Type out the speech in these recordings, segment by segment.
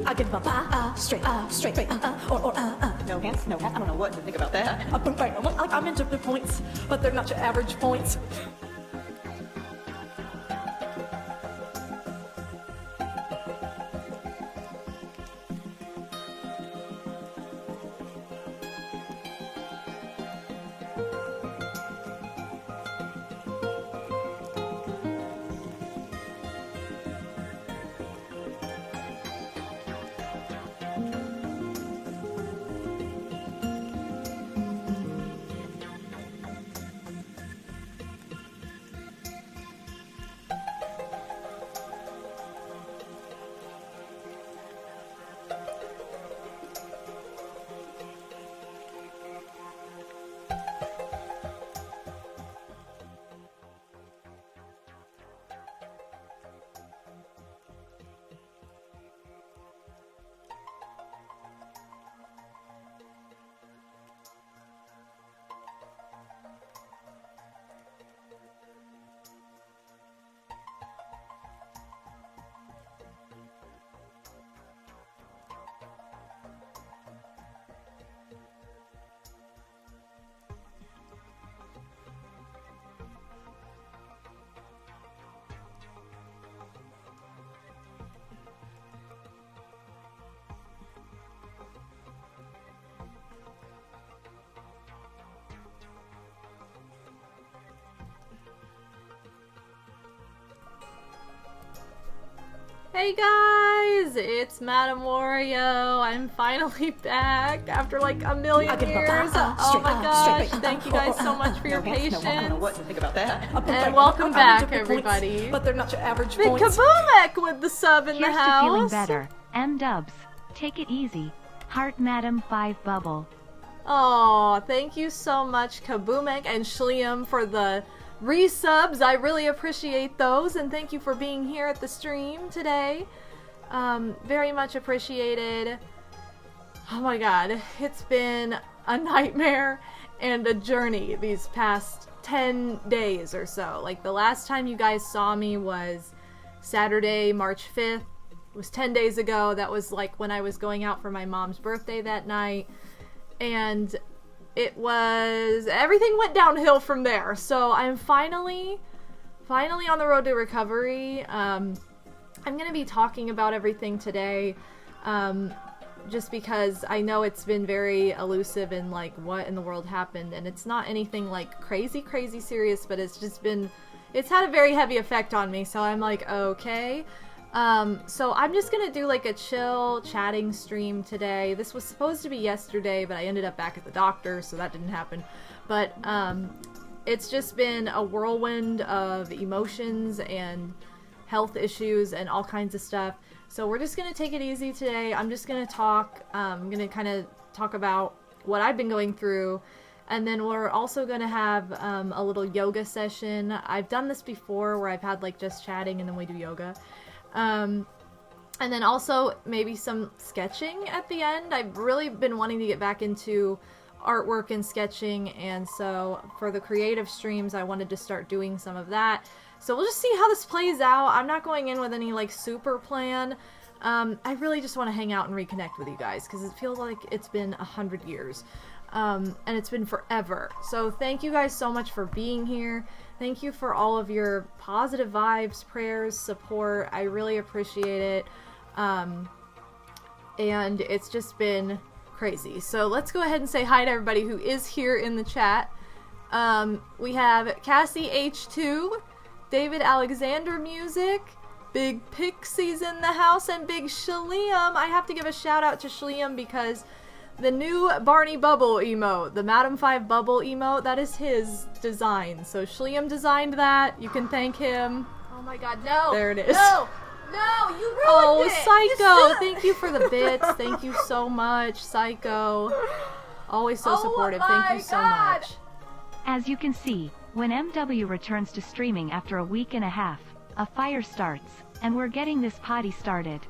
I give a straight, no hands, no hat. I don't know what to think about that. I'm into the points, but they're not your average points. Hey guys, it's MadameWario. I'm finally back after like a million years. Oh my gosh, thank you guys so much for your patience. I don't know what to think about that. And welcome back, everybody. But they're not your average Big points. Kaboomek with the sub in the house. Here's to feeling better. M-dubs. Take it easy. Heart Madam 5 Bubble. Oh, thank you so much, Kaboomek and Shliam, for the resubs. I really appreciate those, and thank you for being here at the stream today. Very much appreciated. Oh my god, it's been a nightmare and a journey these past 10 days or so. Like, the last time you guys saw me was Saturday, March 5th. It was 10 days ago. That was like when I was going out for my mom's birthday that night, and everything went downhill from there. So I'm finally on the road to recovery. I'm gonna be talking about everything today, just because I know it's been very elusive and like what in the world happened, and it's not anything like crazy serious, but it's had a very heavy effect on me. So I'm like, okay. So I'm just gonna do like a chill chatting stream today. This was supposed to be yesterday, but I ended up back at the doctor, so that didn't happen. But it's just been a whirlwind of emotions and health issues and all kinds of stuff. So we're just gonna take it easy today. I'm just gonna talk. I'm gonna kind of talk about what I've been going through. And then we're also going to have a little yoga session. I've done this before where I've had like just chatting and then we do yoga. And then also maybe some sketching at the end. I've really been wanting to get back into artwork and sketching, and so for the creative streams I wanted to start doing some of that. So we'll just see how this plays out. I'm not going in with any like super plan. I really just want to hang out and reconnect with you guys because it feels like it's been 100 years. And it's been forever. So thank you guys so much for being here. Thank you for all of your positive vibes, prayers, support. I really appreciate it. And it's just been crazy. So let's go ahead and say hi to everybody who is here in the chat. We have Cassie H2, David Alexander Music, Big Pixie's in the house, and Big Shliam. I have to give a shout out to Shliam because the new Barney bubble emote, the Madam 5 bubble emote, that is his design. So Shliam designed that. You can thank him. Oh my god, no! There it is. No! No, you ruined Oh, it! Psycho! Thank you for the bits. Thank you so much, Psycho. Always so supportive. Thank you so much. As you can see, when MW returns to streaming after a week and a half, a fire starts, and we're getting this potty started.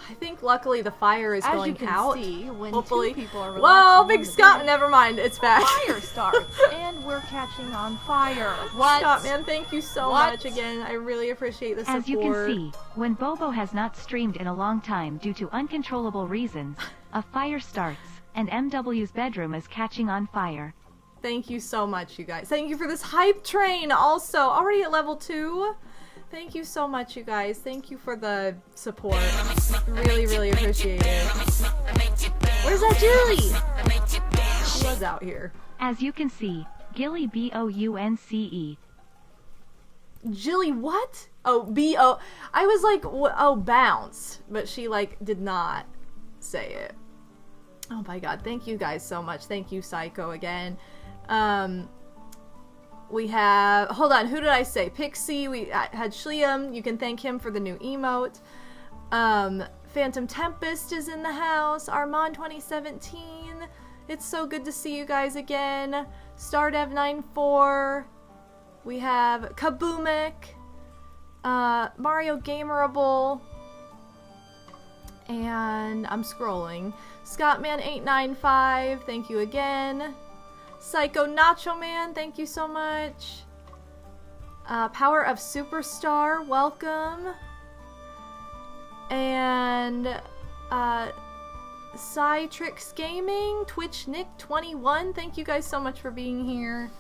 I think luckily the fire is As going you can out. see, when Hopefully. two people are Whoa, relaxing Big on the Scott, bed, never mind. It's back. fire starts, and we're catching on fire. What? Scott, man, thank you so What? much again. I really appreciate the support. As you can see, when Bobo has not streamed in a long time due to uncontrollable reasons, a fire starts, and MW's bedroom is catching on fire. Thank you so much, you guys. Thank you for this hype train also. Already at level 2. Thank you so much, you guys. Thank you for the support. Really, really appreciate it. Where's that Julie? She was out here. As you can see, Gilly Bounce. Jilly what? Oh, B-O. I was like, oh, bounce. But she, like, did not say it. Oh my god, thank you guys so much. Thank you, Psycho, again. We have, hold on, who did I say? Pixie, we had Shliam, you can thank him for the new emote. Phantom Tempest is in the house. Armand 2017. It's so good to see you guys again. Stardev94. We have Kaboomek. Mario Gamerable. And I'm scrolling. Scottman895, thank you again. Psycho Nacho Man, thank you so much. Power of Superstar, welcome. And Cytrix Gaming, Twitch Nick 21, thank you guys so much for being here.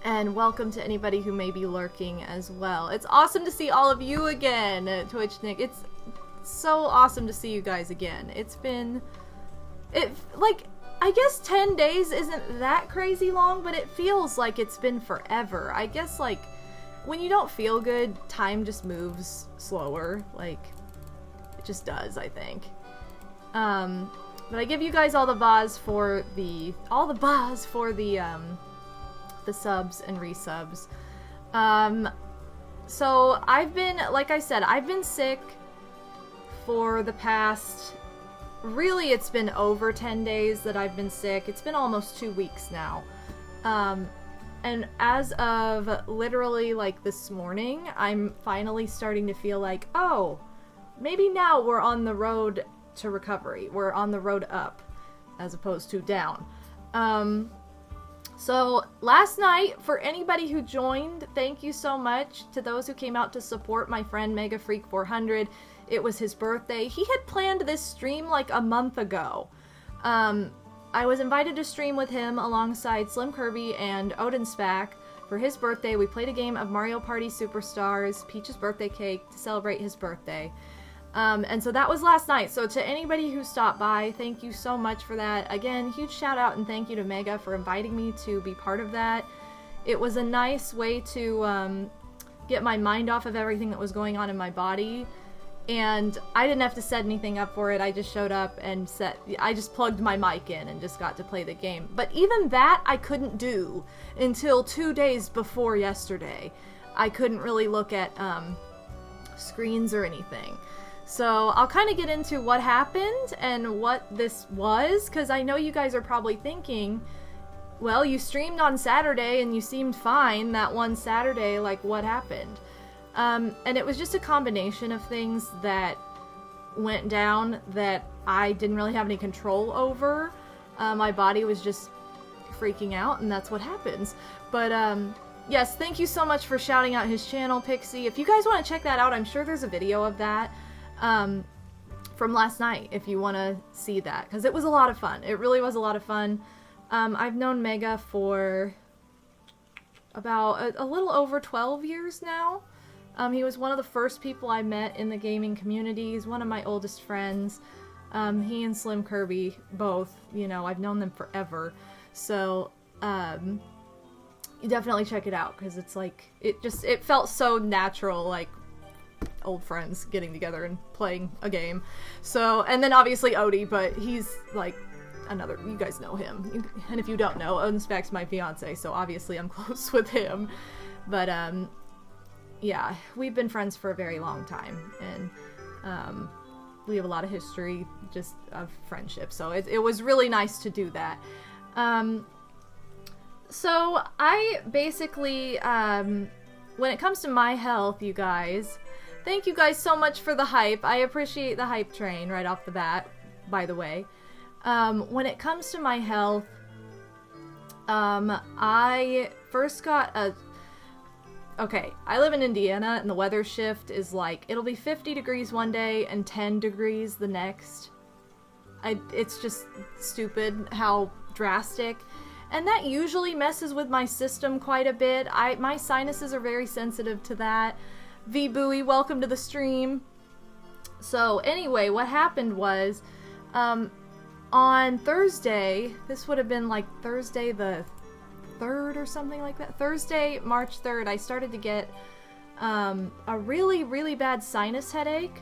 And welcome to anybody who may be lurking as well. It's awesome to see all of you again, Twitch Nick. It's so awesome to see you guys again. It's been, like, I guess 10 days isn't that crazy long, but it feels like it's been forever. I guess, like, when you don't feel good, time just moves slower. Like, it just does, I think. But I give you guys all the buzz for the subs and resubs. So I've been, like I said, I've been sick for the past, really it's been over 10 days that I've been sick. It's been almost 2 weeks now. And as of literally like this morning, I'm finally starting to feel like, oh, maybe now we're on the road to recovery. We're on the road up as opposed to down. So last night, for anybody who joined, thank you so much to those who came out to support my friend Mega Freak 400. It was his birthday. He had planned this stream like a month ago. I was invited to stream with him alongside Slim Kirby and Odin Spack for his birthday. We played a game of Mario Party Superstars, Peach's birthday cake, to celebrate his birthday. And so that was last night. So to anybody who stopped by, thank you so much for that. Again, huge shout out and thank you to Mega for inviting me to be part of that. It was a nice way to get my mind off of everything that was going on in my body. And I didn't have to set anything up for it. I just showed up and I just plugged my mic in and just got to play the game. But even that I couldn't do until 2 days before yesterday. I couldn't really look at screens or anything. So I'll kind of get into what happened and what this was, because I know you guys are probably thinking, well, you streamed on Saturday and you seemed fine that one Saturday, like what happened? And it was just a combination of things that went down that I didn't really have any control over. My body was just freaking out, and that's what happens. But yes, thank you so much for shouting out his channel, Pixie. If you guys want to check that out, I'm sure there's a video of that from last night if you want to see that, because it was a lot of fun. It really was a lot of fun. I've known Mega for about a little over 12 years now. He was one of the first people I met in the gaming community. He's one of my oldest friends. He and Slim Kirby both, you know, I've known them forever. So, you definitely check it out, because it's like, it felt so natural, like old friends getting together and playing a game. So, and then obviously Odie, but he's like another, you guys know him. And if you don't know, Odin Spack's my fiance, so obviously I'm close with him. But, yeah, we've been friends for a very long time, and we have a lot of history just of friendship, so it was really nice to do that. So I basically, when it comes to my health, you guys, Thank you guys so much for the hype. I appreciate the hype train right off the bat, by the way. When it comes to my health, I first got a... Okay, I live in Indiana, and the weather shift is like, it'll be 50 degrees one day and 10 degrees the next. It's just stupid how drastic. And that usually messes with my system quite a bit. My sinuses are very sensitive to that. V-Buoy, welcome to the stream. So anyway, what happened was, on Thursday, this would have been like Thursday the 3rd or something like that. Thursday, March 3rd, I started to get a really, really bad sinus headache.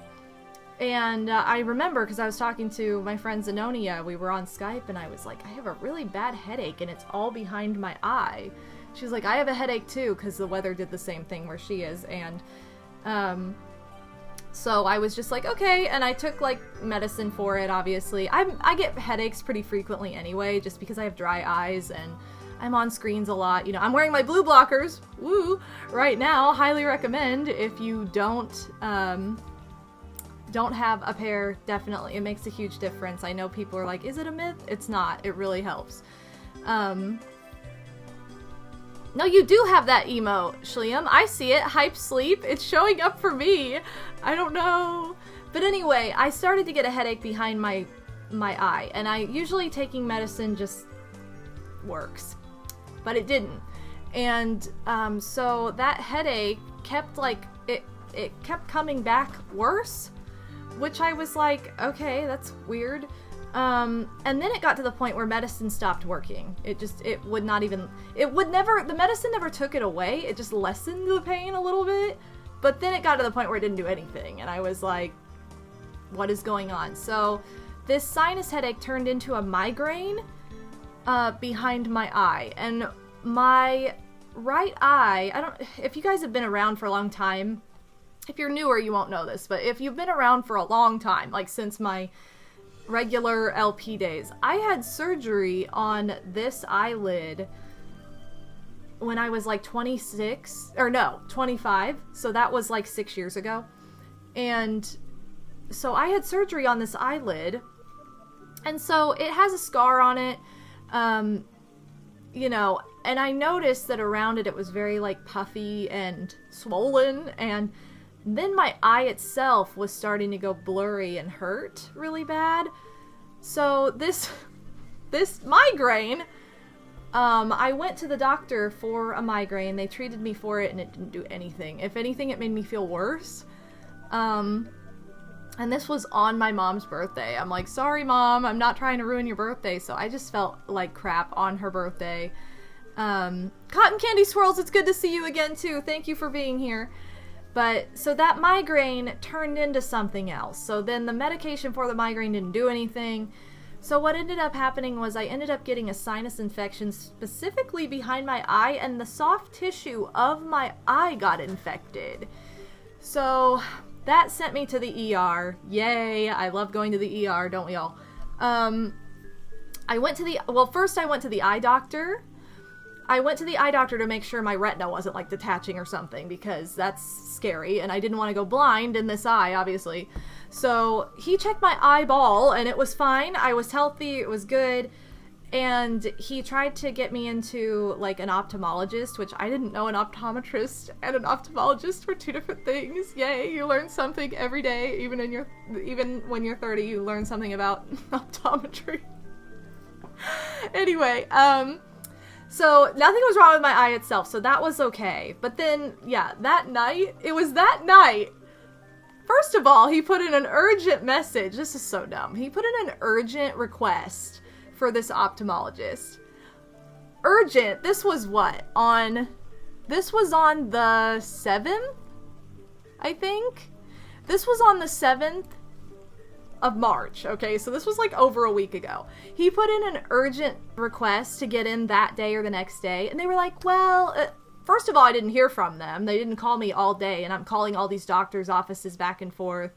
And I remember, because I was talking to my friend Zenonia, we were on Skype, and I was like, I have a really bad headache, and it's all behind my eye. She's like, I have a headache too, because the weather did the same thing where she is, and so I was just like, okay, and I took, like, medicine for it, obviously. I get headaches pretty frequently anyway, just because I have dry eyes, and I'm on screens a lot. You know, I'm wearing my blue blockers, woo, right now. Highly recommend if you don't have a pair, definitely. It makes a huge difference. I know people are like, is it a myth? It's not. It really helps. No, you do have that emote, Shliam. I see it. Hype sleep. It's showing up for me. I don't know. But anyway, I started to get a headache behind my eye. And usually taking medicine just works. But it didn't. And so that headache kept, like, it kept coming back worse. Which I was like, okay, that's weird. And then it got to the point where medicine stopped working. The medicine never took it away. It just lessened the pain a little bit. But then it got to the point where it didn't do anything. And I was like, what is going on? So this sinus headache turned into a migraine behind my eye. And my right eye, if you guys have been around for a long time, if you're newer, you won't know this, but if you've been around for a long time, like since my regular LP days, I had surgery on this eyelid when I was like 25, so that was like 6 years ago. And so I had surgery on this eyelid, and so it has a scar on it, you know, and I noticed that around it was very like puffy and swollen, and then my eye itself was starting to go blurry and hurt really bad. So this migraine, I went to the doctor for a migraine. They treated me for it and it didn't do anything. If anything, it made me feel worse. And this was on my mom's birthday. I'm like, sorry mom, I'm not trying to ruin your birthday. So I just felt like crap on her birthday. Cotton Candy Swirls, it's good to see you again too. Thank you for being here. But, so that migraine turned into something else. So then the medication for the migraine didn't do anything. So what ended up happening was I ended up getting a sinus infection specifically behind my eye, and the soft tissue of my eye got infected. So that sent me to the ER. Yay, I love going to the ER, don't we all? First I went to the eye doctor. I went to the eye doctor to make sure my retina wasn't like detaching or something, because that's scary and I didn't want to go blind in this eye, obviously. So he checked my eyeball and it was fine. I was healthy, it was good. And he tried to get me into like an ophthalmologist, which I didn't know an optometrist and an ophthalmologist were two different things. Yay, you learn something every day, even when you're 30, you learn something about optometry. Anyway, so nothing was wrong with my eye itself, so that was okay. But then, yeah, it was that night. First of all, he put in an urgent message. This is so dumb. He put in an urgent request for this ophthalmologist. Urgent. This was what? This was on the 7th? I think? This was on the 7th of March, okay? So this was like over a week ago. He put in an urgent request to get in that day or the next day, and they were like, well, first of all, I didn't hear from them. They didn't call me all day, and I'm calling all these doctors' offices back and forth.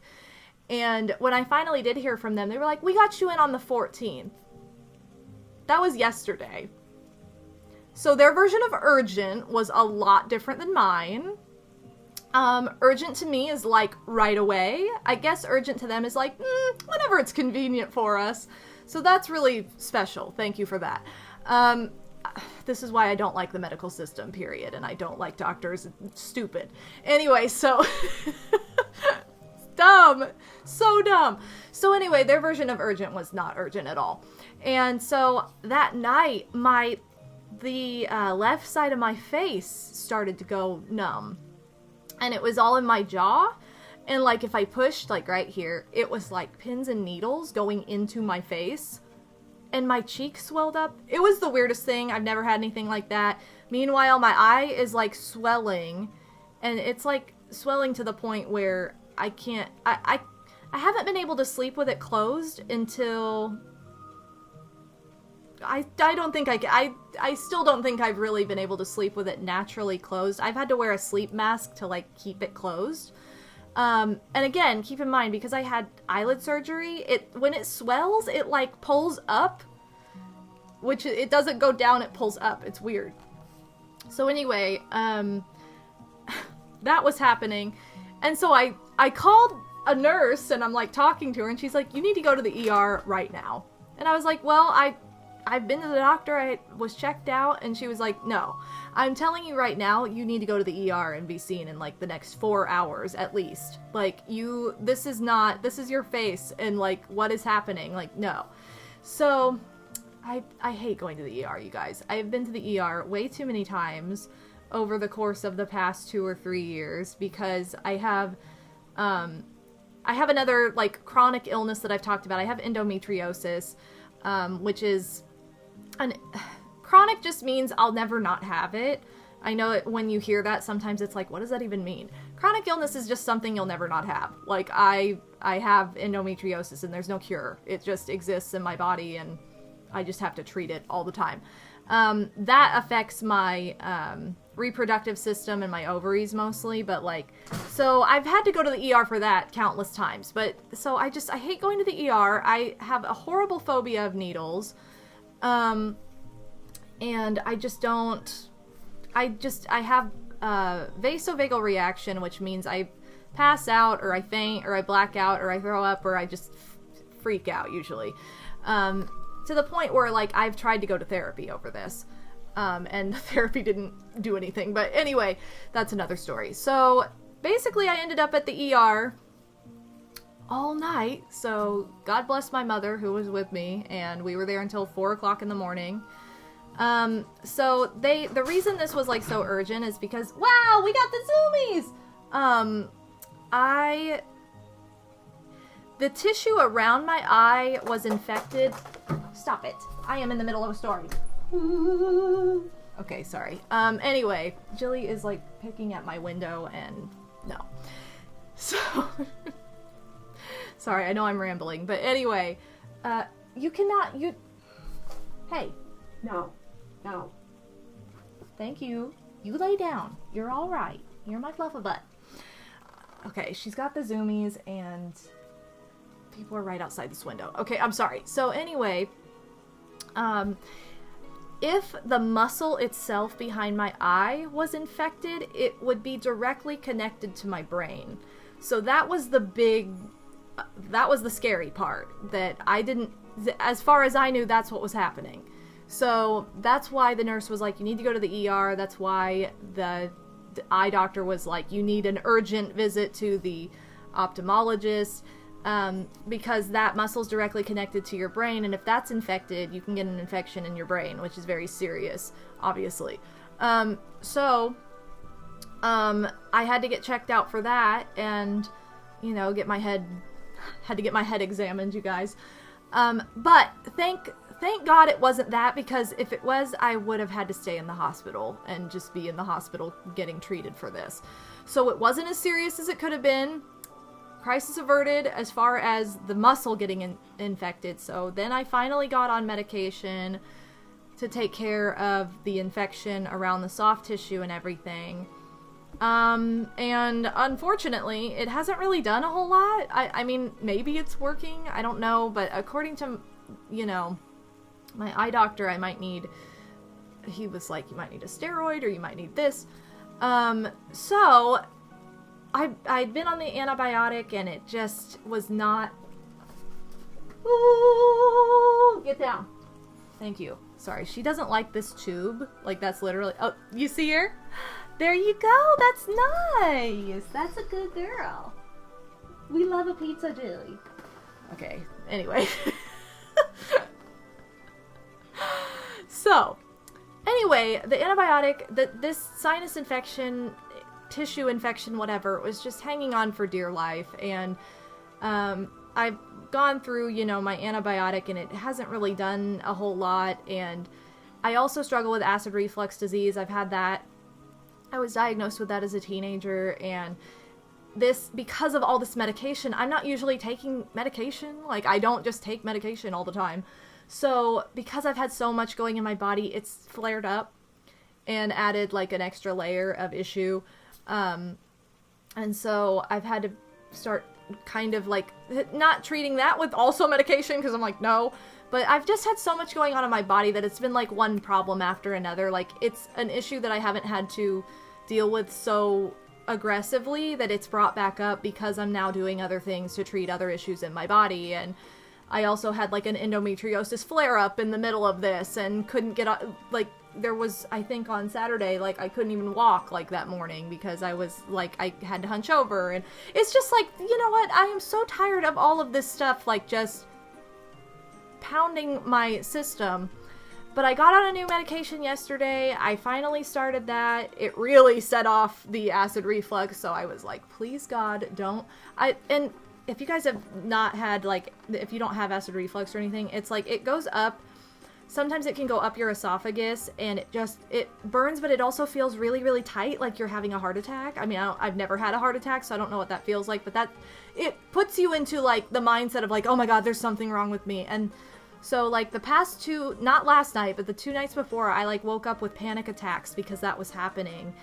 And when I finally did hear from them, they were like, we got you in on the 14th. That was yesterday. So their version of urgent was a lot different than mine. Urgent to me is like right away. I guess urgent to them is like, whenever it's convenient for us. So that's really special. Thank you for that. This is why I don't like the medical system, period. And I don't like doctors. It's stupid. Anyway, so... dumb. So dumb. So anyway, their version of urgent was not urgent at all. And so that night, the left side of my face started to go numb. And it was all in my jaw. And like if I pushed like right here, it was like pins and needles going into my face. And my cheek swelled up. It was the weirdest thing. I've never had anything like that. Meanwhile, my eye is like swelling. And it's like swelling to the point where I can't... I haven't been able to sleep with it closed until... I don't think I still don't think I've really been able to sleep with it naturally closed. I've had to wear a sleep mask to like keep it closed. And again, keep in mind, because I had eyelid surgery, when it swells, it like pulls up, which it doesn't go down, it pulls up. It's weird. So anyway, that was happening. And so I called a nurse and I'm like talking to her and she's like, you need to go to the ER right now. And I was like, well, I've been to the doctor, I was checked out, and she was like, no, I'm telling you right now, you need to go to the ER and be seen in like the next 4 hours at least. Like this is your face and like what is happening, like no. So I hate going to the ER, you guys. I've been to the ER way too many times over the course of the past 2 or 3 years because I have another like chronic illness that I've talked about. I have endometriosis, which is chronic just means I'll never not have it. I know when you hear that, sometimes it's like, what does that even mean? Chronic illness is just something you'll never not have. Like I have endometriosis and there's no cure. It just exists in my body and I just have to treat it all the time. That affects my reproductive system and my ovaries mostly, but like, so I've had to go to the ER for that countless times. But so I hate going to the ER. I have a horrible phobia of needles. And I have vasovagal reaction, which means I pass out or I faint or I black out or I throw up or I just freak out usually. To the point where like I've tried to go to therapy over this. And therapy didn't do anything. But anyway, that's another story. So basically I ended up at the ER all night. So God bless my mother who was with me, and we were there until 4 o'clock in the morning. So the reason this was like so urgent is because, wow, we got the zoomies! The tissue around my eye was infected. Stop it. I am in the middle of a story. Okay, sorry. Anyway, Jilly is like picking at my window and no. So, sorry, I know I'm rambling, but anyway, hey, no. Thank you. You lay down. You're all right. You're my fluffabutt. Okay, she's got the zoomies and people are right outside this window. Okay, I'm sorry. So anyway, if the muscle itself behind my eye was infected, it would be directly connected to my brain. So that was the scary part, that I didn't, as far as I knew, that's what was happening. So that's why the nurse was like, you need to go to the ER. That's why the eye doctor was like, you need an urgent visit to the ophthalmologist. Because that muscle's directly connected to your brain, and if that's infected, you can get an infection in your brain, which is very serious, obviously. So I had to get checked out for that, and, had to get my head examined, you guys. But thank God it wasn't that, because if it was, I would have had to stay in the hospital and just be in the hospital getting treated for this. So it wasn't as serious as it could have been. Crisis averted as far as the muscle getting infected. So then I finally got on medication to take care of the infection around the soft tissue and everything. And unfortunately, it hasn't really done a whole lot. I mean, maybe it's working. I don't know. But according to, my eye doctor, he was like, you might need a steroid or you might need this. So I'd been on the antibiotic and it just was not... Ooh, get down. Thank you. Sorry, she doesn't like this tube. Like, that's literally... Oh, you see her? There you go. That's nice. That's a good girl. We love a pizza jelly. Okay, anyway. So, anyway, the antibiotic, this sinus infection, tissue infection, whatever, was just hanging on for dear life. And I've gone through, you know, my antibiotic and it hasn't really done a whole lot. And I also struggle with acid reflux disease. I've had that. I was diagnosed with that as a teenager, and this, because of all this medication, I'm not usually taking medication. Like, I don't just take medication all the time. So, because I've had so much going in my body, it's flared up and added, like, an extra layer of issue. And so I've had to start kind of, like, not treating that with also medication, because I'm like, no. But I've just had so much going on in my body that it's been, like, one problem after another. Like, it's an issue that I haven't had to deal with so aggressively that it's brought back up because I'm now doing other things to treat other issues in my body. And I also had like an endometriosis flare up in the middle of this and couldn't get like, there was, I think on Saturday, like I couldn't even walk like that morning because I was like, I had to hunch over. And it's just like, you know what, I am so tired of all of this stuff like just pounding my system. But I got on a new medication yesterday. I finally started that. It really set off the acid reflux, so I was like, please God, don't. And if you guys have not had, like, if you don't have acid reflux or anything, it's like, it goes up. Sometimes it can go up your esophagus, and it burns, but it also feels really, really tight, like you're having a heart attack. I mean, I've never had a heart attack, so I don't know what that feels like, but it puts you into, like, the mindset of, like, oh my God, there's something wrong with me. And so, like, the past two, not last night, but the 2 nights before, I, like, woke up with panic attacks because that was happening.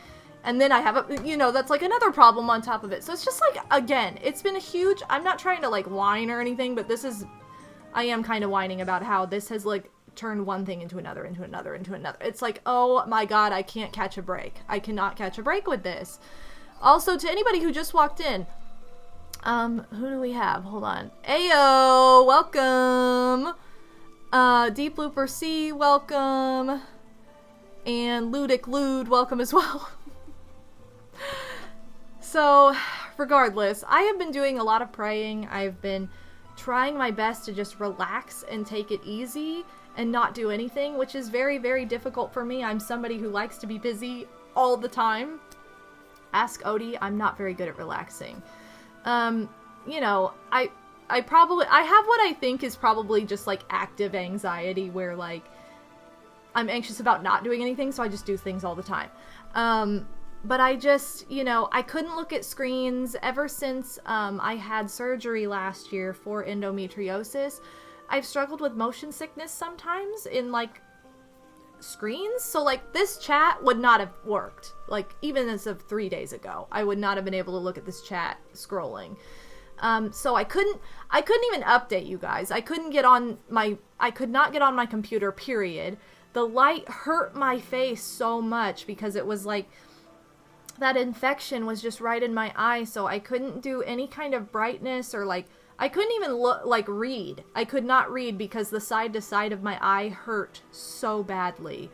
And then I have that's, like, another problem on top of it. So it's just, like, again, it's been a huge, I'm not trying to, like, whine or anything, but I am kind of whining about how this has, like, turned one thing into another, into another, into another. It's like, oh my God, I can't catch a break. I cannot catch a break with this. Also, to anybody who just walked in, who do we have? Hold on. Ayo, welcome. Deep Looper C, welcome. And Ludic Lude, welcome as well. So, regardless, I have been doing a lot of praying. I've been trying my best to just relax and take it easy and not do anything, which is very, very difficult for me. I'm somebody who likes to be busy all the time. Ask Odie, I'm not very good at relaxing. You know, I have what I think is probably just, like, active anxiety, where, like, I'm anxious about not doing anything, so I just do things all the time. But I just, you know, I couldn't look at screens ever since, I had surgery last year for endometriosis. I've struggled with motion sickness sometimes in, like, screens. So, like, this chat would not have worked. Like, even as of 3 days ago, I would not have been able to look at this chat scrolling. So I couldn't even update you guys. I could not get on my computer, period. The light hurt my face so much because it was like, that infection was just right in my eye, so I couldn't do any kind of brightness or, like, I couldn't even read. I could not read because the side to side of my eye hurt so badly.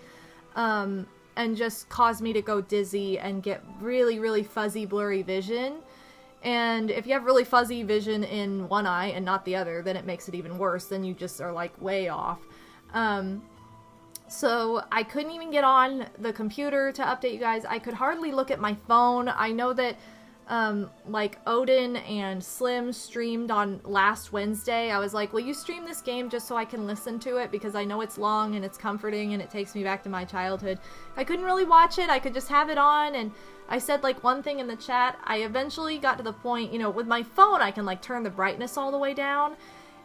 And just caused me to go dizzy and get really, really fuzzy, blurry vision. And if you have really fuzzy vision in one eye and not the other, then it makes it even worse. Then you just are, like, way off. So I couldn't even get on the computer to update you guys. I could hardly look at my phone. I know that, like, Odin and Slim streamed on last Wednesday. I was like, will you stream this game just so I can listen to it? Because I know it's long and it's comforting and it takes me back to my childhood. I couldn't really watch it. I could just have it on, and I said, like, one thing in the chat. I eventually got to the point, you know, with my phone, I can, like, turn the brightness all the way down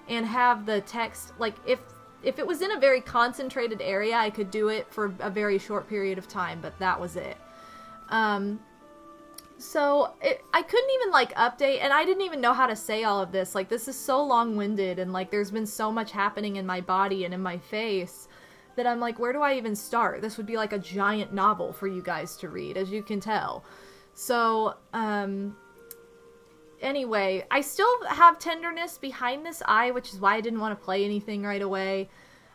and have the text, like, if it was in a very concentrated area, I could do it for a very short period of time, but that was it. So I couldn't even, like, update, and I didn't even know how to say all of this. Like, this is so long-winded, and, like, there's been so much happening in my body and in my face that I'm like, where do I even start? This would be like a giant novel for you guys to read, as you can tell. So, anyway, I still have tenderness behind this eye, which is why I didn't want to play anything right away.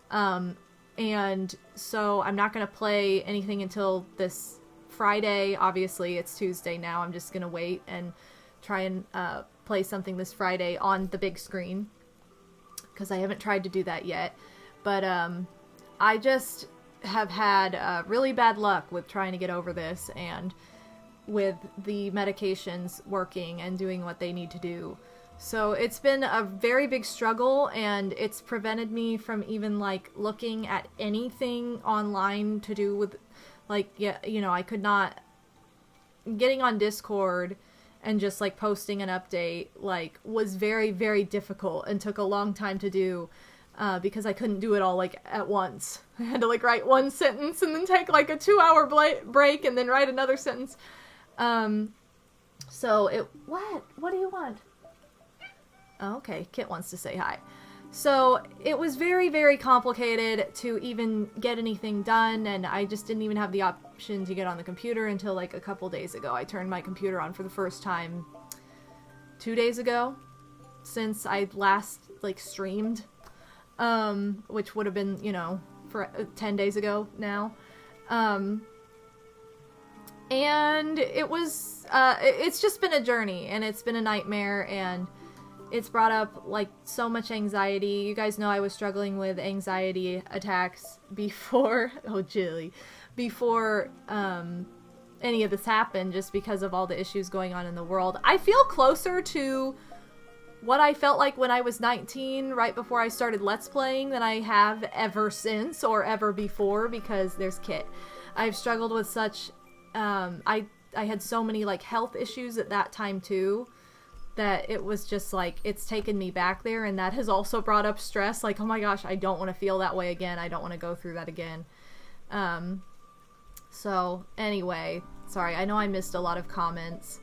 And so I'm not going to play anything until this Friday. Obviously, it's Tuesday now. I'm just going to wait and try and play something this Friday on the big screen, because I haven't tried to do that yet. But I just have had really bad luck with trying to get over this, and with the medications working and doing what they need to do. So it's been a very big struggle, and it's prevented me from even like looking at anything online to do with like, yeah, you know, I could not, getting on Discord and just like posting an update like was very, very difficult and took a long time to do, because I couldn't do it all like at once. I had to like write one sentence and then take like a 2-hour break and then write another sentence. So it, what do you want? Oh, okay, Kit wants to say hi. So it was very, very complicated to even get anything done, and I just didn't even have the option to get on the computer until like a couple days ago. I turned my computer on for the first time 2 days ago, since I last like streamed, which would have been, you know, for 10 days ago now. And it was, it's just been a journey, and it's been a nightmare, and it's brought up like so much anxiety. You guys know I was struggling with anxiety attacks before, before any of this happened, just because of all the issues going on in the world. I feel closer to what I felt like when I was 19, right before I started Let's Playing, than I have ever since or ever before, because there's Kit. I've struggled with such, I had so many like health issues at that time too, that it was just like, it's taken me back there, and that has also brought up stress, like, oh my gosh, I don't want to feel that way again, I don't want to go through that again. So anyway, sorry, I know I missed a lot of comments,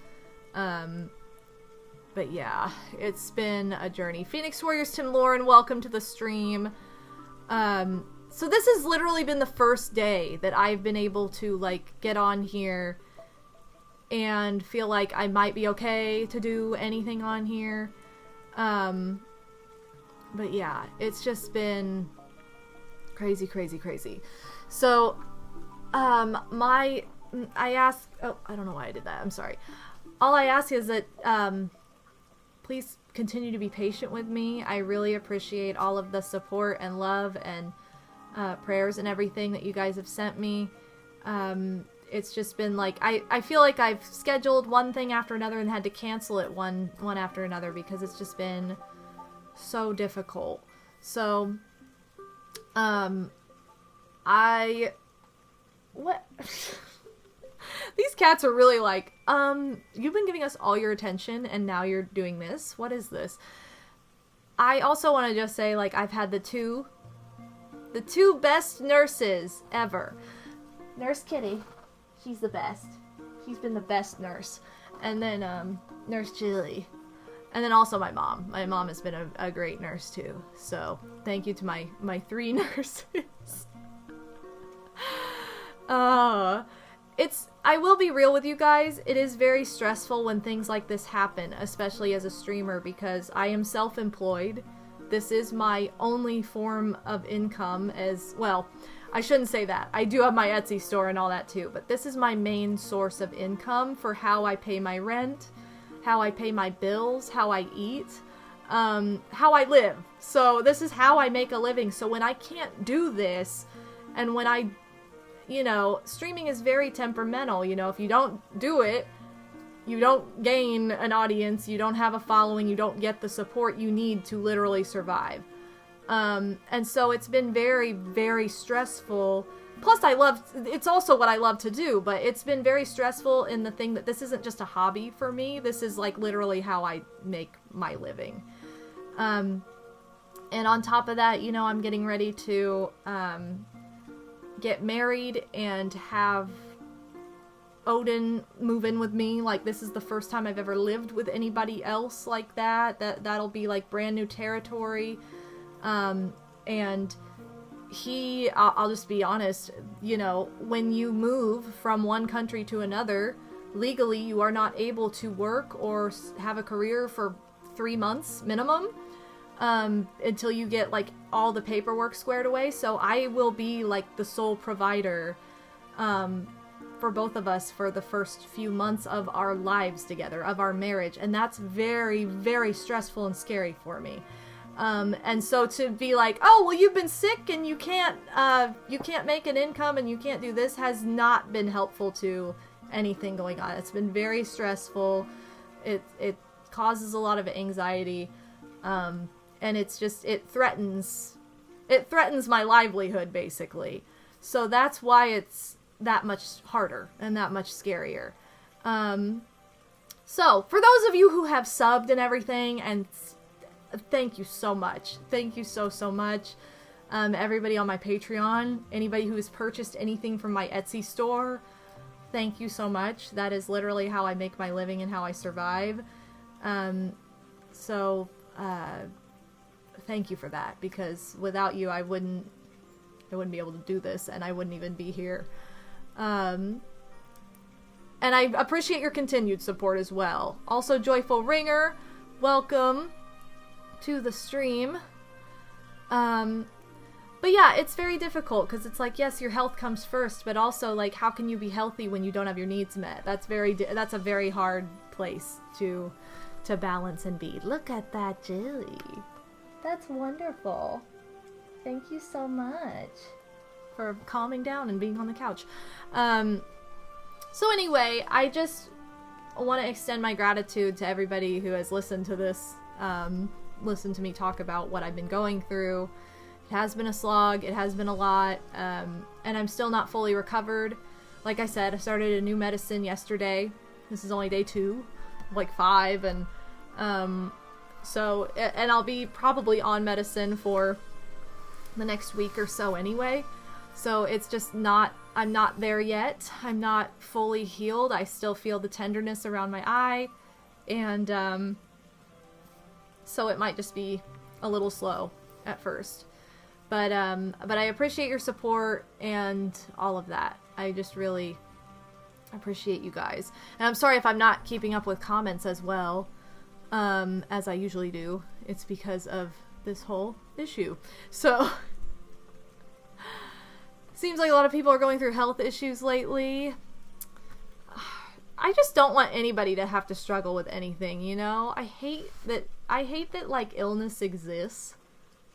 but yeah, it's been a journey. Phoenix Warriors Tim Lauren, welcome to the stream. So this has literally been the first day that I've been able to like get on here and feel like I might be okay to do anything on here. But yeah, it's just been crazy, crazy, crazy. So, I ask, oh, I don't know why I did that, I'm sorry. All I ask is that, please continue to be patient with me. I really appreciate all of the support and love and prayers and everything that you guys have sent me. It's just been like, I feel like I've scheduled one thing after another and had to cancel it one after another, because it's just been so difficult. So, what? These cats are really like, you've been giving us all your attention and now you're doing this? What is this? I also want to just say, like, I've had the two best nurses ever. Nurse Kitty. She's the best. She's been the best nurse. And then, Nurse Chili. And then also my mom. My mom has been a great nurse too. So, thank you to my 3 nurses. I will be real with you guys, it is very stressful when things like this happen, especially as a streamer, because I am self-employed. This is my only form of income, as well. I shouldn't say that. I do have my Etsy store and all that too, but this is my main source of income for how I pay my rent, how I pay my bills, how I eat, how I live. So this is how I make a living. So when I can't do this, and when I, you know, streaming is very temperamental, you know, if you don't do it, you don't gain an audience, you don't have a following, you don't get the support you need to literally survive. And so it's been very, very stressful. Plus it's also what I love to do, but it's been very stressful in the thing that this isn't just a hobby for me. This is like literally how I make my living. And on top of that, you know, I'm getting ready to, get married and have Odin move in with me. Like, this is the first time I've ever lived with anybody else like that. That'll be like brand new territory. And I'll just be honest, you know, when you move from one country to another, legally you are not able to work or have a career for 3 months minimum, until you get like all the paperwork squared away. So I will be like the sole provider, for both of us for the first few months of our lives together, of our marriage. And that's very, very stressful and scary for me. And so to be like, oh, well, you've been sick and you can't make an income and you can't do this, has not been helpful to anything going on. It's been very stressful. It causes a lot of anxiety. And it's just, it threatens my livelihood, basically. So that's why it's that much harder and that much scarier. So for those of you who have subbed and everything, and thank you so much. Thank you so much. Everybody on my Patreon, anybody who has purchased anything from my Etsy store, thank you so much. That is literally how I make my living and how I survive. Thank you for that, because without you, I wouldn't be able to do this, and I wouldn't even be here. And I appreciate your continued support as well. Also, Joyful Ringer, welcome to the stream. But yeah, it's very difficult, because it's like, yes, your health comes first, but also, like, how can you be healthy when you don't have your needs met? That's a very hard place to balance and be. Look at that jelly. That's wonderful. Thank you so much for calming down and being on the couch. So anyway, I just want to extend my gratitude to everybody who has listened to this, listened to me talk about what I've been going through. It has been a slog, it has been a lot, and I'm still not fully recovered. Like I said, I started a new medicine yesterday. This is only day 2, like 5, and I'll be probably on medicine for the next week or so anyway. So it's just I'm not there yet. I'm not fully healed. I still feel the tenderness around my eye, and so it might just be a little slow at first. But I appreciate your support and all of that. I just really appreciate you guys. And I'm sorry if I'm not keeping up with comments as well, as I usually do. It's because of this whole issue. So, seems like a lot of people are going through health issues lately. I just don't want anybody to have to struggle with anything, you know? I hate that, like, illness exists.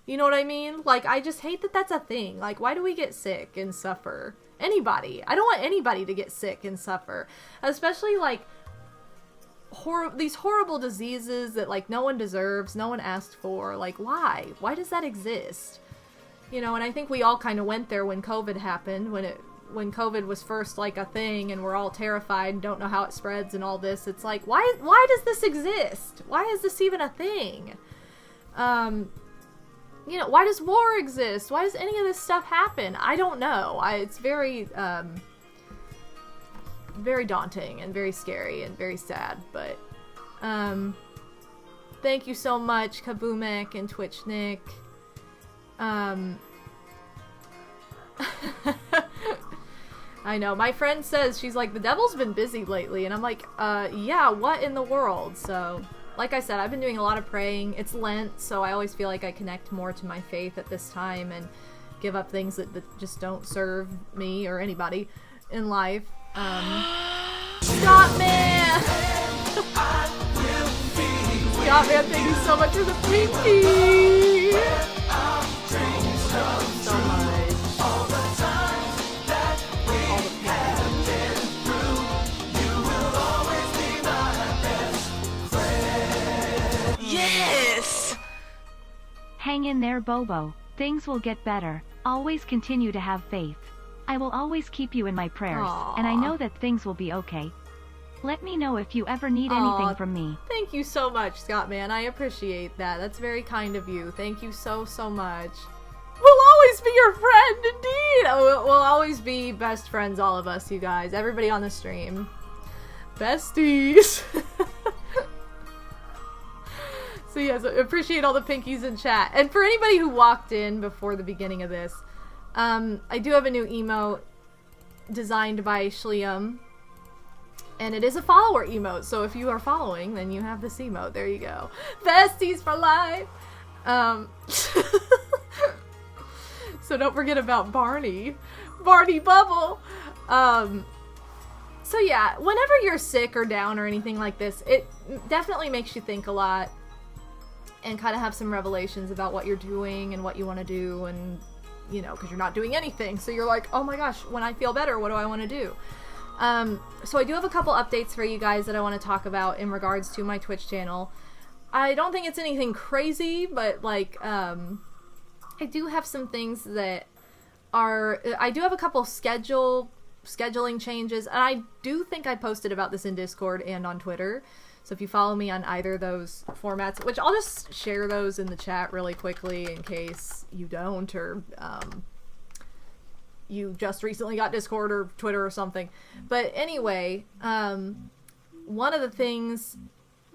You know what I mean? Like, I just hate that that's a thing. Like, why do we get sick and suffer? Anybody. I don't want anybody to get sick and suffer. Especially, like, these horrible diseases that, like, no one deserves, no one asked for. Like, why? Why does that exist? You know, and I think we all kind of went there when COVID happened, when COVID was first, like, a thing, and we're all terrified and don't know how it spreads and all this. It's like, why does this exist? Why is this even a thing? You know, why does war exist? Why does any of this stuff happen? I don't know. It's very, very daunting and very scary and very sad, but, thank you so much, Kaboomek and Twitch Nick. I know, my friend says, she's like, the devil's been busy lately, and I'm like, yeah, what in the world? So, like I said, I've been doing a lot of praying. It's Lent, so I always feel like I connect more to my faith at this time and give up things that just don't serve me or anybody in life. Scott-Man! Scott-Man, thank you so much for the Pinky! So much. Yes! Hang in there, Bobo. Things will get better. Always continue to have faith. I will always keep you in my prayers, and I know that things will be okay. Let me know if you ever need anything from me. Thank you so much, Scott-Man. I appreciate that. That's very kind of you. Thank you so much. We'll always be your friend, indeed! We'll always be best friends, all of us, you guys. Everybody on the stream. Besties! So yes, I appreciate all the pinkies in chat. And for anybody who walked in before the beginning of this, I do have a new emote designed by Shliam. And it is a follower emote, so if you are following, then you have this emote. There you go. Besties for life! So don't forget about Barney. Barney Bubble! So yeah, whenever you're sick or down or anything like this, it definitely makes you think a lot and kind of have some revelations about what you're doing and what you want to do, and, you know, because you're not doing anything. So you're like, oh my gosh, when I feel better, what do I want to do? So I do have a couple updates for you guys that I want to talk about in regards to my Twitch channel. I don't think it's anything crazy, but like, I do have some things that are, I do have a couple scheduling changes, and I do think I posted about this in Discord and on Twitter. So if you follow me on either of those formats, which I'll just share those in the chat really quickly in case you don't, or, you just recently got Discord or Twitter or something. But anyway, one of the things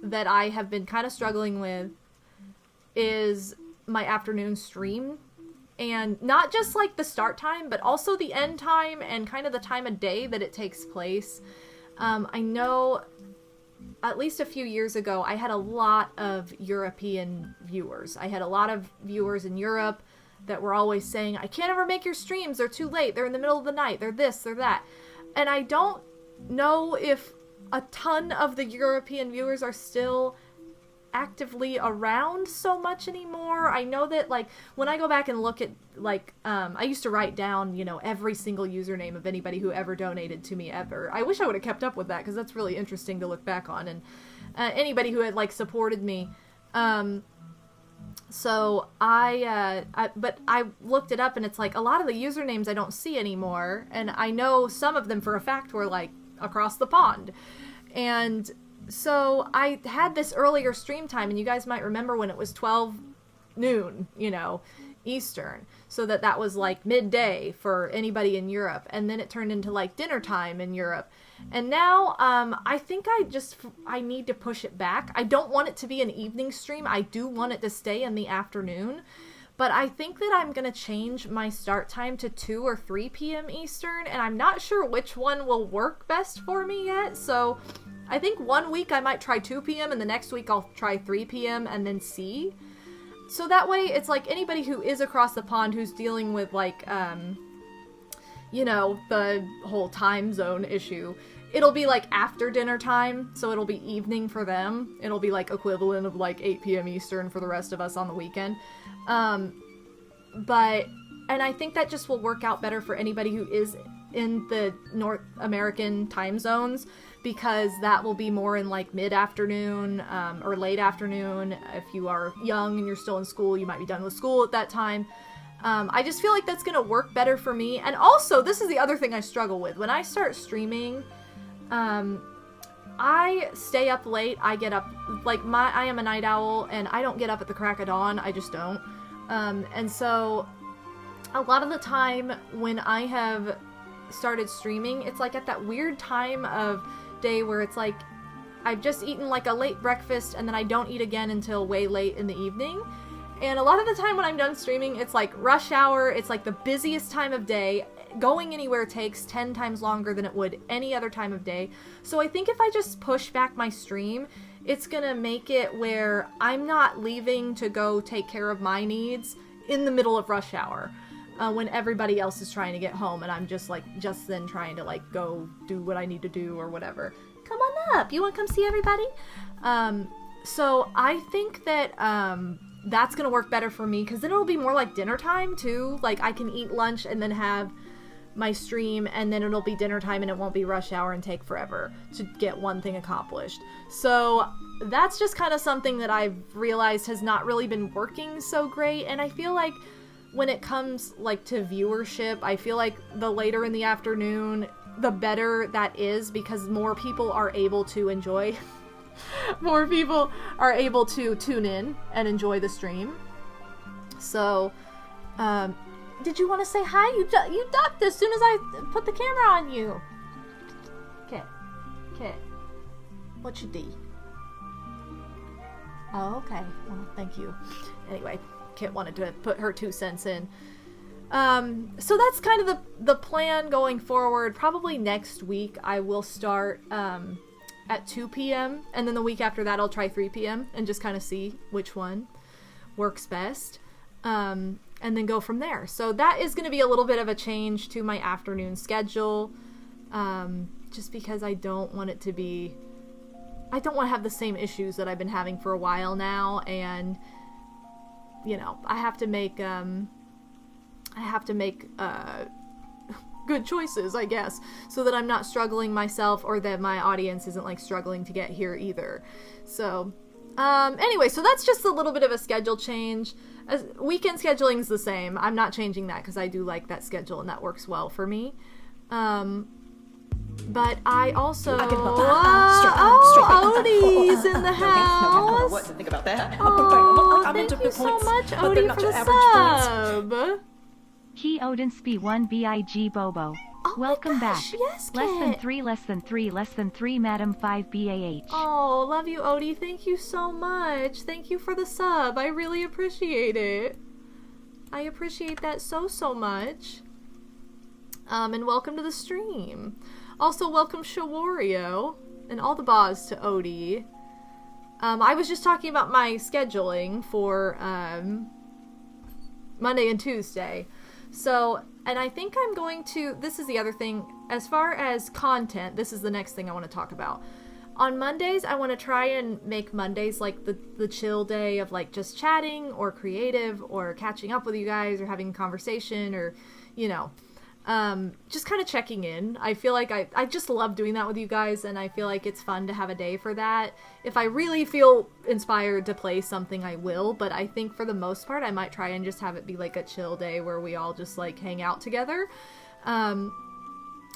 that I have been kind of struggling with is my afternoon stream. And not just like the start time, but also the end time and kind of the time of day that it takes place. I know at least a few years ago, I had a lot of European viewers. I had a lot of viewers in Europe that were always saying, I can't ever make your streams, they're too late, they're in the middle of the night, they're this, they're that. And I don't know if a ton of the European viewers are still actively around so much anymore. I know that, like, when I go back and look at, like, I used to write down, you know, every single username of anybody who ever donated to me ever. I wish I would have kept up with that, because that's really interesting to look back on. And anybody who had, like, supported me. So but I looked it up, and it's like a lot of the usernames I don't see anymore, and I know some of them for a fact were like across the pond. And so I had this earlier stream time, and you guys might remember when it was 12 noon, you know, Eastern, so that was like midday for anybody in Europe, and then it turned into like dinner time in Europe. And now I think I need to push it back. I don't want it to be an evening stream. I do want it to stay in the afternoon, but I think that I'm going to change my start time to 2 or 3 p.m. Eastern, and I'm not sure which one will work best for me yet. So I think one week I might try 2 p.m. and the next week I'll try 3 p.m. and then see. So that way it's like anybody who is across the pond who's dealing with like, you know, the whole time zone issue, it'll be like after dinner time, so it'll be evening for them. It'll be like equivalent of like 8 p.m. Eastern for the rest of us on the weekend. And I think that just will work out better for anybody who is in the North American time zones, because that will be more in like mid-afternoon or late afternoon. If you are young and you're still in school, you might be done with school at that time. I just feel like that's going to work better for me. And also, this is the other thing I struggle with. When I start streaming, I stay up late. I get up, like, I am a night owl, and I don't get up at the crack of dawn. I just don't. And so, a lot of the time when I have started streaming, it's like at that weird time of day where it's like I've just eaten like a late breakfast, and then I don't eat again until way late in the evening. And a lot of the time when I'm done streaming, it's like rush hour. It's like the busiest time of day. Going anywhere takes 10 times longer than it would any other time of day. So I think if I just push back my stream, it's gonna make it where I'm not leaving to go take care of my needs in the middle of rush hour, when everybody else is trying to get home, and I'm just then trying to like go do what I need to do or whatever. Come on up. You want to come see everybody? So I think that that's gonna work better for me, because then it'll be more like dinner time too. Like, I can eat lunch and then have my stream, and then it'll be dinner time, and it won't be rush hour and take forever to get one thing accomplished. So that's just kind of something that I've realized has not really been working so great. And I feel like when it comes like to viewership, I feel like the later in the afternoon, the better that is, because more people are able to enjoy more people are able to tune in and enjoy the stream. So, did you want to say hi? You ducked as soon as I put the camera on you. Okay. What you do? Oh, okay. Well, thank you. Anyway, Kit wanted to put her 2 cents in. So that's kind of the plan going forward. Probably next week I will start at 2 p.m. and then the week after that I'll try 3 p.m. and just kind of see which one works best. And then go from there. So that is going to be a little bit of a change to my afternoon schedule. Just because I don't want it to be... I don't want to have the same issues that I've been having for a while now, and you know, I have to make good choices, I guess, so that I'm not struggling myself or that my audience isn't like struggling to get here either. So anyway, so that's just a little bit of a schedule change. Weekend scheduling is the same. I'm not changing that because I do like that schedule and that works well for me. But I also... Odie's in the house! I don't know what to think about that. Thank you so much, Odie, for the sub! He Odinspy 1 BIG Bobo. Oh Welcome my gosh, back. yes, less than Kit. 3, less than 3, less than 3, Madam 5 BAH. Oh, love you, Odie. Thank you so much. Thank you for the sub. I really appreciate it. I appreciate that so much. And welcome to the stream. Also, welcome Shawario and all the bars to Odie. I was just talking about my scheduling for Monday and Tuesday. So, and I think I'm going to, this is the other thing, as far as content, this is the next thing I want to talk about. On Mondays, I want to try and make Mondays like the chill day of like just chatting or creative or catching up with you guys or having a conversation or, you know, just kind of checking in. I feel like I just love doing that with you guys, and I feel like it's fun to have a day for that. If I really feel inspired to play something, I will, but I think for the most part I might try and just have it be like a chill day where we all just like hang out together. And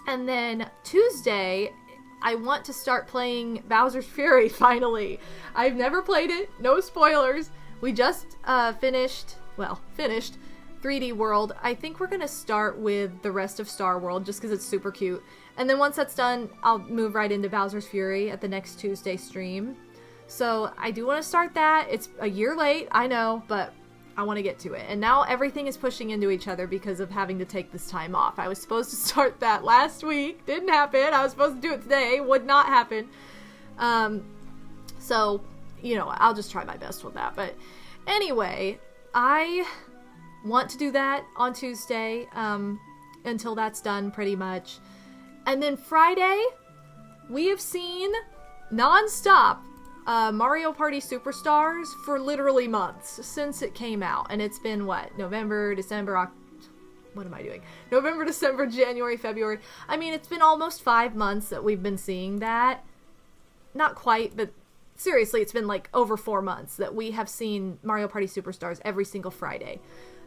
then Tuesday I want to start playing Bowser's Fury finally. I've never played it, no spoilers. We just finished 3D World. I think we're gonna start with the rest of Star World just because it's super cute. And then once that's done, I'll move right into Bowser's Fury at the next Tuesday stream. So I do want to start that. It's a year late, I know, but I want to get to it. And now everything is pushing into each other because of having to take this time off. I was supposed to start that last week. Didn't happen. I was supposed to do it today. Would not happen. So, you know, I'll just try my best with that. But anyway, I want to do that on Tuesday until that's done pretty much. And then Friday, we have seen non-stop Mario Party Superstars for literally months since it came out. And it's been, what, November, December, November, December, January, February. I mean, it's been almost 5 months that we've been seeing that. Not quite, but seriously, it's been like over 4 months that we have seen Mario Party Superstars every single Friday.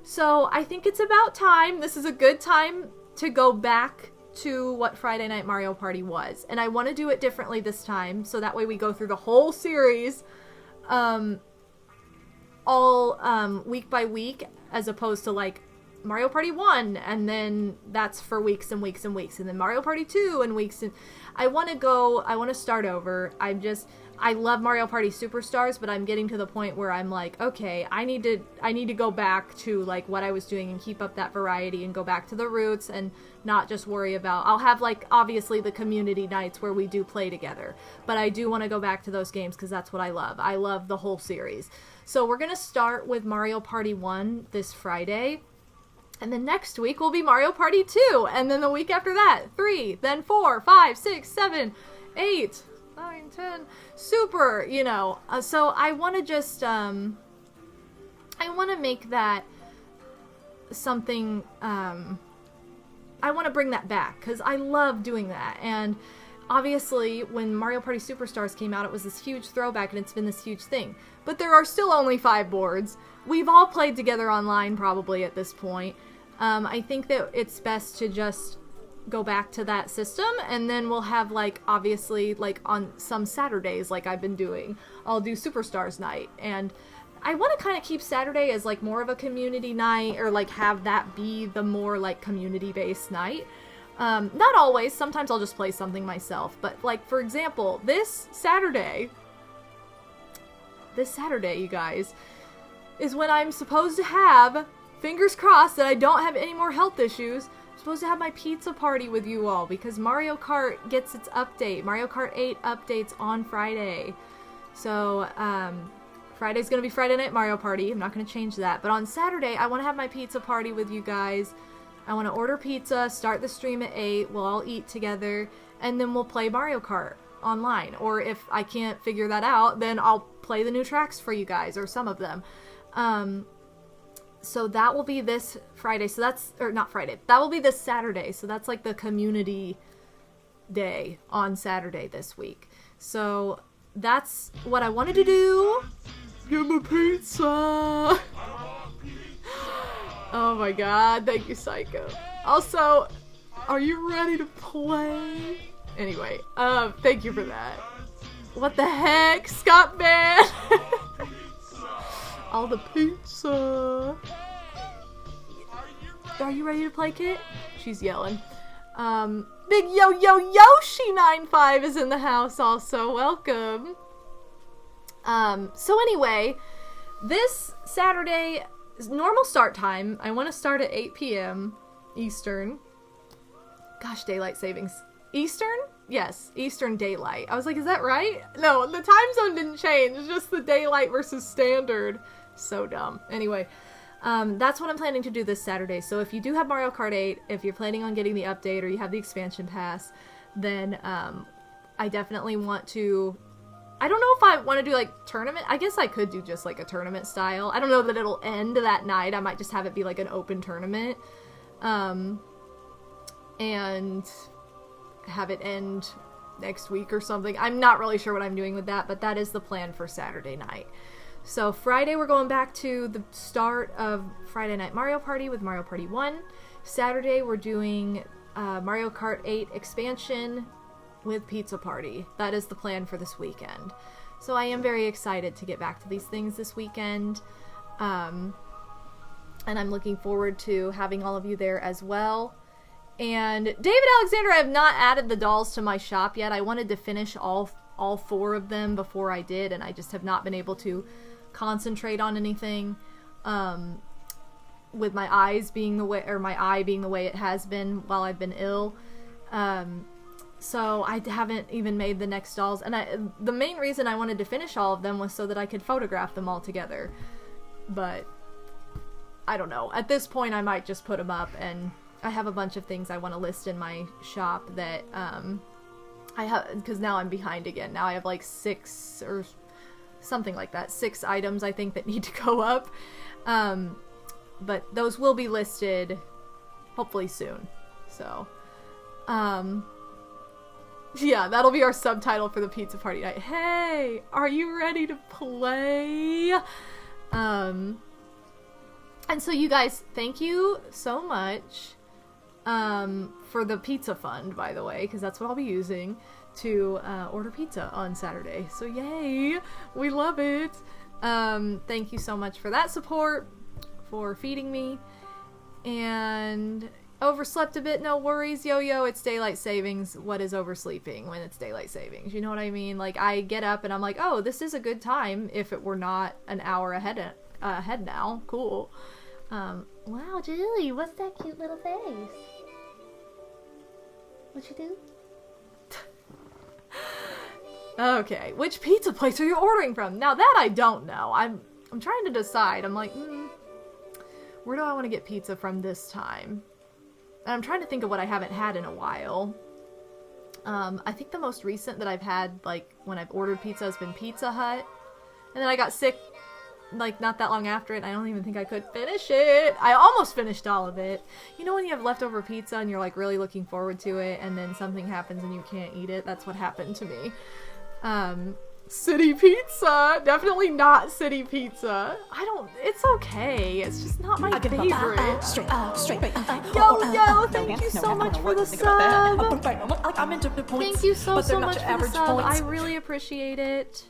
So I think it's about time. This is a good time to go back to what Friday Night Mario Party was. And I want to do it differently this time, so that way we go through the whole series all week by week, as opposed to like Mario Party 1, and then that's for weeks and weeks and weeks, and then Mario Party 2 and weeks. And I want to start over. I love Mario Party Superstars, but I'm getting to the point where I'm like, okay, I need to go back to like what I was doing and keep up that variety and go back to the roots and not just worry about, I'll have like obviously the community nights where we do play together, but I do want to go back to those games because that's what I love. I love the whole series. So we're going to start with Mario Party 1 this Friday. And then next week will be Mario Party 2. And then the week after that, 3, then 4, 5, 6, 7, 8, 9, 10. Super, you know. So I want to just, I want to make that something, I want to bring that back because I love doing that. And obviously, when Mario Party Superstars came out, it was this huge throwback and it's been this huge thing. But there are still only 5 boards. We've all played together online probably at this point. I think that it's best to just go back to that system, and then we'll have like, obviously, like on some Saturdays like I've been doing, I'll do Superstars night. And I want to kind of keep Saturday as like more of a community night, or like have that be the more like community based night. Not always, sometimes I'll just play something myself, but like for example, this Saturday, you guys, is when I'm supposed to have fingers crossed that I don't have any more health issues, I'm supposed to have my pizza party with you all because Mario Kart gets its update. Mario Kart 8 updates on Friday. So, Friday's gonna be Friday Night Mario Party. I'm not gonna change that. But on Saturday, I want to have my pizza party with you guys. I want to order pizza, start the stream at 8, we'll all eat together, and then we'll play Mario Kart online. Or if I can't figure that out, then I'll play the new tracks for you guys, or some of them. So that will be this Friday. So that's, or not Friday, that will be this Saturday. So that's like the community day on Saturday this week. So that's what I wanted to do. Get my pizza. Oh my god, thank you, Psycho. Also, are you ready to play? Anyway, thank you for that. What the heck, Scott Man? All the pizza. Are you ready to play, Kit? She's yelling. Big Yoshi95 is in the house also. Welcome. So anyway, this Saturday is normal start time. I want to start at 8 p.m. Eastern. Gosh, daylight savings. Eastern? Yes, Eastern daylight. I was like, is that right? No, the time zone didn't change. It's just the daylight versus standard. So dumb. Anyway, that's what I'm planning to do this Saturday. So if you do have Mario Kart 8, if you're planning on getting the update or you have the expansion pass, then I definitely want to... I don't know if I want to do like tournament. I guess I could do just like a tournament style. I don't know that it'll end that night. I might just have it be like an open tournament. And have it end next week or something. I'm not really sure what I'm doing with that, but that is the plan for Saturday night. So Friday we're going back to the start of Friday Night Mario Party with Mario Party 1. Saturday we're doing Mario Kart 8 expansion with Pizza Party. That is the plan for this weekend. So I am very excited to get back to these things this weekend. And I'm looking forward to having all of you there as well. And David Alexander, I have not added the dolls to my shop yet. I wanted to finish all 4 of them before I did, and I just have not been able to concentrate on anything. With my eyes being the way, or my eye being the way it has been while I've been ill. So I haven't even made the next dolls. And the main reason I wanted to finish all of them was so that I could photograph them all together. But I don't know. At this point, I might just put them up, and I have a bunch of things I want to list in my shop that I have, because now I'm behind again. Now I have like 6 or something like that. 6 items I think that need to go up. But those will be listed hopefully soon. So, yeah, that'll be our subtitle for the pizza party night. Hey, are you ready to play? And so you guys, thank you so much for the pizza fund, by the way, because that's what I'll be using to order pizza on Saturday. So yay, we love it. Thank you so much for that support, for feeding me, and overslept a bit, no worries, yo-yo, it's daylight savings. What is oversleeping when it's daylight savings? You know what I mean? Like, I get up and I'm like, oh, this is a good time if it were not an hour ahead now. Cool. Wow, Julie, what's that cute little face? What you do? Okay, which pizza place are you ordering from? Now that I don't know. I'm trying to decide. I'm like, where do I want to get pizza from this time? And I'm trying to think of what I haven't had in a while. I think the most recent that I've had, like, when I've ordered pizza has been Pizza Hut. And then I got sick, like, not that long after it, and I don't even think I could finish it. I almost finished all of it. You know when you have leftover pizza and you're, like, really looking forward to it, and then something happens and you can't eat it? That's what happened to me. City Pizza! Definitely not City Pizza. It's okay. It's just not my favorite. Yo, thank you so much for the sub! Thank you so much for the sub. I really appreciate it.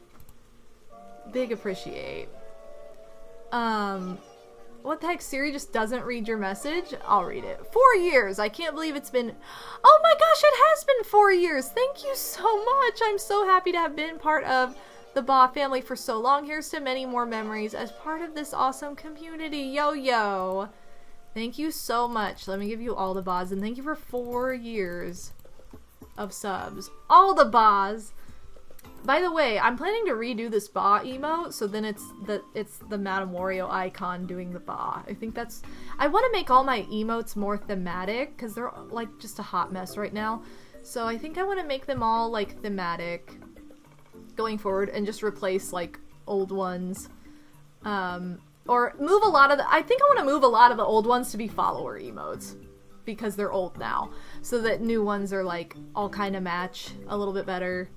Big appreciate. What the heck? Siri just doesn't read your message? I'll read it. 4 years! I can't believe it's been... Oh my gosh, it has been 4 years! Thank you so much! I'm so happy to have been part of the Ba family for so long. Here's to many more memories as part of this awesome community. Yo-yo! Thank you so much. Let me give you all the bas, and thank you for 4 years of subs. All the bas. By the way, I'm planning to redo this ba emote, so then it's the MadameWario icon doing the ba. I think that's... I want to make all my emotes more thematic, because they're like just a hot mess right now. So I think I want to make them all like thematic going forward, and just replace like old ones. Or move a lot of the... I think I want to move a lot of the old ones to be follower emotes, because they're old now. So that new ones are like all kind of match a little bit better.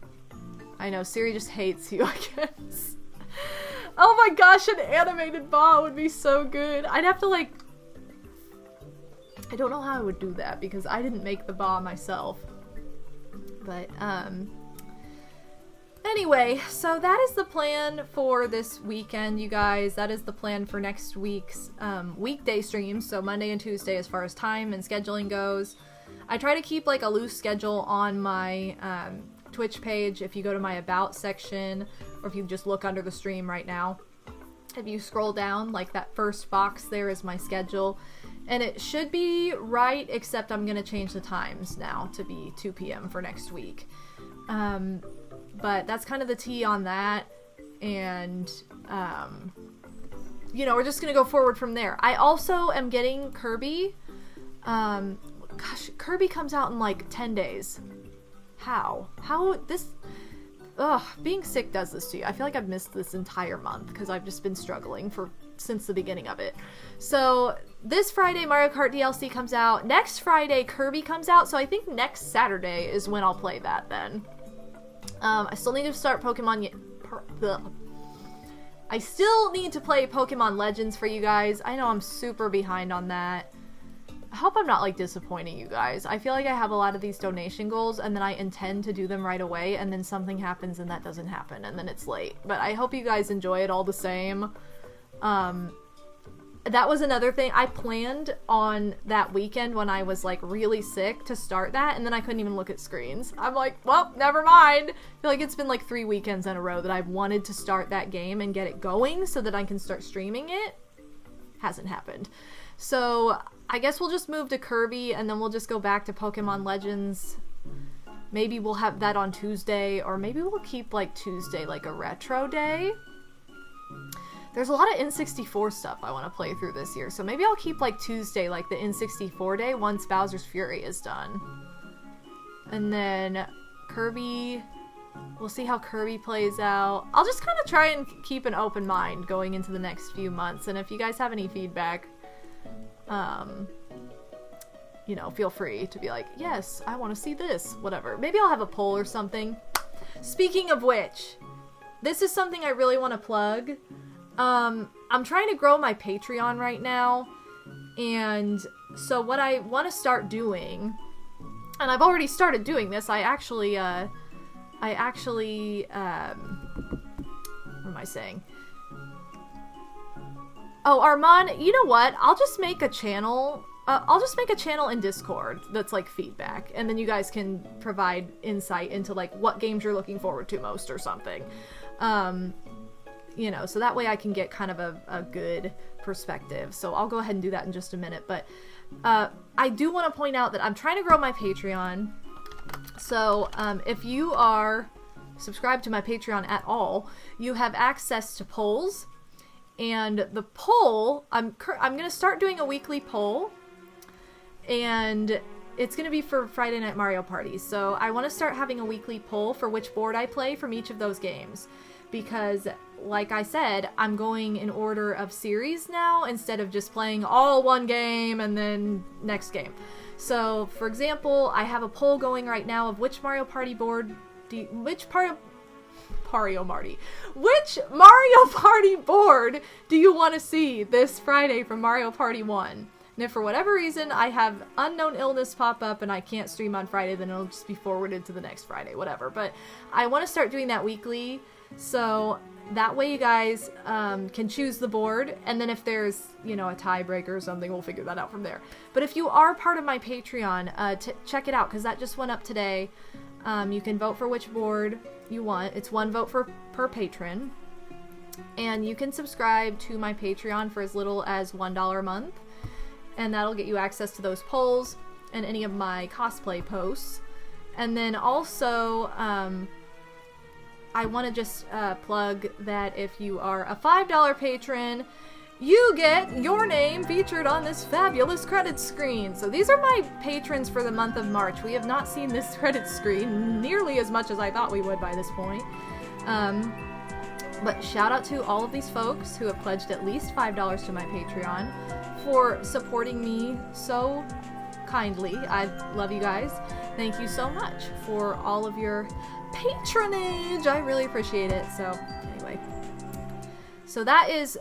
I know, Siri just hates you, I guess. Oh my gosh, an animated ba would be so good. I'd have to like... I don't know how I would do that, because I didn't make the ba myself. But, anyway, so that is the plan for this weekend, you guys. That is the plan for next week's weekday streams, so Monday and Tuesday as far as time and scheduling goes. I try to keep like a loose schedule on my Twitch page. If you go to my About section, or if you just look under the stream right now, if you scroll down, like that first box there is my schedule. And it should be right, except I'm going to change the times now to be 2 p.m. for next week. But that's kind of the tea on that. And, you know, we're just going to go forward from there. I also am getting Kirby. Gosh, Kirby comes out in like 10 days. How this... Ugh, being sick does this to you. I feel like I've missed this entire month because I've just been struggling since the beginning of it. So this Friday Mario Kart DLC comes out. Next Friday Kirby comes out. So I think next Saturday is when I'll play that then. I still need to start Pokemon. I still need to play Pokemon Legends for you guys. I know I'm super behind on that. I hope I'm not like disappointing you guys. I feel like I have a lot of these donation goals and then I intend to do them right away and then something happens and that doesn't happen and then it's late. But I hope you guys enjoy it all the same. That was another thing. I planned on that weekend when I was like really sick to start that and then I couldn't even look at screens. I'm like, well, never mind. I feel like it's been like 3 weekends in a row that I've wanted to start that game and get it going so that I can start streaming it. Hasn't happened. So I guess we'll just move to Kirby and then we'll just go back to Pokemon Legends. Maybe we'll have that on Tuesday, or maybe we'll keep like Tuesday like a retro day. There's a lot of N64 stuff I want to play through this year, so maybe I'll keep like Tuesday like the N64 day once Bowser's Fury is done. And then Kirby, we'll see how Kirby plays out. I'll just kind of try and keep an open mind going into the next few months, and if you guys have any feedback, you know, feel free to be like, yes, I want to see this, whatever. Maybe I'll have a poll or something. Speaking of which, this is something I really want to plug. I'm trying to grow my Patreon right now, and so what I want to start doing, and I've already started doing this, what am I saying? Oh, Armand, you know what? I'll just make a channel. I'll just make a channel in Discord that's like feedback, and then you guys can provide insight into like what games you're looking forward to most or something. You know, so that way I can get kind of a good perspective. So I'll go ahead and do that in just a minute. But I do want to point out that I'm trying to grow my Patreon. So if you are subscribed to my Patreon at all, you have access to polls. And the poll, I'm going to start doing a weekly poll, and it's going to be for Friday Night Mario Party. So I want to start having a weekly poll for which board I play from each of those games, because like I said, I'm going in order of series now instead of just playing all one game and then next game. So for example, I have a poll going right now of which Mario Party board which Mario Party board do you want to see this Friday from Mario Party 1? And if for whatever reason I have unknown illness pop up and I can't stream on Friday, then it'll just be forwarded to the next Friday, whatever. But I want to start doing that weekly, so that way you guys can choose the board, and then if there's, you know, a tiebreaker or something, we'll figure that out from there. But if you are part of my Patreon, check it out, because that just went up today. You can vote for which board you want. It's 1 vote per patron, and you can subscribe to my Patreon for as little as $1 a month, and that'll get you access to those polls and any of my cosplay posts. And then also, I want to just plug that if you are a $5 patron, you get your name featured on this fabulous credits screen. So these are my patrons for the month of March. We have not seen this credits screen nearly as much as I thought we would by this point. But shout out to all of these folks who have pledged at least $5 to my Patreon for supporting me so kindly. I love you guys. Thank you so much for all of your patronage. I really appreciate it. So anyway, so that is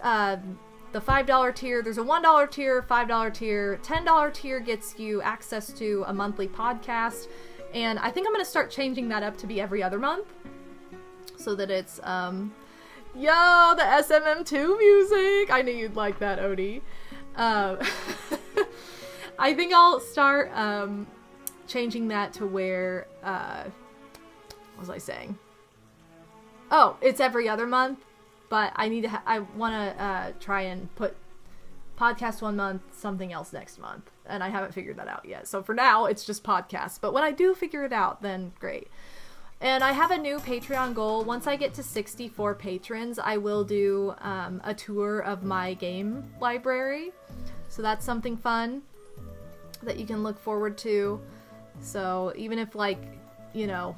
the $5 tier. There's a $1 tier, $5 tier, $10 tier gets you access to a monthly podcast, and I think I'm gonna start changing that up to be every other month, so that it's yo, the SMM2 music. I knew you'd like that, Odie. I think I'll start changing that to where what was I saying? Oh, it's every other month. But I need to. I want to try and put podcast one month, something else next month, and I haven't figured that out yet. So for now, it's just podcasts. But when I do figure it out, then great. And I have a new Patreon goal. Once I get to 64 patrons, I will do a tour of my game library. So that's something fun that you can look forward to. So even if, like, you know,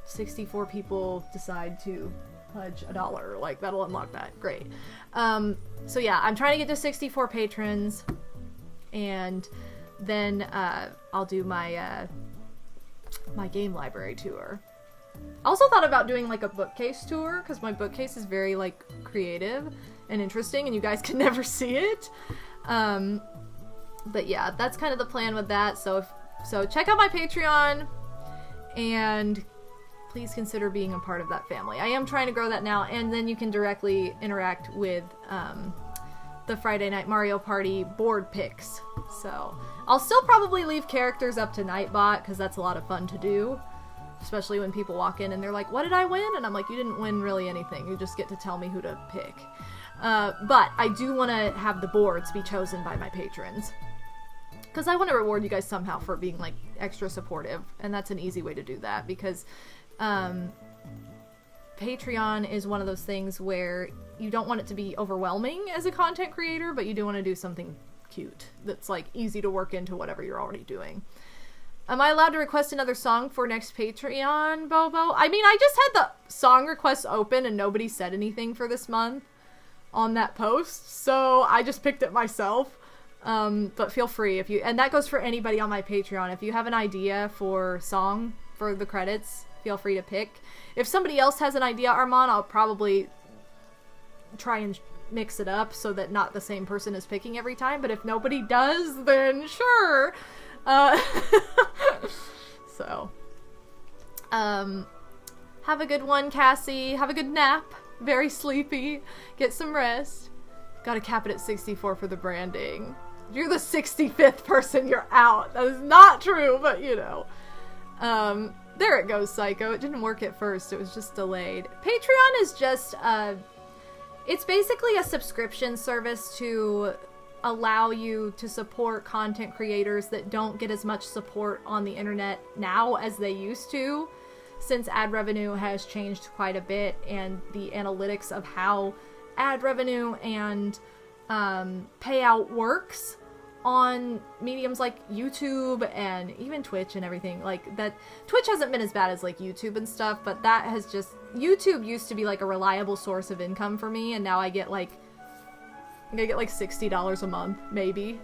64 people decide to pledge $1, like, that'll unlock that. Great. So yeah, I'm trying to get to 64 patrons, and then I'll do my my game library tour. I also thought about doing like a bookcase tour, because my bookcase is very like creative and interesting, and you guys can never see it. But yeah, that's kind of the plan with that. So check out my Patreon, and please consider being a part of that family. I am trying to grow that now, and then you can directly interact with the Friday Night Mario Party board picks. So I'll still probably leave characters up to Nightbot, because that's a lot of fun to do, especially when people walk in and they're like, what did I win? And I'm like, you didn't win really anything. You just get to tell me who to pick. But I do want to have the boards be chosen by my patrons, because I want to reward you guys somehow for being like extra supportive, and that's an easy way to do that, because Patreon is one of those things where you don't want it to be overwhelming as a content creator, but you do want to do something cute that's like easy to work into whatever you're already doing. Am I allowed to request another song for next Patreon, Bobo? I mean, I just had the song requests open and nobody said anything for this month on that post, so I just picked it myself. But feel free, if you, and that goes for anybody on my Patreon, if you have an idea for song for the credits, feel free to pick. If somebody else has an idea, Armand, I'll probably try and mix it up so that not the same person is picking every time, but if nobody does, then sure. So, have a good one, Cassie. Have a good nap. Very sleepy. Get some rest. Gotta cap it at 64 for the branding. If you're the 65th person, you're out. That is not true, but you know. There it goes, Psycho. It didn't work at first. It was just delayed. Patreon is just, it's basically a subscription service to allow you to support content creators that don't get as much support on the internet now as they used to, since ad revenue has changed quite a bit, and the analytics of how ad revenue and payout works on mediums like YouTube and even Twitch and everything like that. Twitch hasn't been as bad as like YouTube and stuff, but that has just, YouTube used to be like a reliable source of income for me, and now I get like $60 a month, maybe.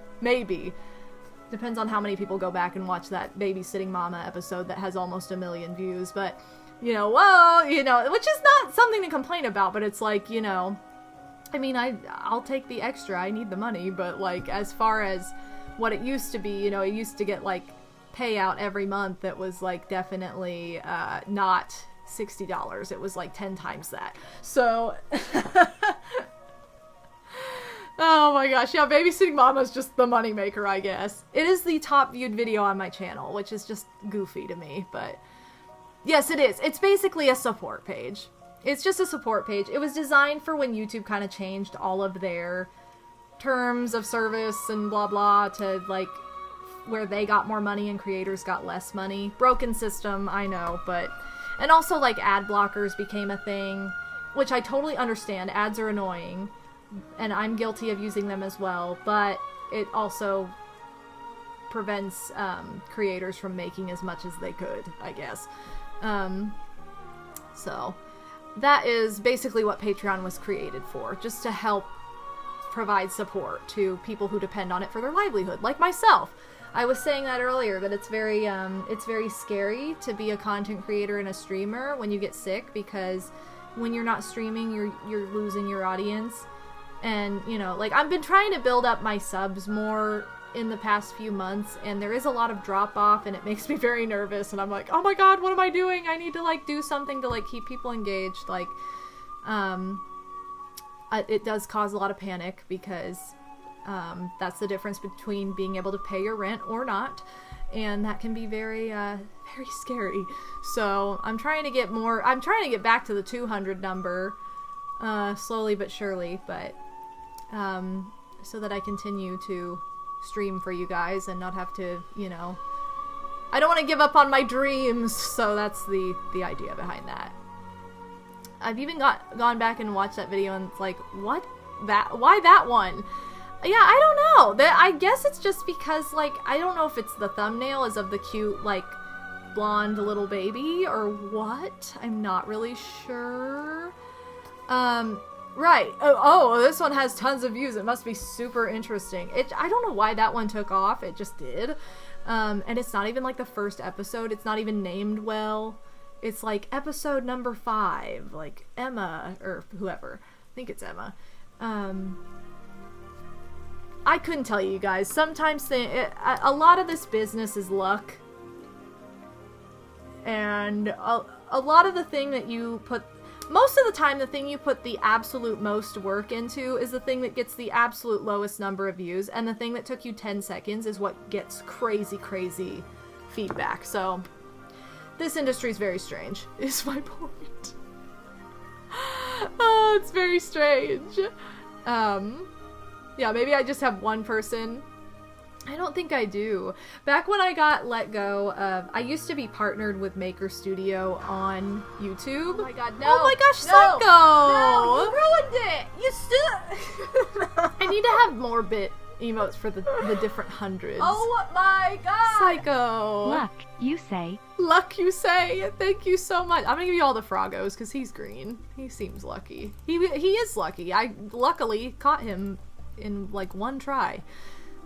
Depends on how many people go back and watch that Babysitting Mama episode that has almost 1 million views, but, you know, well, you know, which is not something to complain about, but it's like, you know, I mean, I'll take the extra, I need the money, but, like, as far as what it used to be, you know, it used to get, like, payout every month that was, like, definitely, not $60, it was, like, 10 times that, so... Oh my gosh, yeah, Babysitting Mama's just the moneymaker, I guess. It is the top viewed video on my channel, which is just goofy to me, but... Yes, it is. It's basically a support page. It's just a support page. It was designed for when YouTube kind of changed all of their terms of service and blah blah to like where they got more money and creators got less money. Broken system, I know, but... And also, like, ad blockers became a thing, which I totally understand. Ads are annoying, and I'm guilty of using them as well, but it also prevents creators from making as much as they could, I guess. So, that is basically what Patreon was created for, just to help provide support to people who depend on it for their livelihood, like myself. I was saying that earlier, that it's very scary to be a content creator and a streamer when you get sick, because when you're not streaming, you're losing your audience. And, you know, like, I've been trying to build up my subs more in the past few months, and there is a lot of drop-off, and it makes me very nervous, and I'm like, oh my god, what am I doing? I need to, like, do something to, like, keep people engaged. Like, it does cause a lot of panic, because that's the difference between being able to pay your rent or not, and that can be very, very scary. So I'm trying to get back to the 200 number, slowly but surely, but, so that I continue to stream for you guys and not have to, you know, I don't want to give up on my dreams, so that's the idea behind that. I've even gone back and watched that video, and it's like, why that one? Yeah, I don't know. I guess it's just because, like, I don't know if it's the thumbnail is of the cute, like, blonde little baby or what. I'm not really sure. Right. Oh, this one has tons of views. It must be super interesting. I don't know why that one took off. It just did. And it's not even, like, the first episode. It's not even named well. It's, like, episode number 5. Like, Emma, or whoever. I think it's Emma. I couldn't tell you guys. Sometimes a lot of this business is luck. And a lot of the thing that you put... Most of the time, the thing you put the absolute most work into is the thing that gets the absolute lowest number of views. And the thing that took you 10 seconds is what gets crazy, crazy feedback. So, this industry is very strange, is my point. Oh, it's very strange. Yeah, maybe I just have one person. I don't think I do. Back when I got let go, I used to be partnered with Maker Studio on YouTube. Oh my god, no. Oh my gosh, no, Psycho! No, you ruined it! You still... I need to have more bit emotes for the different hundreds. Oh my god! Psycho! Luck, you say. Luck, you say. Thank you so much. I'm gonna give you all the Froggos, because he's green. He seems lucky. He is lucky. I luckily caught him in, like, one try.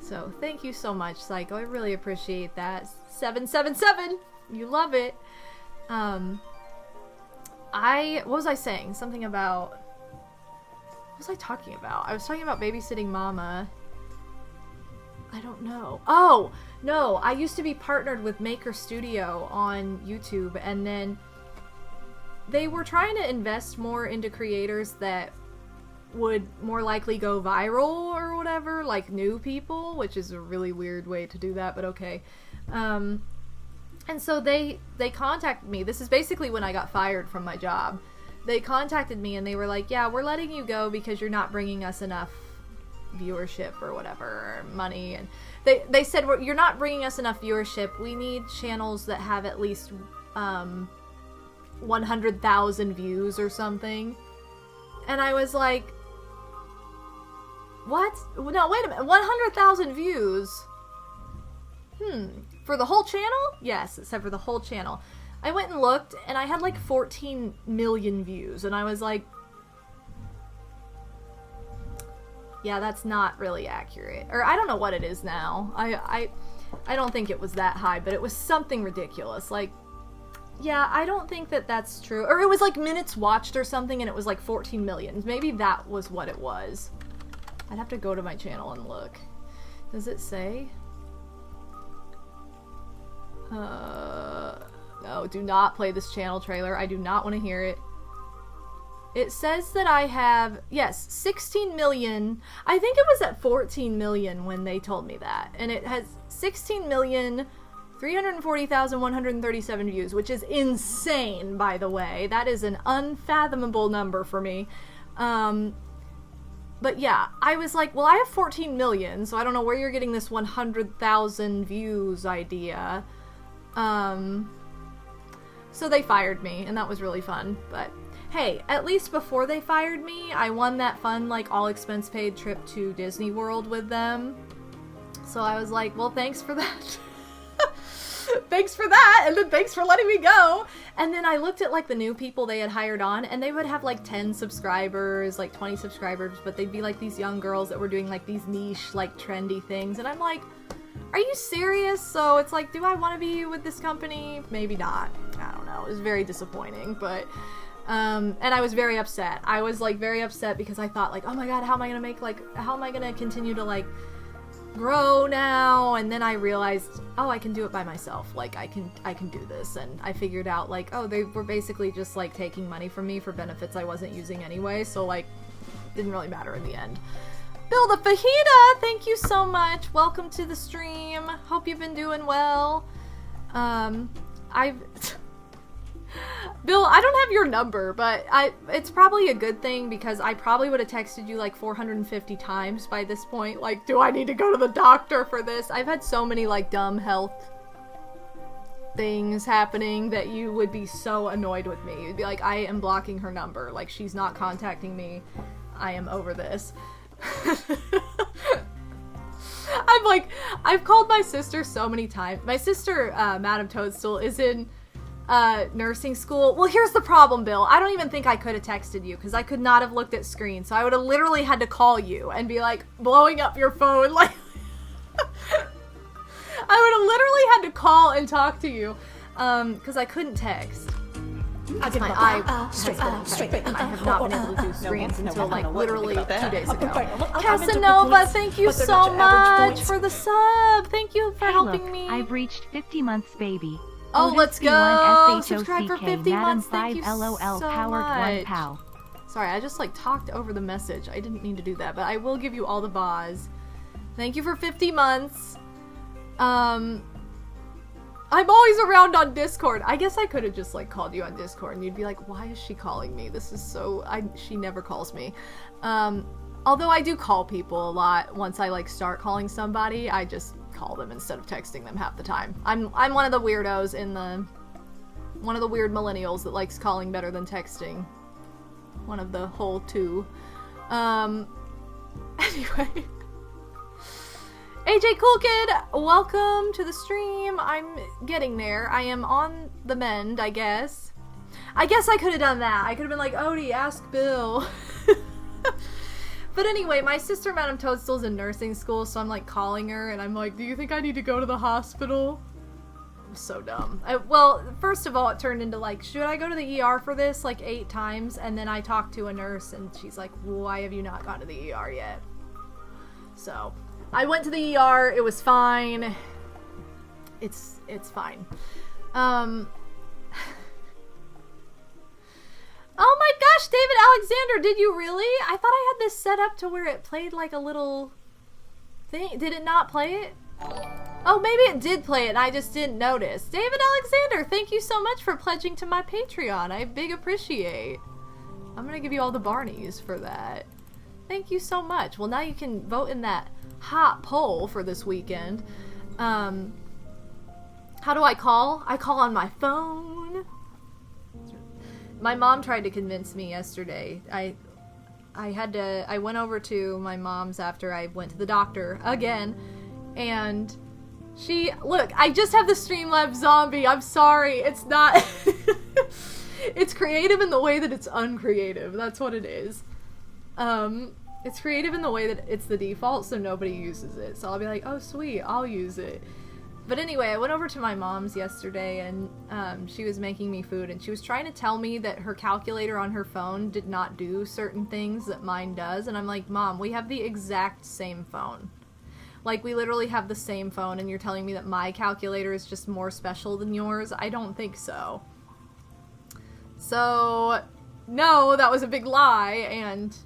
So, thank you so much, Psycho. I really appreciate that. 777! You love it. What was I saying? Something about... What was I talking about? I was talking about babysitting Mama. I don't know. Oh! No, I used to be partnered with Maker Studio on YouTube, and then they were trying to invest more into creators that would more likely go viral or whatever, like new people, which is a really weird way to do that, but okay. And so they contacted me. This is basically when I got fired from my job. They contacted me and they were like, yeah, we're letting you go because you're not bringing us enough viewership or whatever, or money. And they said, you're not bringing us enough viewership. We need channels that have at least 100,000 views or something. And I was like, what? No, wait a minute. 100,000 views? For the whole channel? Yes, it said for the whole channel. I went and looked, and I had like 14 million views, and I was like, yeah, that's not really accurate. Or I don't know what it is now. I don't think it was that high, but it was something ridiculous. Like, yeah, I don't think that that's true. Or it was like minutes watched or something, and it was like 14 million. Maybe that was what it was. I'd have to go to my channel and look. Does it say? No, do not play this channel trailer. I do not want to hear it. It says that I have, yes, 16 million. I think it was at 14 million when they told me that. And it has 16,340,137 views, which is insane, by the way. That is an unfathomable number for me. But yeah, I was like, well, I have 14 million, so I don't know where you're getting this 100,000 views idea. So they fired me, and that was really fun. But hey, at least before they fired me, I won that fun, like, all-expense-paid trip to Disney World with them. So I was like, well, thanks for that. Thanks for that, and then thanks for letting me go. And then I looked at, like, the new people they had hired on, and they would have, like, 10 subscribers, like, 20 subscribers, but they'd be, like, these young girls that were doing, like, these niche, like, trendy things. And I'm like, are you serious? So it's like, do I want to be with this company? Maybe not. I don't know. It was very disappointing, but... and I was very upset. I was, like, very upset because I thought, like, oh my god, how am I gonna make, like, how am I gonna continue to, like, grow now? And then I realized, oh, I can do it by myself. Like, I can do this. And I figured out, like, oh, they were basically just, like, taking money from me for benefits I wasn't using anyway, so, like, didn't really matter in the end. Bill the Fajita, thank you so much. Welcome to the stream. Hope you've been doing well. Bill, I don't have your number, but it's probably a good thing because I probably would have texted you like 450 times by this point. Like, do I need to go to the doctor for this? I've had so many like dumb health things happening that you would be so annoyed with me. You'd be like, I am blocking her number. Like, she's not contacting me. I am over this. I've called my sister so many times. My sister, Madame Toadstool, is in nursing school. Well, here's the problem, Bill. I don't even think I could have texted you because I could not have looked at screen. So I would have literally had to call you and be like blowing up your phone. Like, I would have literally had to call and talk to you because I couldn't text. That's my eye straight, and I have not been able to do screens until like literally 2 days ago. Casanova, thank you so much for the sub. Thank you for helping me. I've reached 50 months, baby. Oh, let's go! Subscribe for 50 months. Thank you so much. Sorry, I just like talked over the message. I didn't mean to do that, but I will give you all the vase. Thank you for 50 months. I'm always around on Discord. I guess I could have just like called you on Discord and you'd be like, why is she calling me? This is so... she never calls me. Although I do call people a lot. Once I like start calling somebody, I just call them instead of texting them half the time. I'm one of the weirdos in the... one of the weird millennials that likes calling better than texting. One of the whole two. Anyway... AJ Cool Kid, welcome to the stream. I'm getting there. I am on the mend, I guess. I guess I could have done that. I could have been like, Odie, ask Bill. But anyway, my sister, Madame Toadstool's in nursing school, so I'm like calling her, and I'm like, do you think I need to go to the hospital? I'm so dumb. Well, first of all, it turned into like, should I go to the ER for this? Like 8 times, and then I talked to a nurse, and she's like, why have you not gone to the ER yet? So... I went to the ER, it was fine. It's fine. Oh my gosh, David Alexander, did you really? I thought I had this set up to where it played like a little thing. Did it not play it? Oh, maybe it did play it and I just didn't notice. David Alexander, thank you so much for pledging to my Patreon. I big appreciate. I'm gonna give you all the Barneys for that. Thank you so much. Well, now you can vote in that hot poll for this weekend. How do I call? I call on my phone. My mom tried to convince me yesterday. I went over to my mom's after I went to the doctor again, and look, I just have the Streamlabs zombie. I'm sorry. It's not... It's creative in the way that it's uncreative. That's what it is. It's creative in the way that it's the default, so nobody uses it. So I'll be like, oh sweet, I'll use it. But anyway, I went over to my mom's yesterday, and she was making me food, and she was trying to tell me that her calculator on her phone did not do certain things that mine does, and I'm like, Mom, we have the exact same phone. Like, we literally have the same phone, and you're telling me that my calculator is just more special than yours? I don't think so. So, no, that was a big lie, and...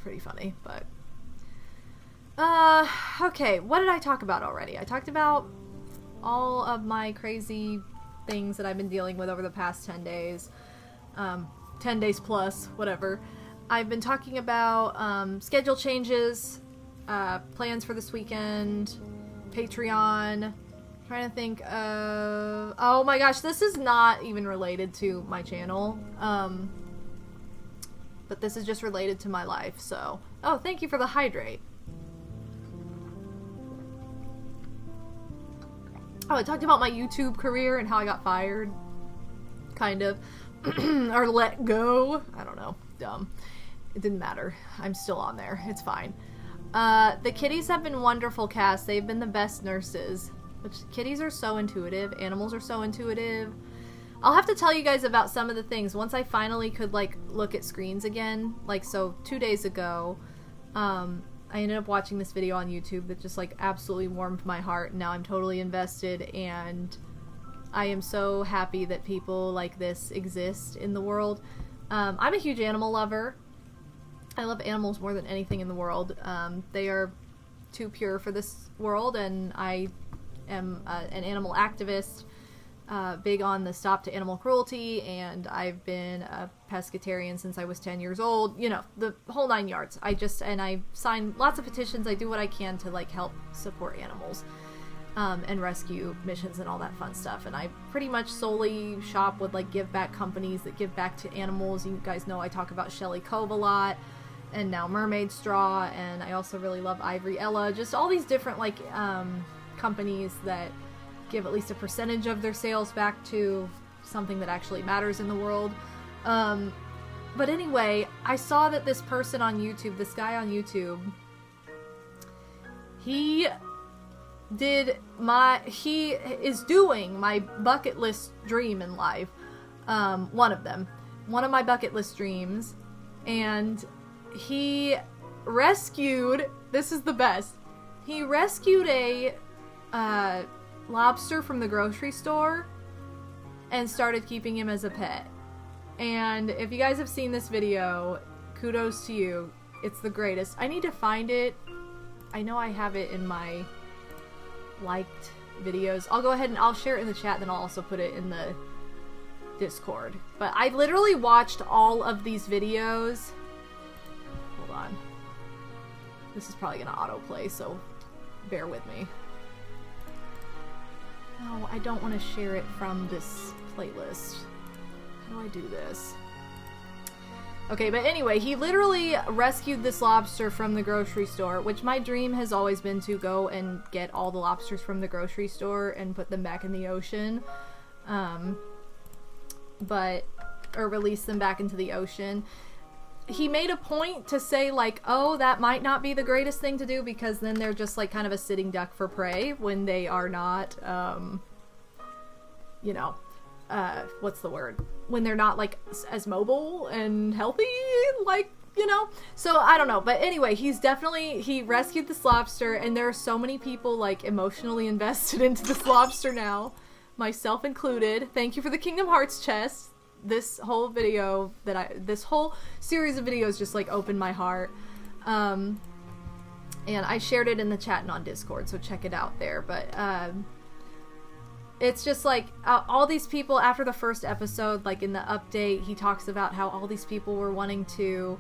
pretty funny, but okay, what did I talk about already? I talked about all of my crazy things that I've been dealing with over the past 10 days 10 days plus, whatever. I've been talking about schedule changes, plans for this weekend, Patreon. Trying to think of... Oh my gosh, this is not even related to my channel. But this is just related to my life, so... Oh, thank you for the hydrate. Oh, I talked about my YouTube career and how I got fired. Kind of. Or let go. I don't know. Dumb. It didn't matter. I'm still on there. It's fine. The kitties have been wonderful, Cass. They've been the best nurses. Which, kitties are so intuitive. Animals are so intuitive. I'll have to tell you guys about some of the things. Once I finally could, like, look at screens again. Like, so 2 days ago, I ended up watching this video on YouTube that just, like, absolutely warmed my heart. And now I'm totally invested, and I am so happy that people like this exist in the world. I'm a huge animal lover. I love animals more than anything in the world. They are too pure for this world, and I am an animal activist. Big on the stop to animal cruelty, and I've been a pescatarian since I was 10 years old. You know, the whole 9 yards. I sign lots of petitions. I do what I can to, like, help support animals, and rescue missions and all that fun stuff. And I pretty much solely shop with, like, give back companies that give back to animals. You guys know I talk about Shelly Cove a lot, and now Mermaid Straw, and I also really love Ivory Ella. Just all these different, like, companies that give at least a percentage of their sales back to something that actually matters in the world. But anyway, I saw that this person on YouTube, this guy on YouTube, he is doing my bucket list dream in life. One of my bucket list dreams, and he rescued, this is the best, he rescued a lobster from the grocery store and started keeping him as a pet. And if you guys have seen this video, kudos to you. It's the greatest. I need to find it. I know I have it in my liked videos. I'll go ahead and I'll share it in the chat, then I'll also put it in the Discord. But I literally watched all of these videos. Hold on. This is probably gonna autoplay, so bear with me. No, I don't want to share it from this playlist. How do I do this? Okay, but anyway, he literally rescued this lobster from the grocery store, which my dream has always been to go and get all the lobsters from the grocery store and put them back in the ocean. Or release them back into the ocean. He made a point to say, like, oh, that might not be the greatest thing to do, because then they're just, like, kind of a sitting duck for prey when they are not, you know, what's the word? When they're not, like, as mobile and healthy, like, you know? So, I don't know. But anyway, he rescued this lobster, and there are so many people, like, emotionally invested into this lobster now, myself included. Thank you for the Kingdom Hearts chest. This whole video this whole series of videos just, like, opened my heart. And I shared it in the chat and on Discord, so check it out there. But, it's just, like, all these people, after the first episode, like, in the update, he talks about how all these people were wanting to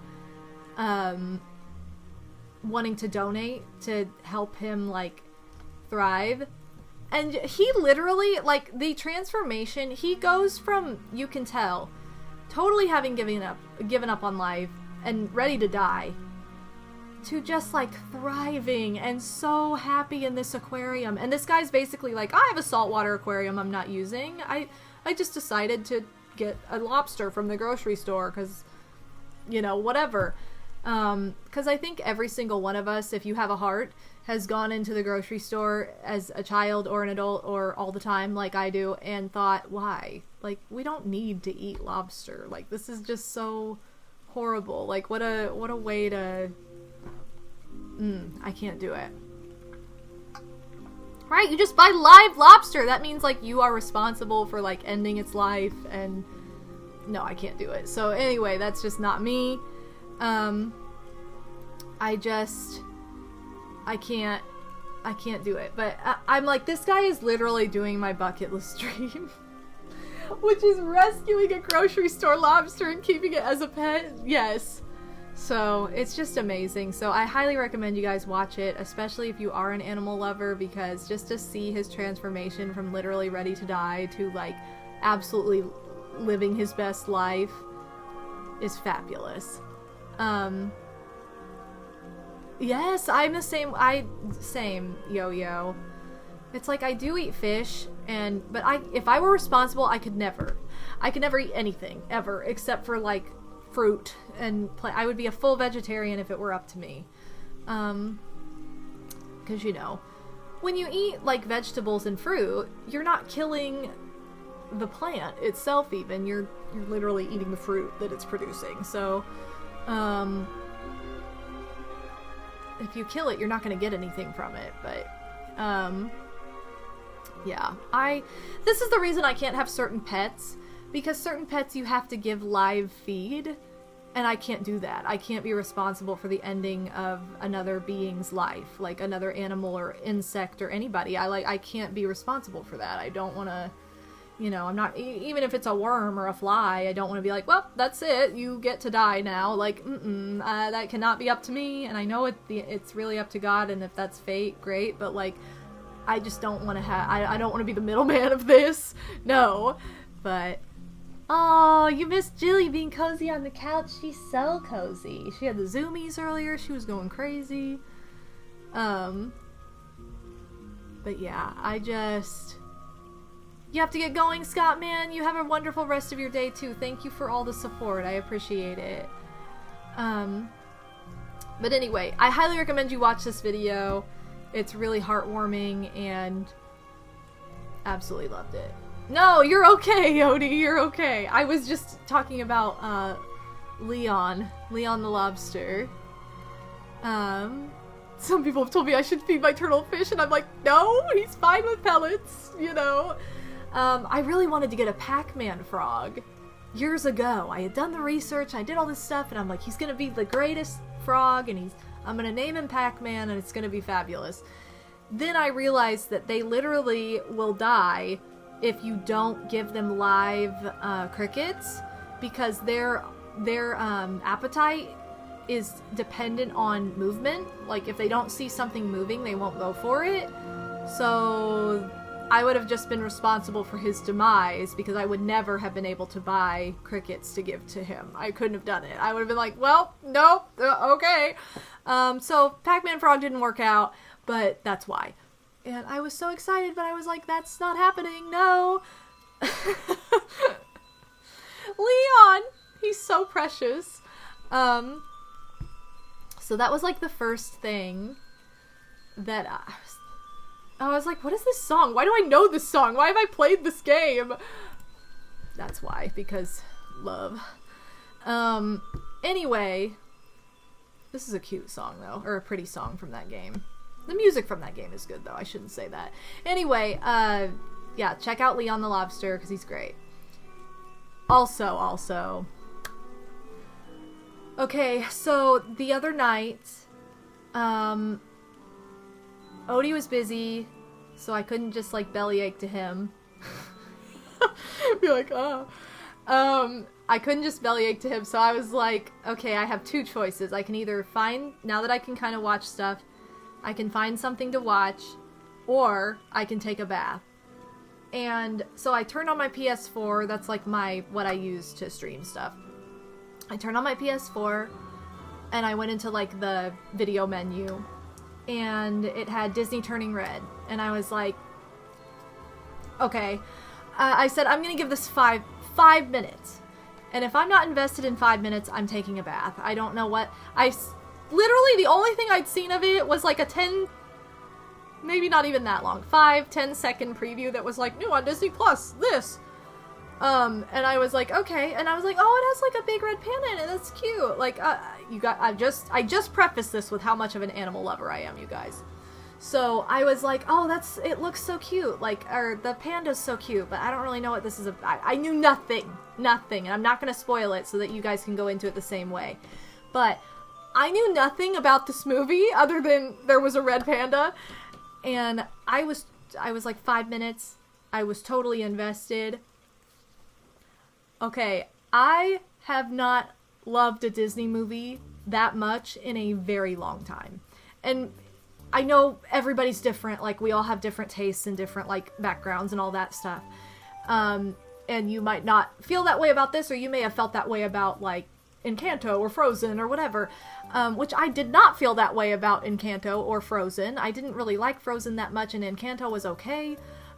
donate to help him, like, thrive. And he literally, like, the transformation, he goes from, you can tell, totally having given up on life and ready to die, to just, like, thriving and so happy in this aquarium. And this guy's basically like, I have a saltwater aquarium I'm not using. I just decided to get a lobster from the grocery store because, you know, whatever. Because I think every single one of us, if you have a heart, has gone into the grocery store as a child or an adult or all the time like I do and thought, why? Like, we don't need to eat lobster. Like, this is just so horrible. Like, what a way to... I can't do it. Right, you just buy live lobster. That means, like, you are responsible for, like, ending its life, and no, I can't do it. So anyway, that's just not me. I can't do it. But I'm like, this guy is literally doing my bucket list dream, which is rescuing a grocery store lobster and keeping it as a pet. Yes. So it's just amazing. So I highly recommend you guys watch it, especially if you are an animal lover, because just to see his transformation from literally ready to die to like absolutely living his best life is fabulous. Yes, I'm the same. Same, Yo-Yo. It's like I do eat fish, but if I were responsible, I could never eat anything ever except for like fruit and I would be a full vegetarian if it were up to me. Because you know, when you eat like vegetables and fruit, you're not killing the plant itself. Even you're literally eating the fruit that it's producing. So, if you kill it, you're not going to get anything from it. But, yeah, this is the reason I can't have certain pets, because certain pets you have to give live feed, and I can't do that. I can't be responsible for the ending of another being's life, like another animal or insect or anybody. I can't be responsible for that. I don't want to, you know, I'm not, even if it's a worm or a fly, I don't want to be like, well, that's it, you get to die now. Like, that cannot be up to me, and I know it's really up to God, and if that's fate, great, but like, I just don't want to I don't want to be the middleman of this. No. But, oh, you missed Jilly being cozy on the couch. She's so cozy. She had the zoomies earlier. She was going crazy. But yeah, you have to get going, Scott, man. You have a wonderful rest of your day, too. Thank you for all the support. I appreciate it. But anyway, I highly recommend you watch this video. It's really heartwarming and absolutely loved it. No, you're okay, Yodi. You're okay. I was just talking about Leon the lobster. Some people have told me I should feed my turtle fish, and I'm like, no, he's fine with pellets, you know. I really wanted to get a Pac-Man frog years ago. I had done the research, I did all this stuff, and I'm like, he's gonna be the greatest frog, and I'm gonna name him Pac-Man, and it's gonna be fabulous. Then I realized that they literally will die if you don't give them live crickets, because their appetite is dependent on movement. Like, if they don't see something moving, they won't go for it. So I would have just been responsible for his demise, because I would never have been able to buy crickets to give to him. I couldn't have done it. I would have been like, well, nope, okay. So Pac-Man Frog didn't work out, but that's why. And I was so excited, but I was like, that's not happening, no. Leon! He's so precious. So that was like the first thing that I was like, what is this song? Why do I know this song? Why have I played this game? That's why, because love. Anyway, this is a cute song though, or a pretty song from that game. The music from that game is good though, I shouldn't say that. Anyway, yeah, check out Leon the Lobster, because he's great. Also, okay, so the other night, Odie was busy, so I couldn't just like bellyache to him. Be like, oh. I couldn't just bellyache to him, so I was like, okay, I have two choices. I can either now that I can kind of watch stuff, I can find something to watch, or I can take a bath. And so I turned on my PS4. That's like what I use to stream stuff. I turned on my PS4, and I went into like the video menu, and it had Disney Turning Red, and I was like, okay. I said, I'm gonna give this five minutes, and if I'm not invested in 5 minutes, I'm taking a bath. I don't know what literally the only thing I'd seen of it was like a 10, maybe not even that long, 5-10 second preview that was like, new on Disney Plus, this. And I was like, okay, and I was like, oh, it has like a big red panda in it, that's cute. Like, I just prefaced this with how much of an animal lover I am, you guys. So I was like, oh, it looks so cute, like, or the panda's so cute, but I don't really know what this is about. I knew nothing, and I'm not gonna spoil it so that you guys can go into it the same way. But I knew nothing about this movie other than there was a red panda, and I was like 5 minutes, I was totally invested. Okay, I have not loved a Disney movie that much in a very long time. And I know everybody's different, like, we all have different tastes and different, like, backgrounds and all that stuff. And you might not feel that way about this, or you may have felt that way about, like, Encanto or Frozen or whatever, which I did not feel that way about Encanto or Frozen. I didn't really like Frozen that much, and Encanto was okay,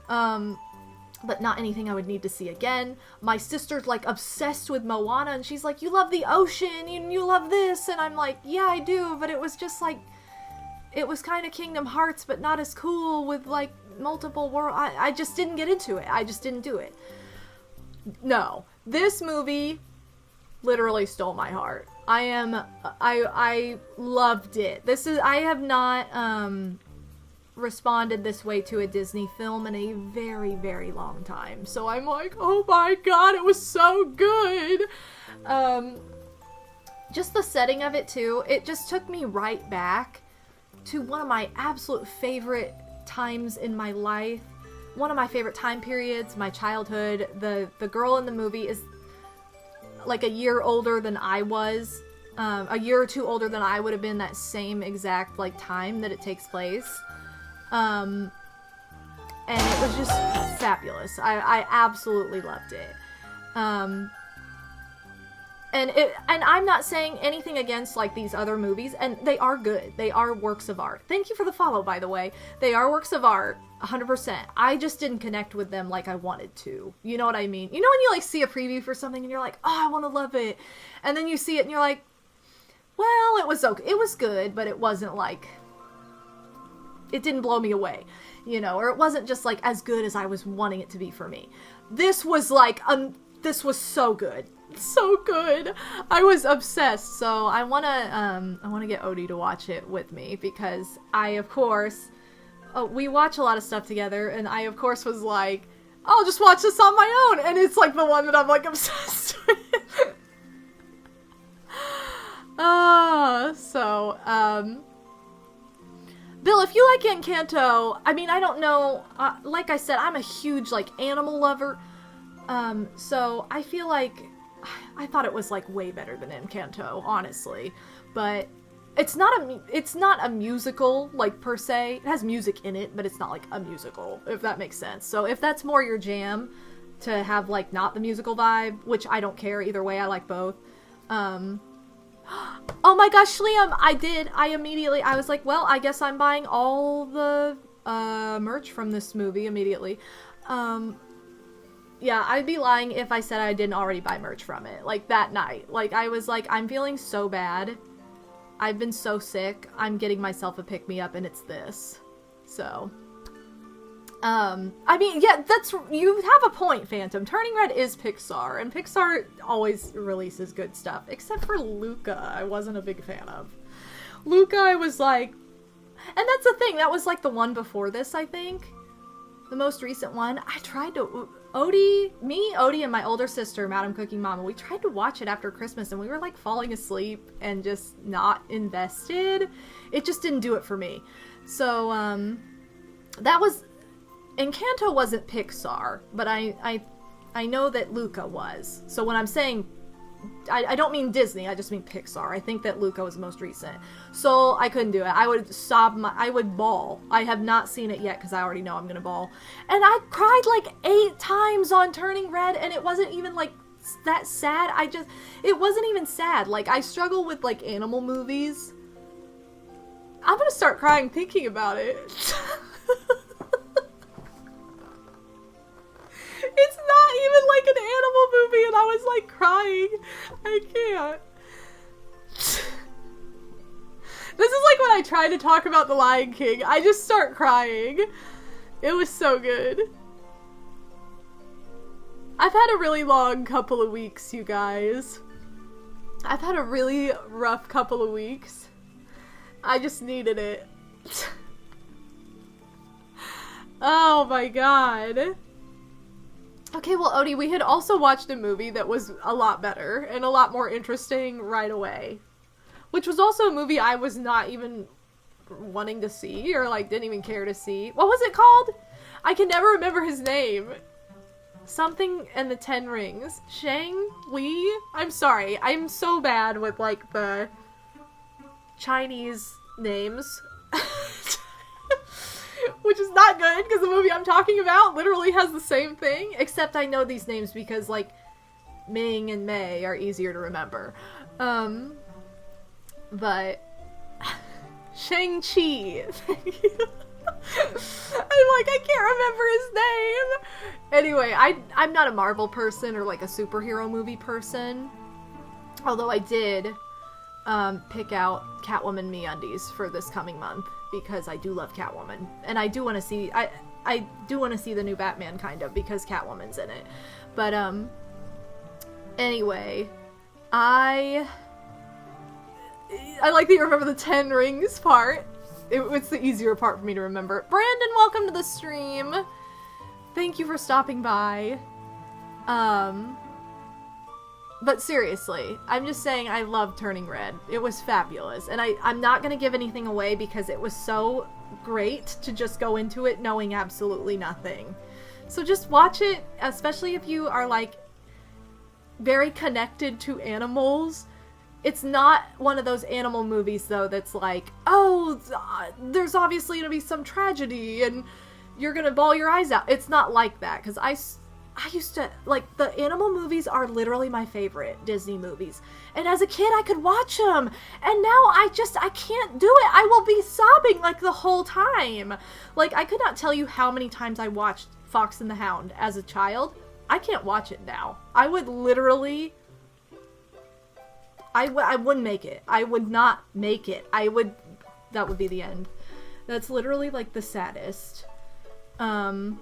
but not anything I would need to see again. My sister's, like, obsessed with Moana, and she's like, you love the ocean, you love this, and I'm like, yeah, I do, but it was just, like, it was kind of Kingdom Hearts, but not as cool with, like, multiple worlds. I just didn't get into it. I just didn't do it. No. This movie literally stole my heart. I loved it. I have not, responded this way to a Disney film in a very, very long time. So I'm like, oh my god, it was so good! Just the setting of it, too, it just took me right back to one of my absolute favorite times in my life. One of my favorite time periods, my childhood. The girl in the movie is like a year older than I was. A year or two older than I would have been that same exact, like, time that it takes place. And it was just fabulous. I absolutely loved it. And I'm not saying anything against, like, these other movies, and they are good. They are works of art. Thank you for the follow, by the way. They are works of art, 100%. I just didn't connect with them like I wanted to. You know what I mean? You know when you, like, see a preview for something and you're like, oh, I want to love it. And then you see it and you're like, well, it was okay. It was good, but it wasn't, like, it didn't blow me away, you know? Or it wasn't just, like, as good as I was wanting it to be for me. This was, like, this was so good. So good. I was obsessed. So I want to get Odie to watch it with me, because I, of course, we watch a lot of stuff together, and I, of course, was like, I'll just watch this on my own, and it's, like, the one that I'm, like, obsessed with. Bill, if you like Encanto, I mean, I don't know, like I said, I'm a huge, like, animal lover, so I feel like I thought it was, like, way better than Encanto, honestly, but it's not a musical, like, per se. It has music in it, but it's not, like, a musical, if that makes sense. So if that's more your jam, to have, like, not the musical vibe, which I don't care either way, I like both. Oh my gosh, Liam, I was like, well, I guess I'm buying all the, merch from this movie immediately. Yeah, I'd be lying if I said I didn't already buy merch from it, like, that night. Like, I was like, I'm feeling so bad. I've been so sick. I'm getting myself a pick-me-up, and it's this. So, I mean, yeah, you have a point, Phantom. Turning Red is Pixar, and Pixar always releases good stuff, except for Luca, I wasn't a big fan of. Luca, I was like, and that's the thing, that was, like, the one before this, I think. The most recent one. I tried to... Odie, and my older sister, Madam Cooking Mama, we tried to watch it after Christmas, and we were, like, falling asleep and just not invested. It just didn't do it for me. So, that was... Encanto wasn't Pixar, but I know that Luca was. So when I'm saying... I don't mean Disney, I just mean Pixar. I think that Luca was the most recent. So I couldn't do it. I would bawl. I have not seen it yet because I already know I'm gonna bawl. And I cried like 8 times on Turning Red, and it wasn't even like that sad. It wasn't even sad. Like, I struggle with, like, animal movies. I'm gonna start crying thinking about it. It's not even like an animal movie, and I was like crying. I can't. This is like when I try to talk about The Lion King. I just start crying. It was so good. I've had a really long couple of weeks, you guys. I've had a really rough couple of weeks. I just needed it. Oh my god. Okay, well, Odie, we had also watched a movie that was a lot better and a lot more interesting right away. Which was also a movie I was not even wanting to see, or, like, didn't even care to see. What was it called? I can never remember his name. something and the 10 rings. Shang Li? I'm sorry. I'm so bad with, like, the Chinese names. Which is not good, because the movie I'm talking about literally has the same thing. Except I know these names because, like, Ming and Mei are easier to remember. But... Shang-Chi. I'm like, I can't remember his name. Anyway, I'm not a Marvel person or like a superhero movie person. Although I did pick out Catwoman MeUndies for this coming month because I do love Catwoman. And I do want to see I do want to see the new Batman kind of because Catwoman's in it. But anyway, I like that you remember the 10 rings part. It's the easier part for me to remember. Brandon, welcome to the stream. Thank you for stopping by. But seriously, I'm just saying I love Turning Red. It was fabulous. And I'm not going to give anything away because it was so great to just go into it knowing absolutely nothing. So just watch it, especially if you are like very connected to animals. It's not one of those animal movies, though, that's like, oh, there's obviously going to be some tragedy, and you're going to bawl your eyes out. It's not like that, because I used to, like, the animal movies are literally my favorite Disney movies. And as a kid, I could watch them, and now I can't do it. I will be sobbing, like, the whole time. Like, I could not tell you how many times I watched Fox and the Hound as a child. I can't watch it now. I would literally... I wouldn't make it. I would not make it. That would be the end. That's literally, like, the saddest. None,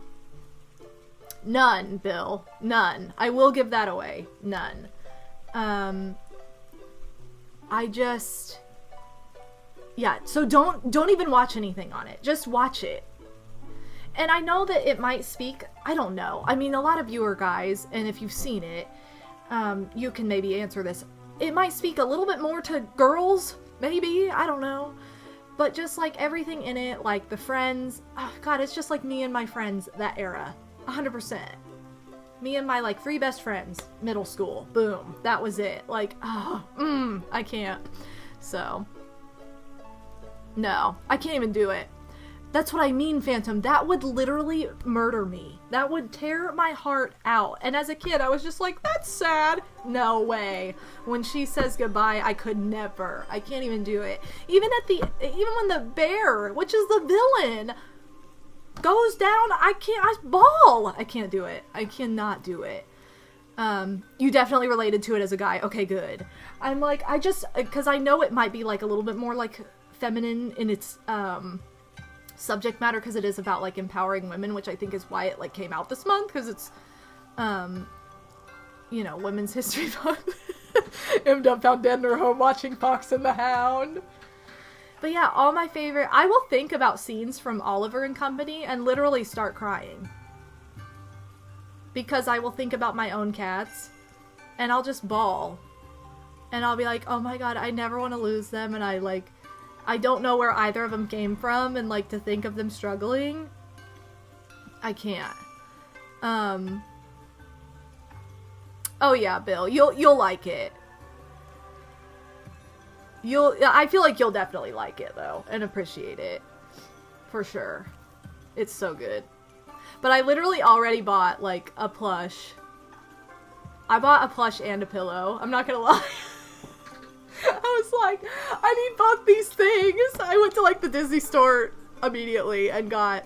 Bill. None. I will give that away. None. Yeah, so don't even watch anything on it. Just watch it. And I know that it might speak, I don't know. I mean, a lot of you are guys, and if you've seen it, you can maybe answer this. It might speak a little bit more to girls, maybe, I don't know. But just like everything in it, like the friends, oh god, it's just like me and my friends, that era. 100%. Me and my like 3 best friends, middle school, boom, that was it. Like, I can't. So, no, I can't even do it. That's what I mean, Phantom. That would literally murder me. That would tear my heart out. And as a kid, I was just like, that's sad. No way. When she says goodbye, I could never. I can't even do it. Even when the bear, which is the villain, goes down, I bawl. I can't do it. I cannot do it. You definitely related to it as a guy. Okay, good. I'm like, because I know it might be like a little bit more like feminine in its, subject matter because it is about like empowering women, which I think is why it like came out this month because it's you know, Women's History Month. M-Dub found dead in her home watching Fox and the Hound. But yeah, all my favorite, I will think about scenes from Oliver and Company and literally start crying because I will think about my own cats and I'll just bawl and I'll be like, oh my god, I never want to lose them, and I don't know where either of them came from, and, like, to think of them struggling, I can't. Oh yeah, Bill, you'll like it. I feel like you'll definitely like it, though, and appreciate it. For sure. It's so good. But I literally already bought, like, a plush. I bought a plush and a pillow. I'm not gonna lie. I was like, I need both these things. I went to like the Disney store immediately and got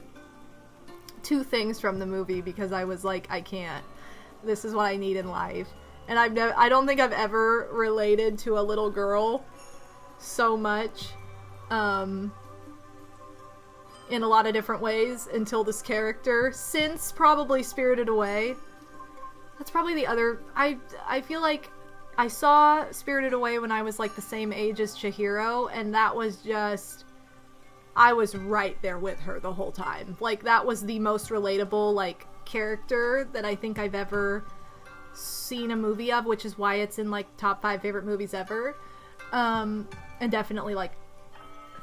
2 things from the movie because I was like, I can't. This is what I need in life. And I don't think I've ever related to a little girl so much in a lot of different ways until this character, since probably Spirited Away. That's probably the other, I feel like I saw Spirited Away when I was, like, the same age as Chihiro, and that was just... I was right there with her the whole time. Like, that was the most relatable, like, character that I think I've ever seen a movie of, which is why it's in, like, top 5 favorite movies ever. And definitely, like,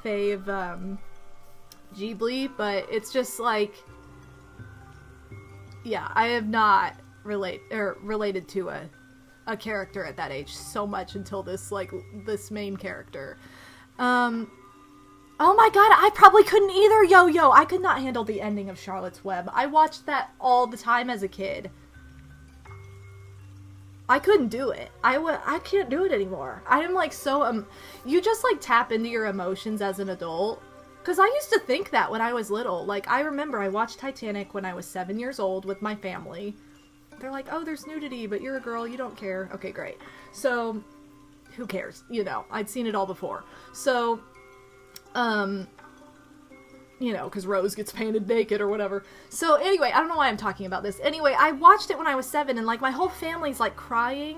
fave, Ghibli, but it's just, like... Yeah, I have not related to a character at that age so much until this main character. Oh my god, I probably couldn't either, Yo-Yo. I could not handle the ending of Charlotte's Web. I watched that all the time as a kid. I couldn't do it. I can't do it anymore. I am like so, you just like tap into your emotions as an adult. Because I used to think that when I was little. Like, I remember I watched Titanic when I was 7 years old with my family. They're like, oh, there's nudity, but you're a girl, you don't care. Okay, great. So, who cares? You know, I'd seen it all before. So, you know, because Rose gets painted naked or whatever. So, anyway, I don't know why I'm talking about this. Anyway, I watched it when I was 7, and, like, my whole family's, like, crying.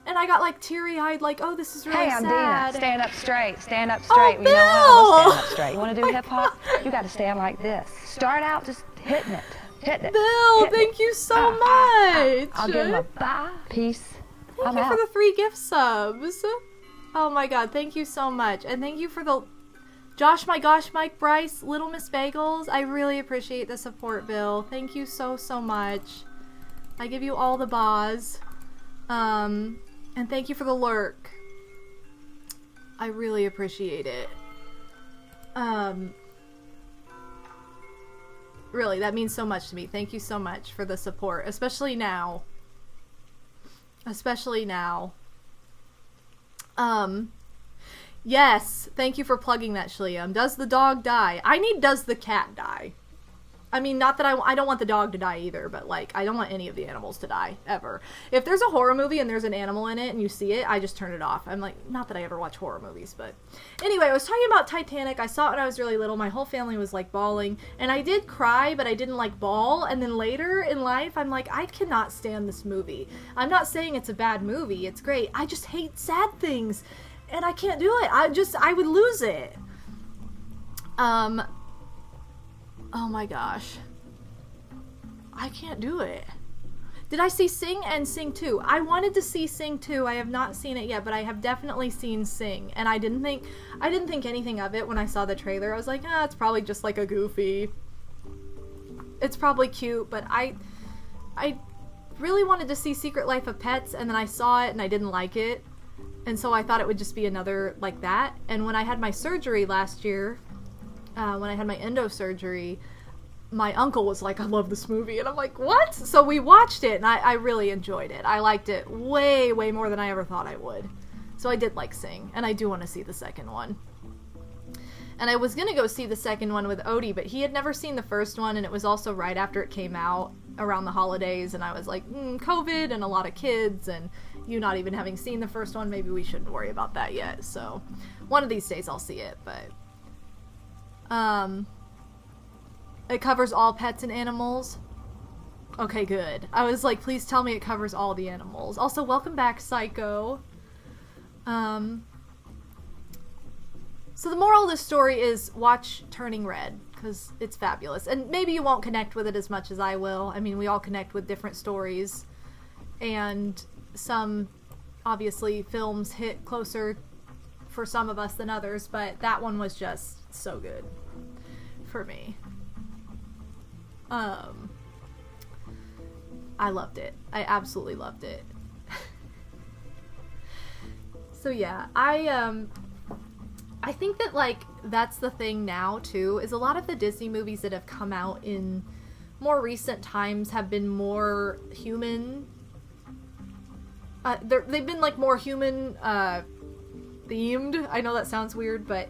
And I got, like, teary-eyed, like, oh, this is really sad. Hey, I'm Dina. Stand up straight. Stand up straight. Oh, You know what? I will Bill! stand up straight. You want to do hip-hop? You got to stand like this. Start out just hitting it. Hitting it. Bill, hitting thank it. you so much. I'll give him a bye. Peace. Thank I'm you out. for the 3 gift subs. Oh my god, thank you so much. And thank you for the Josh, my gosh, Mike, Bryce, Little Miss Bagels. I really appreciate the support, Bill. Thank you so, so much. I give you all the baws. And thank you for the lurk. I really appreciate it. Really, that means so much to me. Thank you so much for the support, especially now. Especially now. Yes, thank you for plugging that, Shliam. Does the dog die? I need does the cat die? I mean, not that I don't want the dog to die either, but, like, I don't want any of the animals to die, ever. If there's a horror movie and there's an animal in it and you see it, I just turn it off. I'm like, not that I ever watch horror movies, but... Anyway, I was talking about Titanic. I saw it when I was really little. My whole family was, like, bawling. And I did cry, but I didn't, like, bawl. And then later in life, I'm like, I cannot stand this movie. I'm not saying it's a bad movie. It's great. I just hate sad things. And I can't do it. I would lose it. Oh my gosh. I can't do it. Did I see Sing and Sing 2? I wanted to see Sing 2. I have not seen it yet, but I have definitely seen Sing. And I didn't think anything of it when I saw the trailer. I was like, it's probably just like a goofy. It's probably cute, but I really wanted to see Secret Life of Pets, and then I saw it and I didn't like it. And so I thought it would just be another like that. And when I had my surgery last year, when I had my endo surgery, my uncle was like, I love this movie. And I'm like, what? So we watched it, and I really enjoyed it. I liked it way, way more than I ever thought I would. So I did like Sing, and I do want to see the second one. And I was going to go see the second one with Odie, but he had never seen the first one, and it was also right after it came out around the holidays, and I was like, COVID and a lot of kids, and you not even having seen the first one, maybe we shouldn't worry about that yet. So one of these days I'll see it, but it covers all pets and animals. Okay, good. I was like, please tell me it covers all the animals. Also, welcome back, Psycho. So the moral of this story is watch Turning Red, because it's fabulous. And maybe you won't connect with it as much as I will. I mean, we all connect with different stories. And some, obviously, films hit closer for some of us than others, but that one was just so good for me. I loved it. I absolutely loved it. So yeah, I think that, like, that's the thing now, too, is a lot of the Disney movies that have come out in more recent times have been more human. They've been, like, more human, themed. I know that sounds weird, but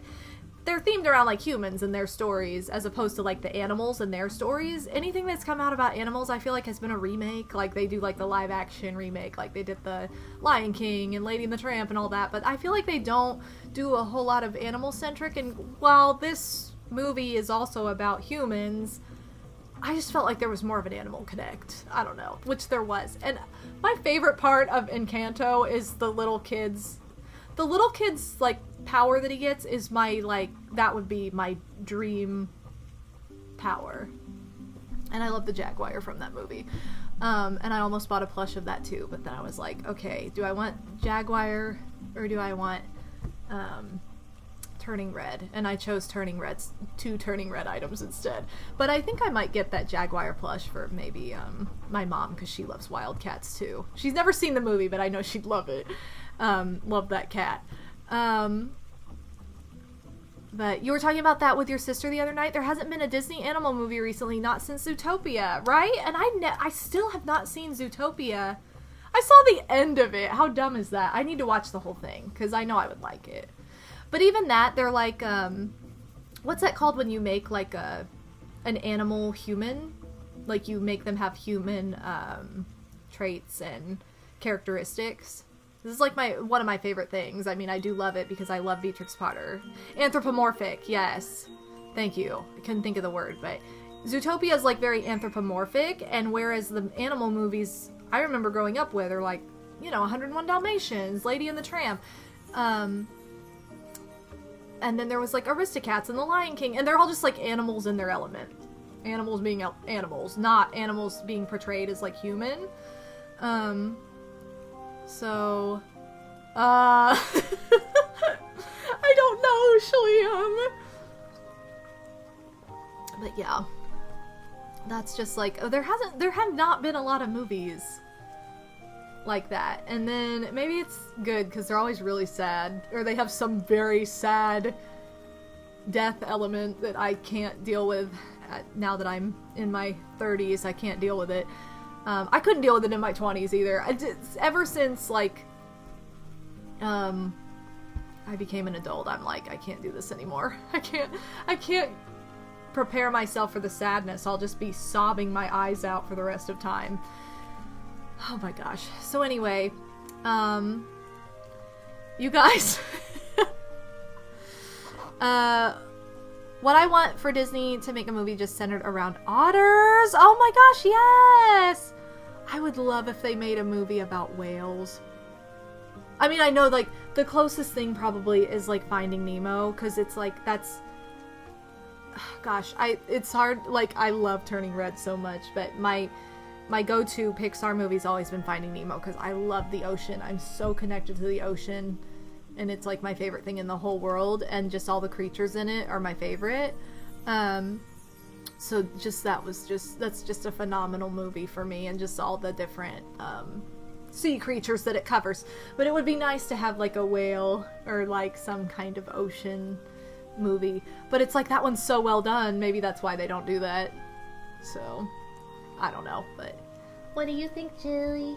they're themed around, like, humans and their stories, as opposed to, like, the animals and their stories. Anything that's come out about animals, I feel like, has been a remake. Like, they do, like, the live-action remake. Like, they did the Lion King and Lady and the Tramp and all that. But I feel like they don't do a whole lot of animal-centric. And while this movie is also about humans, I just felt like there was more of an animal connect. I don't know. Which there was. And my favorite part of Encanto is the little kid's, like, power that he gets is my, like, that would be my dream power. And I love the Jaguar from that movie. And I almost bought a plush of that too, but then I was like, okay, do I want Jaguar or do I want turning red, and I chose two turning red items instead. But I think I might get that Jaguar plush for maybe my mom, because she loves wildcats too. She's never seen the movie, but I know she'd love it. Love that cat. But you were talking about that with your sister the other night. There hasn't been a Disney animal movie recently, not since Zootopia, right? And I still have not seen Zootopia. I saw the end of it. How dumb is that? I need to watch the whole thing, because I know I would like it. But even that, they're like, what's that called when you make, like, an animal human? Like, you make them have human, traits and characteristics. This is, like, one of my favorite things. I mean, I do love it because I love Beatrix Potter. Anthropomorphic, yes. Thank you. I couldn't think of the word, but Zootopia is, like, very anthropomorphic, and whereas the animal movies I remember growing up with are, like, you know, 101 Dalmatians, Lady and the Tramp, and then there was, like, Aristocats and The Lion King, and they're all just, like, animals in their element. Animals being animals, not animals being portrayed as, like, human. So, I don't know, Shliam. But yeah, that's just like, there have not been a lot of movies like that. And then maybe it's good because they're always really sad, or they have some very sad death element that I can't deal with now that I'm in my 30s. I can't deal with it. I couldn't deal with it in my 20s either. Ever since, like, I became an adult, I'm like, I can't do this anymore. I can't prepare myself for the sadness. I'll just be sobbing my eyes out for the rest of time. Oh my gosh. So anyway, you guys, what I want for Disney to make a movie just centered around otters. Oh my gosh, yes! I would love if they made a movie about whales. I mean, I know, like, the closest thing probably is, like, Finding Nemo, because it's, like, that's... Gosh, it's hard, like, I love Turning Red so much, but my go-to Pixar movie's always been Finding Nemo, because I love the ocean. I'm so connected to the ocean, and it's, like, my favorite thing in the whole world, and just all the creatures in it are my favorite. So that's just a phenomenal movie for me, and just all the different, sea creatures that it covers. But it would be nice to have, like, a whale, or, like, some kind of ocean movie. But it's like, that one's so well done, maybe that's why they don't do that. So, I don't know, but... What do you think, Julie?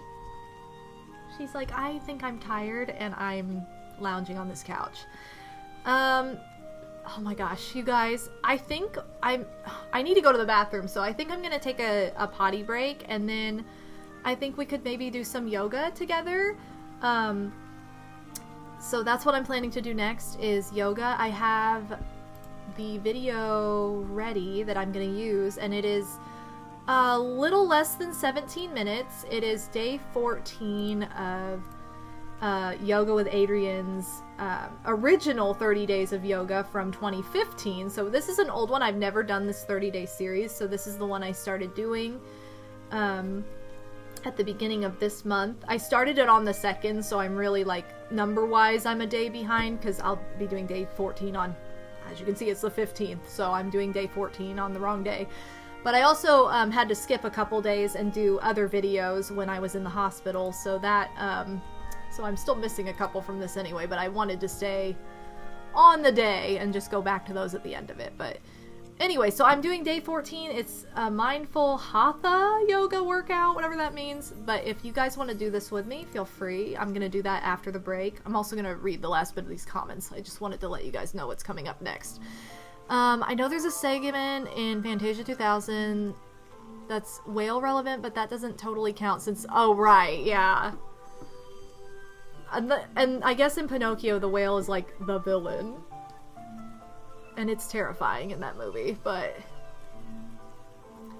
She's like, I think I'm tired, and I'm lounging on this couch. Oh my gosh, you guys, I think I need to go to the bathroom, so I think I'm gonna take a potty break, and then I think we could maybe do some yoga together. So that's what I'm planning to do next, is yoga. I have the video ready that I'm gonna use, and it is a little less than 17 minutes. It is day 14 of Yoga with Adrian's original 30 days of yoga from 2015. So this is an old one. I've never done this 30-day series, so this is the one I started doing at the beginning of this month. I started it on the 2nd, so I'm really, like, number-wise, I'm a day behind, because I'll be doing day 14 on, as you can see, it's the 15th, so I'm doing day 14 on the wrong day. But I also had to skip a couple days and do other videos when I was in the hospital, so that... So I'm still missing a couple from this anyway, but I wanted to stay on the day and just go back to those at the end of it. But anyway, so I'm doing day 14. It's a mindful hatha yoga workout, whatever that means. But if you guys want to do this with me, feel free. I'm going to do that after the break. I'm also going to read the last bit of these comments. I just wanted to let you guys know what's coming up next. I know there's a segment in Fantasia 2000 that's whale relevant, but that doesn't totally count since... Oh, right, yeah. And I guess in Pinocchio, the whale is, like, the villain. And it's terrifying in that movie, but...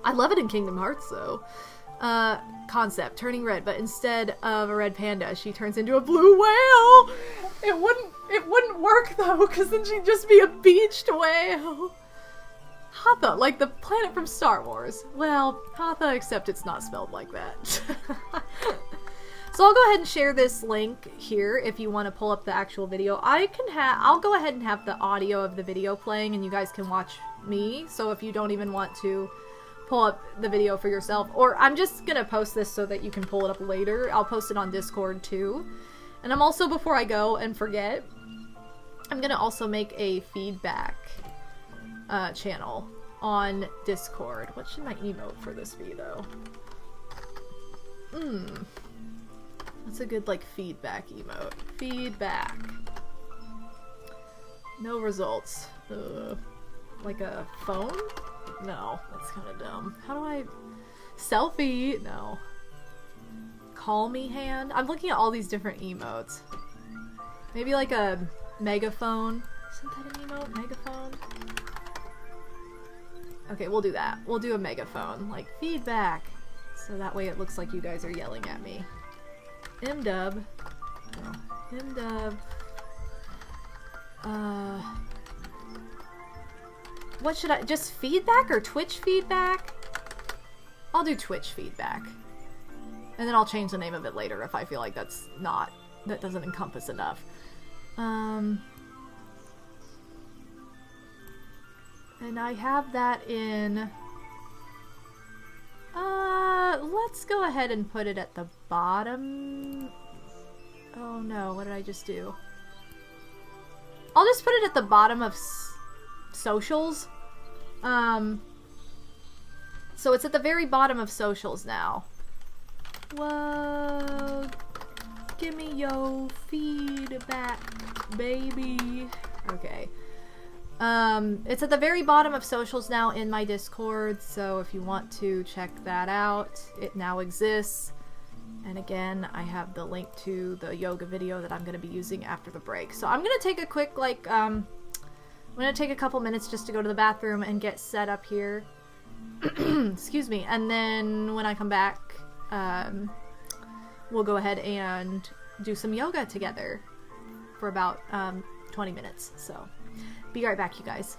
I love it in Kingdom Hearts, though. Concept, turning red, but instead of a red panda, she turns into a blue whale! It wouldn't work, though, because then she'd just be a beached whale. Hatha, like the planet from Star Wars. Well, Hatha, except it's not spelled like that. So I'll go ahead and share this link here if you want to pull up the actual video. I'll go ahead and have the audio of the video playing and you guys can watch me. So if you don't even want to pull up the video for yourself, or I'm just gonna post this so that you can pull it up later. I'll post it on Discord too. And I'm also, before I go and forget, I'm gonna also make a feedback channel on Discord. What should my emote for this be though? That's a good like feedback emote. Feedback. No results. Like a phone? No, that's kind of dumb. How do I... Selfie? No. Call me hand? I'm looking at all these different emotes. Maybe like a megaphone? Isn't that an emote? Megaphone? Okay, we'll do that. We'll do a megaphone. Like, feedback. So that way it looks like you guys are yelling at me. MDub. No. MDub. What should I... Just feedback or Twitch feedback? I'll do Twitch feedback. And then I'll change the name of it later if I feel like that's not... That doesn't encompass enough. And I have that in... let's go ahead and put it at the bottom. Oh no, what did I just do? I'll just put it at the bottom of socials. So it's at the very bottom of socials now. Whoa. Give me your feedback, baby. Okay. It's at the very bottom of socials now in my Discord, so if you want to check that out, it now exists. And again, I have the link to the yoga video that I'm going to be using after the break. So I'm going to take a quick, like, I'm going to take a couple minutes just to go to the bathroom and get set up here. Excuse me. And then when I come back, we'll go ahead and do some yoga together for about 20 minutes. So be right back, you guys.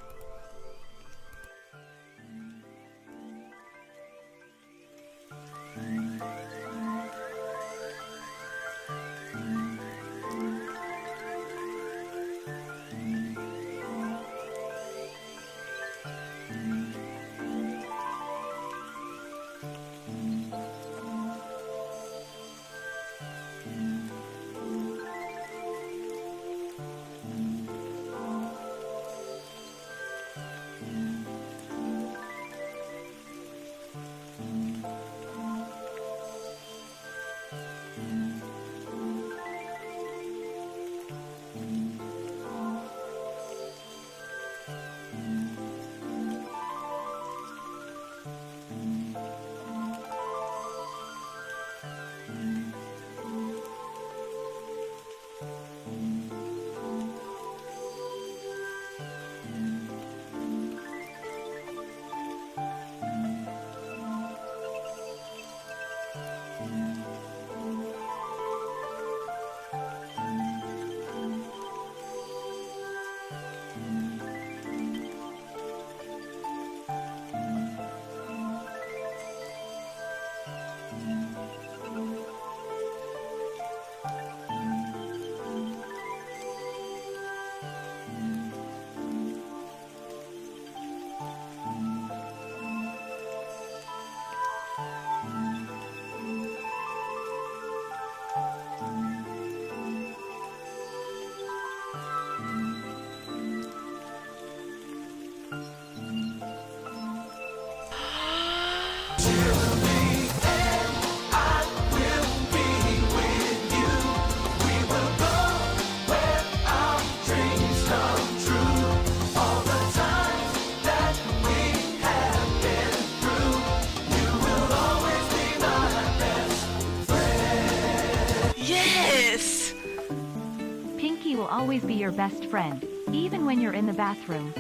Always be your best friend, even when you're in the bathroom.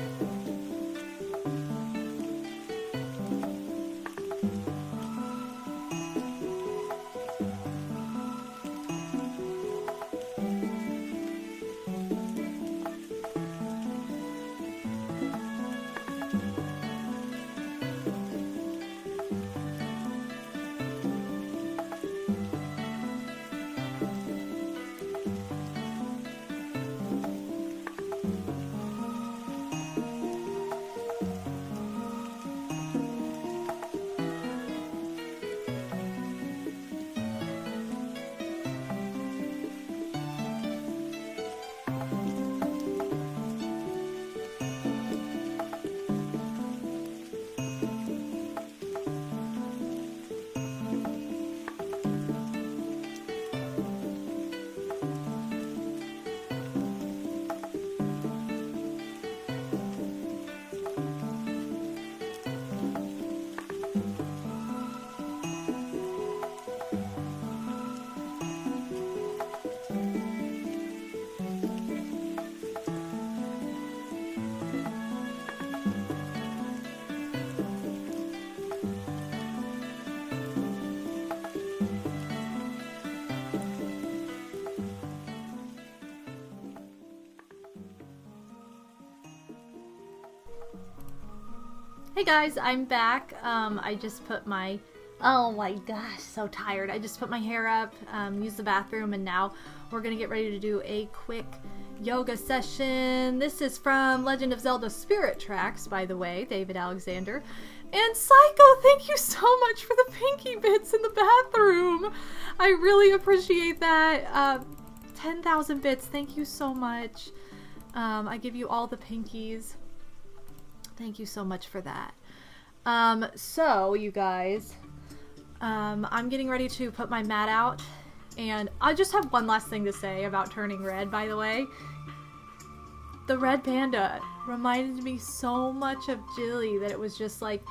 Hey guys, I'm back. I just put my, oh my gosh, so tired. I just put my hair up, used the bathroom, and now we're gonna get ready to do a quick yoga session. This is from Legend of Zelda Spirit Tracks, by the way, David Alexander. And Psycho, thank you so much for the pinky bits in the bathroom. I really appreciate that. 10,000 bits, thank you so much. I give you all the pinkies. Thank you so much for that. So, you guys, I'm getting ready to put my mat out, and I just have one last thing to say about turning red, by the way. The red panda reminded me so much of Jilly that it was just like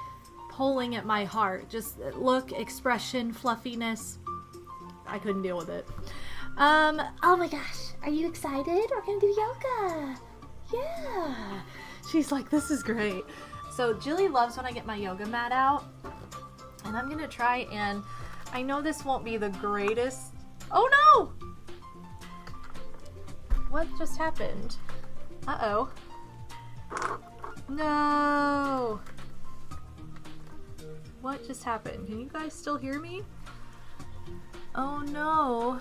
pulling at my heart. Just look, expression, fluffiness. I couldn't deal with it. Oh my gosh, are you excited? We're gonna do yoga. Yeah. She's like, this is great. So Jilly loves when I get my yoga mat out. And I'm gonna try, and I know this won't be the greatest. Oh no! What just happened? Uh-oh. No! What just happened? Can you guys still hear me? Oh no.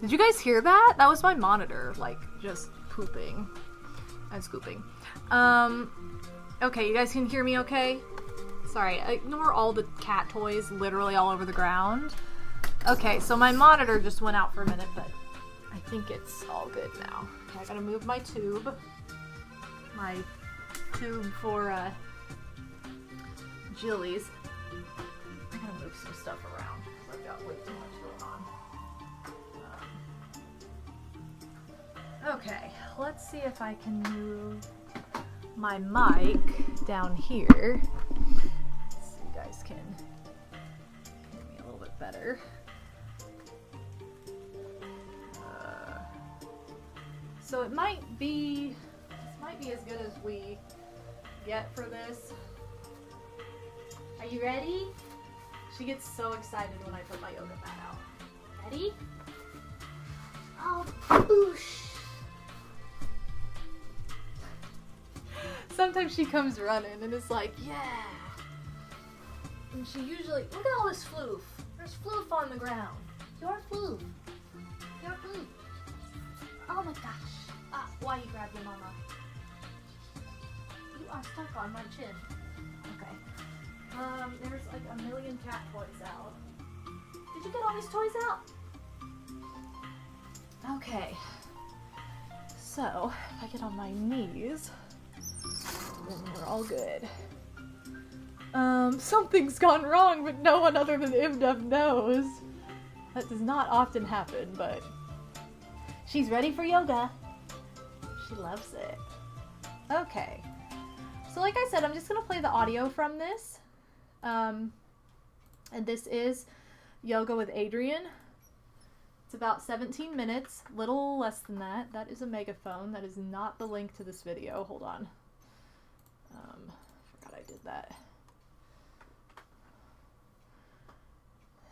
Did you guys hear that? That was my monitor, like, just pooping and scooping. Okay, you guys can hear me okay? Sorry, ignore all the cat toys literally all over the ground. Okay, so my monitor just went out for a minute, but I think it's all good now. Okay, I gotta move my tube. My tube for, Jilly's. I gotta move some stuff around, because I've got way too much going on. Okay, let's see if I can move my mic down here so you guys can hear me a little bit better. So it might be, this might be as good as we get for this. Are you ready? She gets so excited when I put my yoga mat out. Ready? Oh, boosh! Sometimes she comes running and is like, yeah. And she usually, look at all this floof. There's floof on the ground. Your floof. Your floof. Oh my gosh. Ah, why you grab your mama? You are stuck on my chin. Okay. There's like a million cat toys out. Did you get all these toys out? Okay. So, if I get on my knees, then we're all good. Something's gone wrong, but no one other than Imdub knows. That does not often happen, but she's ready for yoga. She loves it. Okay. So like I said, I'm just gonna play the audio from this. And this is Yoga with Adriene. It's about 17 minutes, little less than that. That is a megaphone. That is not the link to this video. Hold on. Forgot I did that.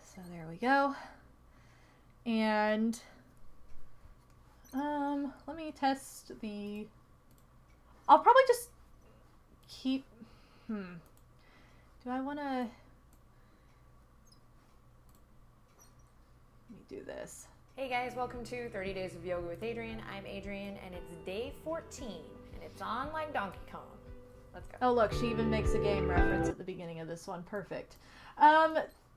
So there we go. And let me test the, I'll probably just keep, do I want to, let me do this. Hey guys, welcome to 30 Days of Yoga with Adriene. I'm Adriene, and it's day 14, and it's on like Donkey Kong. Let's go. Oh look, she even makes a game reference at the beginning of this one. Perfect.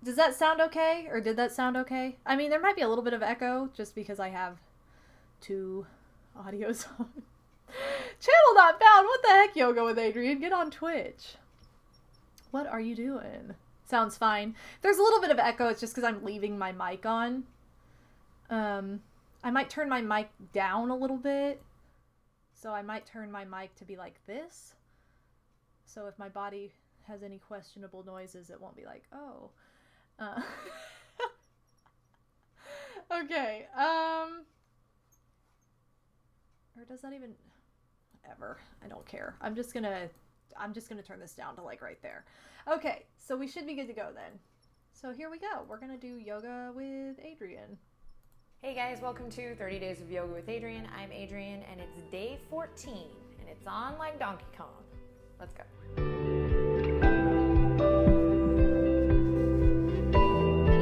Does that sound okay? Or did that sound okay? I mean, there might be a little bit of echo just because I have two audios on. Channel not found! What the heck, Yoga with Adriene? Get on Twitch. What are you doing? Sounds fine. There's a little bit of echo. It's just because I'm leaving my mic on. I might turn my mic down a little bit. So I might turn my mic to be like this. So if my body has any questionable noises, it won't be like, oh. Okay. Or does that even... Whatever. I don't care. I'm just gonna turn this down to like right there. Okay, so we should be good to go then. So here we go. We're gonna do yoga with Adriene. Hey guys, welcome to 30 Days of Yoga with Adriene. I'm Adriene, and it's day 14, and it's on like Donkey Kong. Let's go. And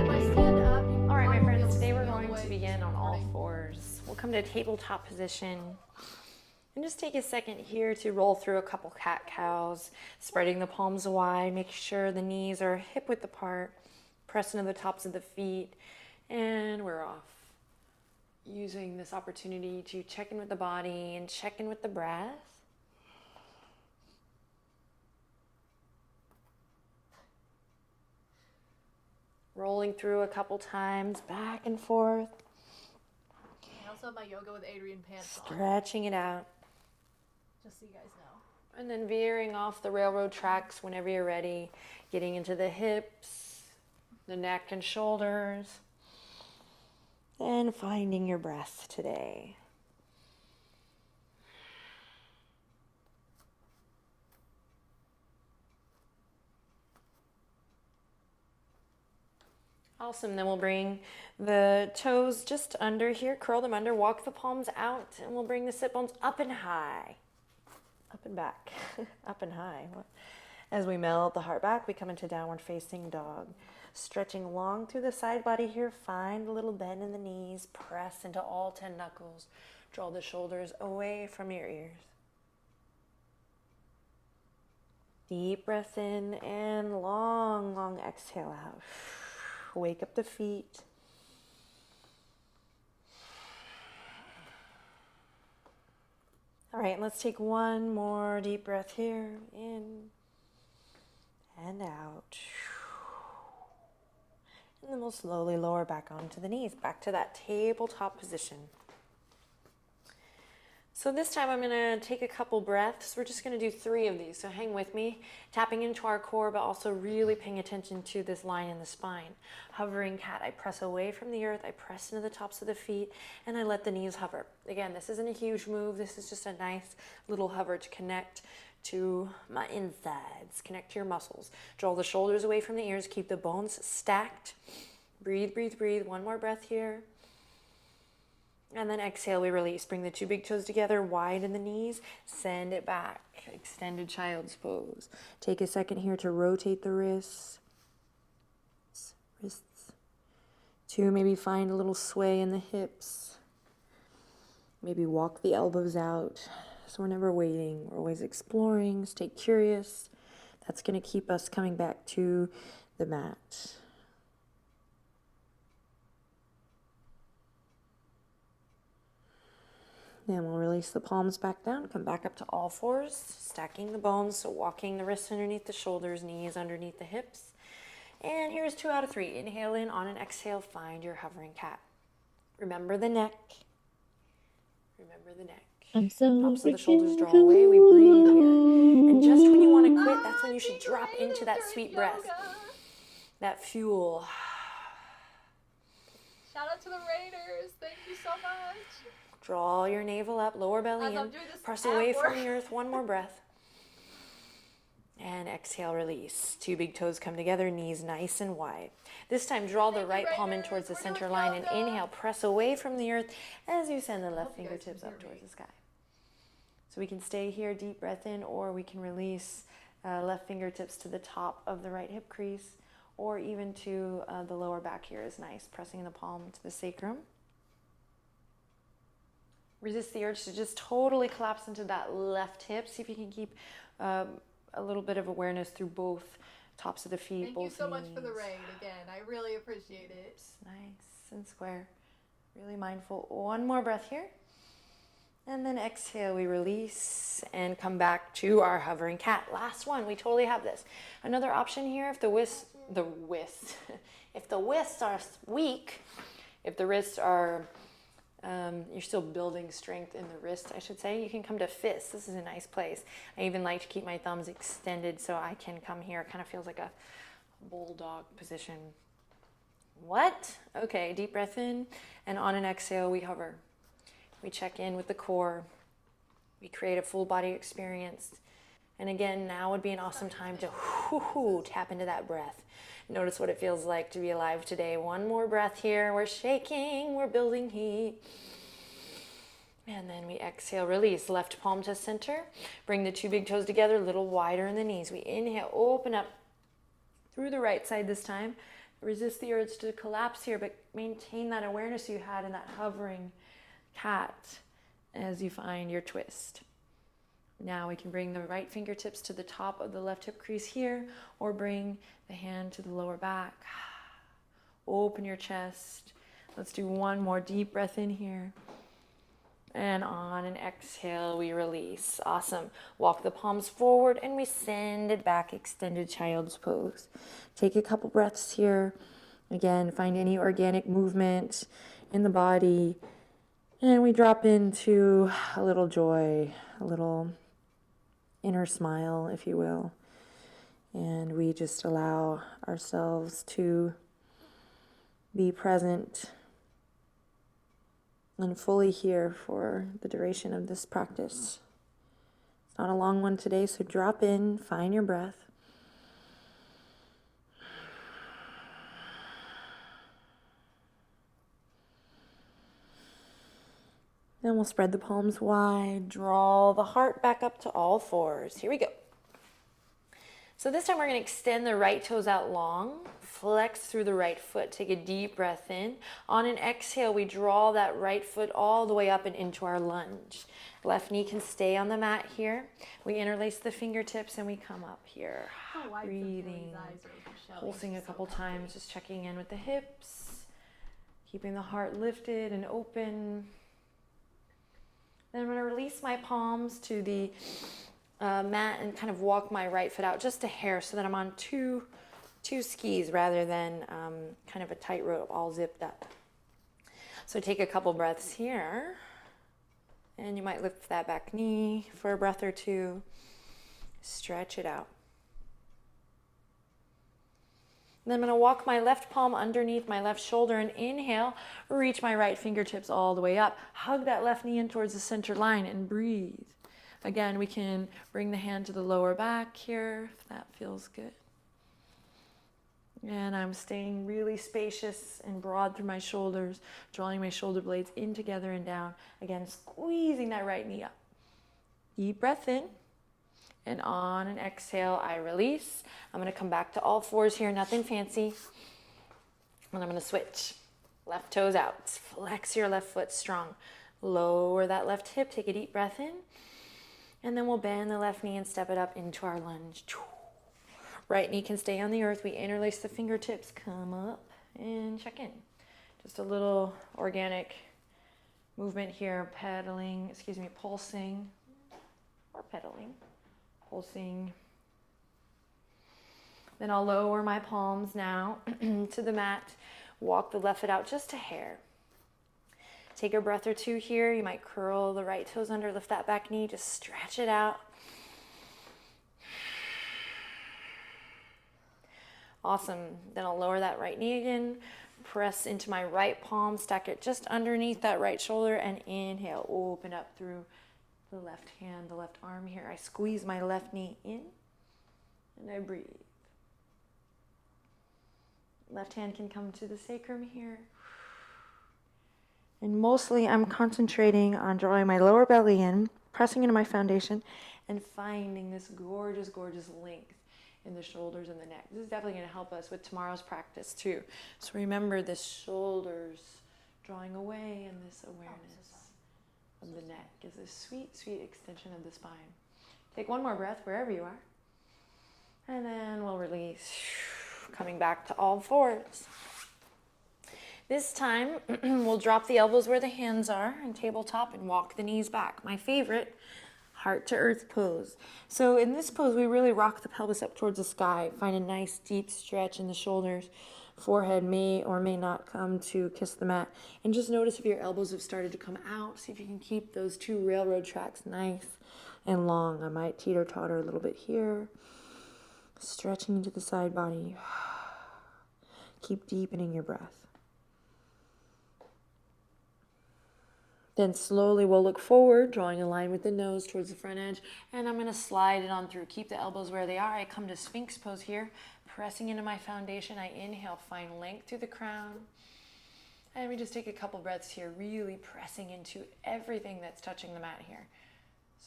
if I stand up, All right, my friends, today we're going to begin on all fours. We'll come to tabletop position. And just take a second here to roll through a couple cat-cows, spreading the palms wide, make sure the knees are hip-width apart, press into the tops of the feet, and we're off. Using this opportunity to check in with the body and check in with the breath. Rolling through a couple times, back and forth. I also have my Yoga with Adrian pants on, Stretching it out. just so you guys know. And then veering off the railroad tracks whenever you're ready. Getting into the hips, the neck and shoulders. And finding your breath today. Awesome. Then we'll bring the toes just under here, curl them under, walk the palms out, and we'll bring the sit bones up and high. Up and back. Up and high. As we melt the heart back, we come into downward facing dog. Stretching long through the side body here. Find a little bend in the knees. Press into all 10 knuckles. Draw the shoulders away from your ears. Deep breath in and long, long exhale out. Wake up the feet. All right, let's take one more deep breath here. In and out. And then we'll slowly lower back onto the knees, back to that tabletop position. So this time I'm going to take a couple breaths. We're just going to do 3 of these, so hang with me. Tapping into our core, but also really paying attention to this line in the spine. Hovering cat, I press away from the earth, I press into the tops of the feet, and I let the knees hover. Again, this isn't a huge move. This is just a nice little hover to connect to my insides, connect to your muscles. Draw the shoulders away from the ears, keep the bones stacked. Breathe, breathe, breathe. One more breath here. And then exhale, we release. Bring the 2 big toes together, widen the knees, send it back. Extended child's pose. Take a second here to rotate the wrists. 2, maybe find a little sway in the hips. Maybe walk the elbows out. So we're never waiting, we're always exploring. Stay curious. That's going to keep us coming back to the mat. Then we'll release the palms back down, come back up to all fours, stacking the bones, so walking the wrists underneath the shoulders, knees underneath the hips. And here's 2 out of 3. Inhale in, on an exhale, find your hovering cat. Remember the neck. Remember the neck. Tops of the shoulders draw away, we breathe here. And just when you want to quit, that's when you should drop into that sweet breath. That fuel. Shout out to the Raiders. Thank you so much. Draw your navel up, lower belly in. Press away from the earth. One more breath. And exhale, release. 2 big toes come together, knees nice and wide. This time, draw the right palm in towards the center line and inhale, press away from the earth as you send the left fingertips up towards the sky. So we can stay here, deep breath in, or we can release left fingertips to the top of the right hip crease, or even to the lower back here is nice, pressing the palm to the sacrum. Resist the urge to just totally collapse into that left hip. See if you can keep a little bit of awareness through both tops of the feet, both knees. Thank you so much for the raid again. I really appreciate it. It's nice and square. Really mindful. One more breath here. And then exhale, we release and come back to our hovering cat. Last one, we totally have this. Another option here, if the wrists are weak, if the wrists are, you're still building strength in the wrist, I should say, you can come to fists. This is a nice place. I even like to keep my thumbs extended so I can come here. It kind of feels like a bulldog position. What? Okay, deep breath in, and on an exhale, we hover. We check in with the core. We create a full body experience. And again, now would be an awesome time to tap into that breath. Notice what it feels like to be alive today. One more breath here. We're shaking. We're building heat. And then we exhale, release. Left palm to center. Bring the two big toes together, a little wider in the knees. We inhale, open up through the right side this time. Resist the urge to collapse here, but maintain that awareness you had in that hovering cat as you find your twist. Now we can bring the right fingertips to the top of the left hip crease here, or bring the hand to the lower back. Open your chest. Let's do one more deep breath in here. And on an exhale, we release. Awesome. Walk the palms forward and we send it back, extended child's pose. Take a couple breaths here. Again, find any organic movement in the body. And we drop into a little joy, a little inner smile, if you will. And we just allow ourselves to be present and fully here for the duration of this practice. It's not a long one today, so drop in, find your breath. Then we'll spread the palms wide, draw the heart back up to all fours. Here we go. So this time we're going to extend the right toes out long, flex through the right foot, take a deep breath in. On an exhale, we draw that right foot all the way up and into our lunge. Left knee can stay on the mat here. We interlace the fingertips and we come up here. Breathing, pulsing a couple times, just checking in with the hips, keeping the heart lifted and open. Then I'm going to release my palms to the mat and kind of walk my right foot out just a hair so that I'm on two skis rather than kind of a tightrope all zipped up. So take a couple breaths here, and you might lift that back knee for a breath or two. Stretch it out. Then I'm going to walk my left palm underneath my left shoulder and inhale, reach my right fingertips all the way up. Hug that left knee in towards the center line and breathe. Again, we can bring the hand to the lower back here if that feels good. And I'm staying really spacious and broad through my shoulders, drawing my shoulder blades in together and down. Again, squeezing that right knee up. Deep breath in. And on an exhale, I release. I'm going to come back to all fours here, nothing fancy. And I'm going to switch. Left toes out. Flex your left foot strong. Lower that left hip. Take a deep breath in. And then we'll bend the left knee and step it up into our lunge. Right knee can stay on the earth. We interlace the fingertips. Come up and check in. Just a little organic movement here. Pulsing or pedaling. Pulsing. Then I'll lower my palms now to the mat. Walk the left foot out just a hair. Take a breath or two here. You might curl the right toes under, lift that back knee, just stretch it out. Awesome. Then I'll lower that right knee again, press into my right palm, stack it just underneath that right shoulder, and inhale, open up through the left hand, the left arm here. I squeeze my left knee in, and I breathe. Left hand can come to the sacrum here. And mostly I'm concentrating on drawing my lower belly in, pressing into my foundation, and finding this gorgeous, gorgeous length in the shoulders and the neck. This is definitely going to help us with tomorrow's practice too. So remember this shoulders drawing away and this awareness of the neck gives a sweet, sweet extension of the spine. Take one more breath wherever you are. And then we'll release, coming back to all fours. This time, we'll drop the elbows where the hands are and tabletop and walk the knees back. My favorite, heart to earth pose. So in this pose, we really rock the pelvis up towards the sky. Find a nice deep stretch in the shoulders. Forehead may or may not come to kiss the mat. And just notice if your elbows have started to come out. See if you can keep those two railroad tracks nice and long. I might teeter-totter a little bit here. Stretching into the side body. Keep deepening your breath. Then slowly we'll look forward, drawing a line with the nose towards the front edge, and I'm going to slide it on through. Keep the elbows where they are. I come to Sphinx Pose here, pressing into my foundation. I inhale, find length through the crown. And we just take a couple breaths here, really pressing into everything that's touching the mat here.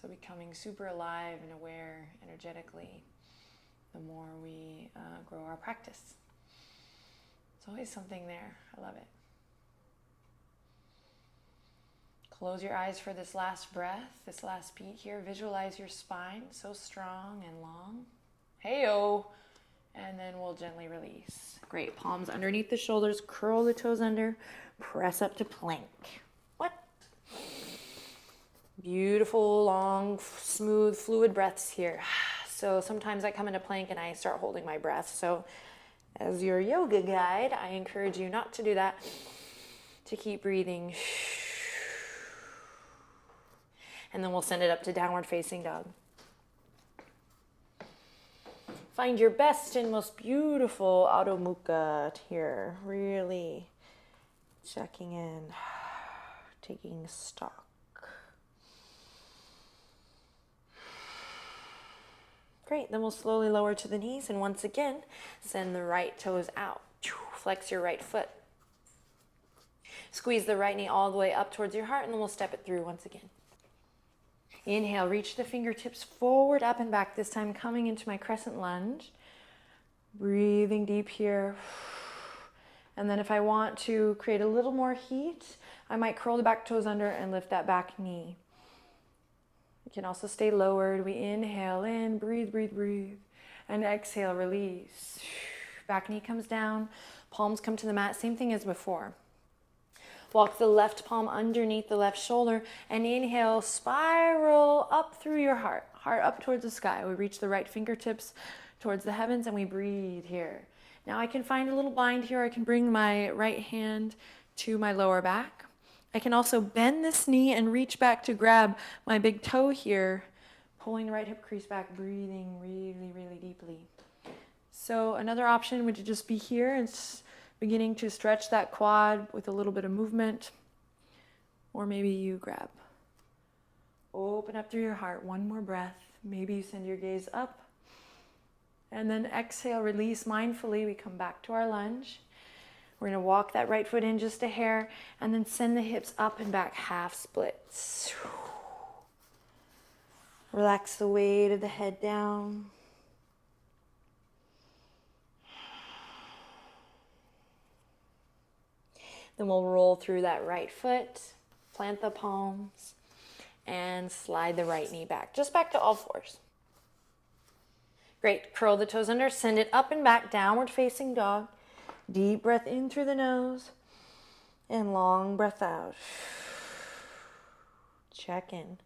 So becoming super alive and aware energetically the more we grow our practice. There's always something there. I love it. Close your eyes for this last breath, this last beat here. Visualize your spine so strong and long. Hey-o! And then we'll gently release. Great. Palms underneath the shoulders. Curl the toes under. Press up to plank. What? Beautiful, long, smooth, fluid breaths here. So sometimes I come into plank and I start holding my breath. So as your yoga guide, I encourage you not to do that. To keep breathing. And then we'll send it up to downward facing dog. Find your best and most beautiful Adho Mukha here. Really checking in, taking stock. Great, then we'll slowly lower to the knees and once again, send the right toes out. Flex your right foot. Squeeze the right knee all the way up towards your heart and then we'll step it through once again. Inhale, reach the fingertips forward, up and back. This time coming into my Crescent Lunge. Breathing deep here. And then if I want to create a little more heat, I might curl the back toes under and lift that back knee. You can also stay lowered. We inhale in, breathe, breathe, breathe. And exhale, release. Back knee comes down, palms come to the mat. Same thing as before. Walk the left palm underneath the left shoulder and inhale, spiral up through your heart. Heart up towards the sky. We reach the right fingertips towards the heavens and we breathe here. Now I can find a little bind here. I can bring my right hand to my lower back. I can also bend this knee and reach back to grab my big toe here, pulling the right hip crease back, breathing really, really deeply. So another option would just be here and beginning to stretch that quad with a little bit of movement. Or maybe you grab. Open up through your heart. One more breath. Maybe you send your gaze up. And then exhale, release mindfully. We come back to our lunge. We're going to walk that right foot in just a hair and then send the hips up and back, half splits. Relax the weight of the head down. Then we'll roll through that right foot, plant the palms, and slide the right knee back. Just back to all fours. Great. Curl the toes under, send it up and back, downward facing dog. Deep breath in through the nose and long breath out. Check in.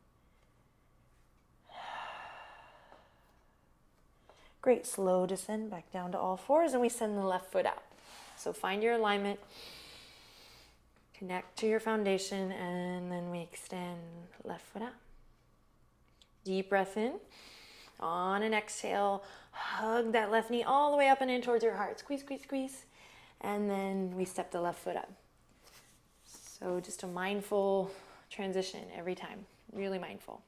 Great. Slow descend back down to all fours and we send the left foot out. So find your alignment. Connect to your foundation and then we extend left foot out. Deep breath in. On an exhale, hug that left knee all the way up and in towards your heart. Squeeze, squeeze, squeeze. And then we step the left foot up. So just a mindful transition every time. Really mindful.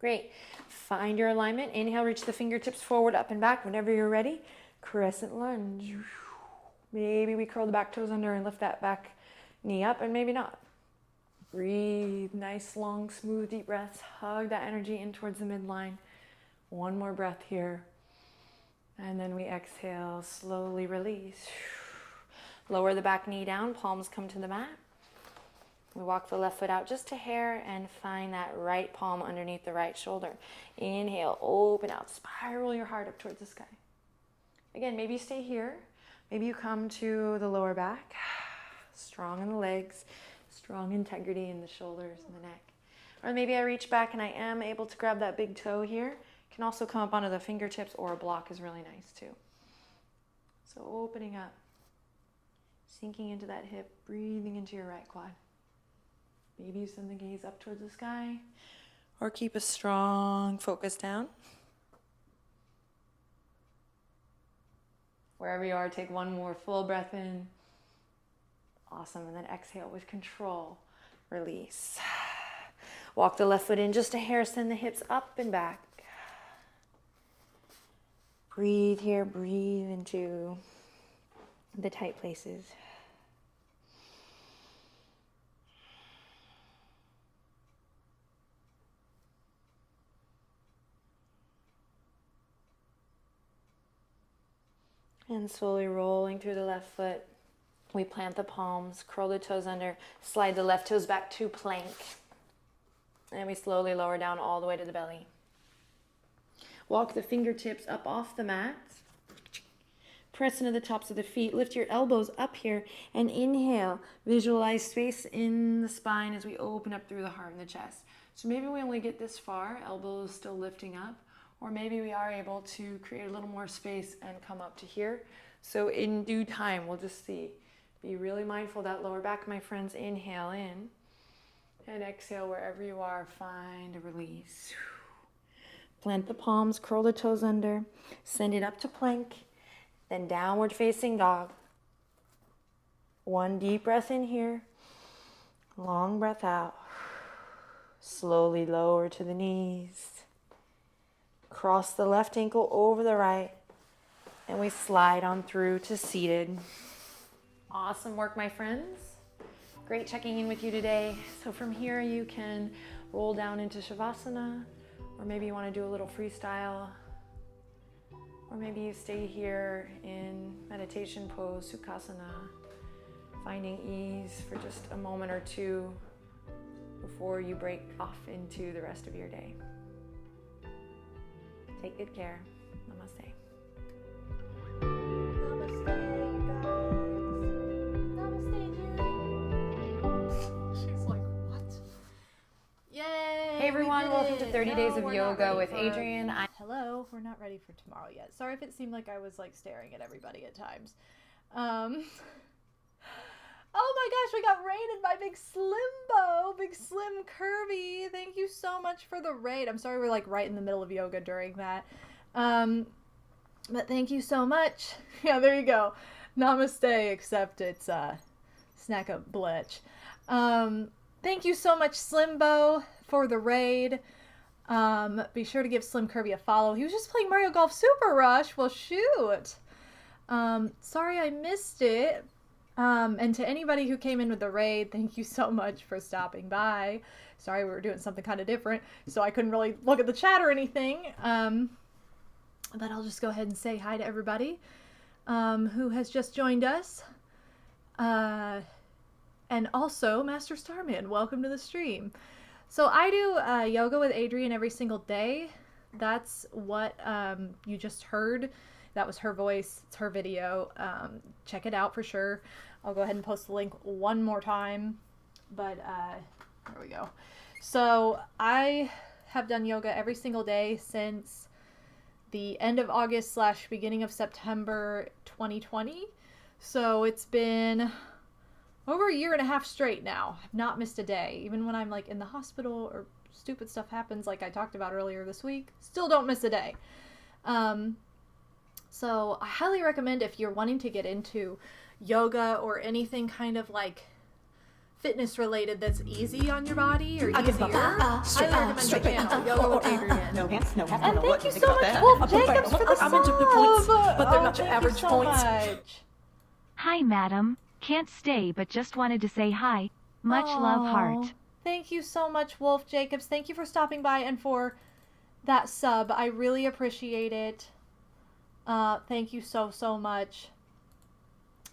Great. Find your alignment. Inhale, reach the fingertips forward, up and back. Whenever you're ready, Crescent Lunge. Maybe we curl the back toes under and lift that back knee up, and maybe not. Breathe. Nice, long, smooth, deep breaths. Hug that energy in towards the midline. One more breath here. And then we exhale, slowly release. Lower the back knee down, palms come to the mat. We walk the left foot out just a hair and find that right palm underneath the right shoulder. Inhale, open out, spiral your heart up towards the sky. Again, maybe you stay here. Maybe you come to the lower back. Strong in the legs, strong integrity in the shoulders and the neck. Or maybe I reach back and I am able to grab that big toe here. Can also come up onto the fingertips or a block is really nice too. So opening up, sinking into that hip, breathing into your right quad. Maybe you send the gaze up towards the sky or keep a strong focus down. Wherever you are, take one more full breath in. Awesome. And then exhale with control. Release. Walk the left foot in just a hair. Send the hips up and back. Breathe here. Breathe into the tight places. And slowly rolling through the left foot, we plant the palms, curl the toes under, slide the left toes back to plank. And we slowly lower down all the way to the belly. Walk the fingertips up off the mat. Press into the tops of the feet. Lift your elbows up here and inhale. Visualize space in the spine as we open up through the heart and the chest. So maybe we only get this far, elbows still lifting up, or maybe we are able to create a little more space and come up to here. So in due time, we'll just see. Be really mindful of that lower back, my friends. Inhale in and exhale wherever you are. Find a release. Plant the palms, curl the toes under, send it up to plank, then downward facing dog. One deep breath in here, long breath out. Slowly lower to the knees. Cross the left ankle over the right, and we slide on through to seated. Awesome work, my friends. Great checking in with you today. So from here you can roll down into Shavasana, or maybe you want to do a little freestyle, or maybe you stay here in meditation pose, Sukhasana, finding ease for just a moment or two before you break off into the rest of your day. Take good care. Namaste. She's like, what? Yay! Hey everyone, welcome to 30 Days of we're not Yoga ready with for- Adrienne. Hello, we're not ready for tomorrow yet. Sorry if it seemed like I was like staring at everybody at times. Oh my gosh, we got raided by Big Slimbo, Big Slim Kirby. Thank you so much for the raid. I'm sorry we're like right in the middle of yoga during that. But thank you so much. Yeah, there you go. Namaste, except it's snack up blitch. Thank you so much, Slimbo, for the raid. Be sure to give Slim Kirby a follow. He was just playing Mario Golf Super Rush. Well, shoot. Sorry I missed it. And to anybody who came in with the raid, thank you so much for stopping by. Sorry, we were doing something kind of different, so I couldn't really look at the chat or anything. But I'll just go ahead and say hi to everybody who has just joined us. And also, Master Starman, welcome to the stream. So I do yoga with Adrienne every single day. That's what you just heard. That was her voice. It's her video. Check it out for sure. I'll go ahead and post the link one more time. But there we go. So I have done yoga every single day since the end of August / beginning of September 2020. So it's been over a year and a half straight now. I've not missed a day. Even when I'm like in the hospital or stupid stuff happens like I talked about earlier this week, still don't miss a day. So I highly recommend if you're wanting to get into yoga or anything kind of like fitness related that's easy on your body or easier, highly recommend the channel, Yoga with Adrienne. No hands, no hands. And thank you so much, that. Wolf Jacobs, for the I'm into the points, sub. but they're not your Thank average you so points. much. Hi, madam. Can't stay, but just wanted to say hi. Much love, Aw, heart. Thank you so much, Wolf Jacobs. Thank you for stopping by and for that sub. I really appreciate it. Thank you so much.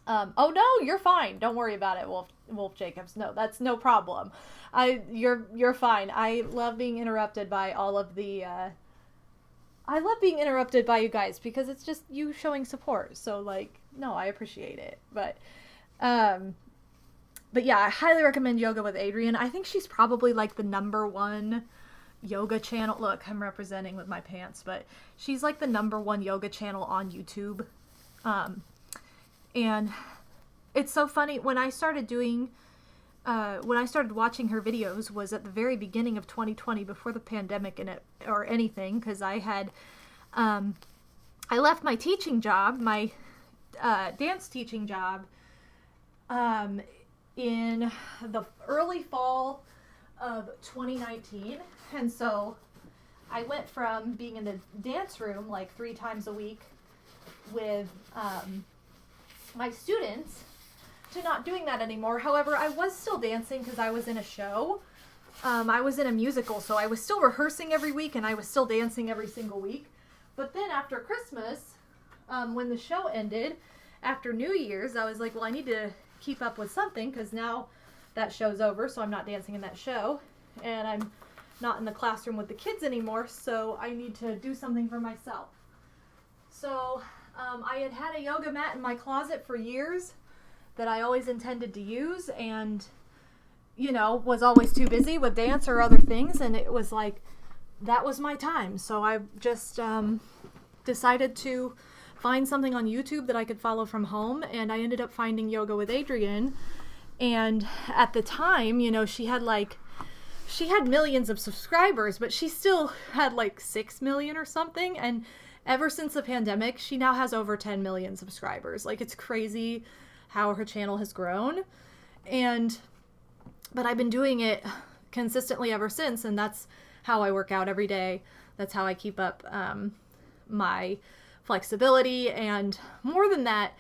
Oh no, you're fine. Don't worry about it, Wolf Jacobs. No, that's no problem. You're fine. I love being interrupted by all of the I love being interrupted by you guys because it's just you showing support. So like, no, I appreciate it. But yeah, I highly recommend Yoga with Adrienne. I think she's probably like the #1 yoga channel. Look, I'm representing with my pants, but she's like the #1 yoga channel on YouTube. And it's so funny when I started watching her videos was at the very beginning of 2020 before the pandemic or anything, because I had I left my teaching job, my dance teaching job, in the early fall of 2019. And so I went from being in the dance room like 3 times a week with my students to not doing that anymore. However, I was still dancing because I was in a show. I was in a musical, so I was still rehearsing every week and I was still dancing every single week. But then after Christmas, when the show ended after New Year's, I was like, well, I need to keep up with something because now that show's over, so I'm not dancing in that show, and I'm not in the classroom with the kids anymore, so I need to do something for myself. So I had had a yoga mat in my closet for years that I always intended to use, and you know, was always too busy with dance or other things, and it was like, that was my time. So I just decided to find something on YouTube that I could follow from home, and I ended up finding Yoga with Adriene. And at the time, you know, she had millions of subscribers, but she still had like 6 million or something, and ever since the pandemic, she now has over 10 million subscribers. Like, it's crazy how her channel has grown. But I've been doing it consistently ever since, and that's how I work out every day. That's how I keep up my flexibility, and more than that,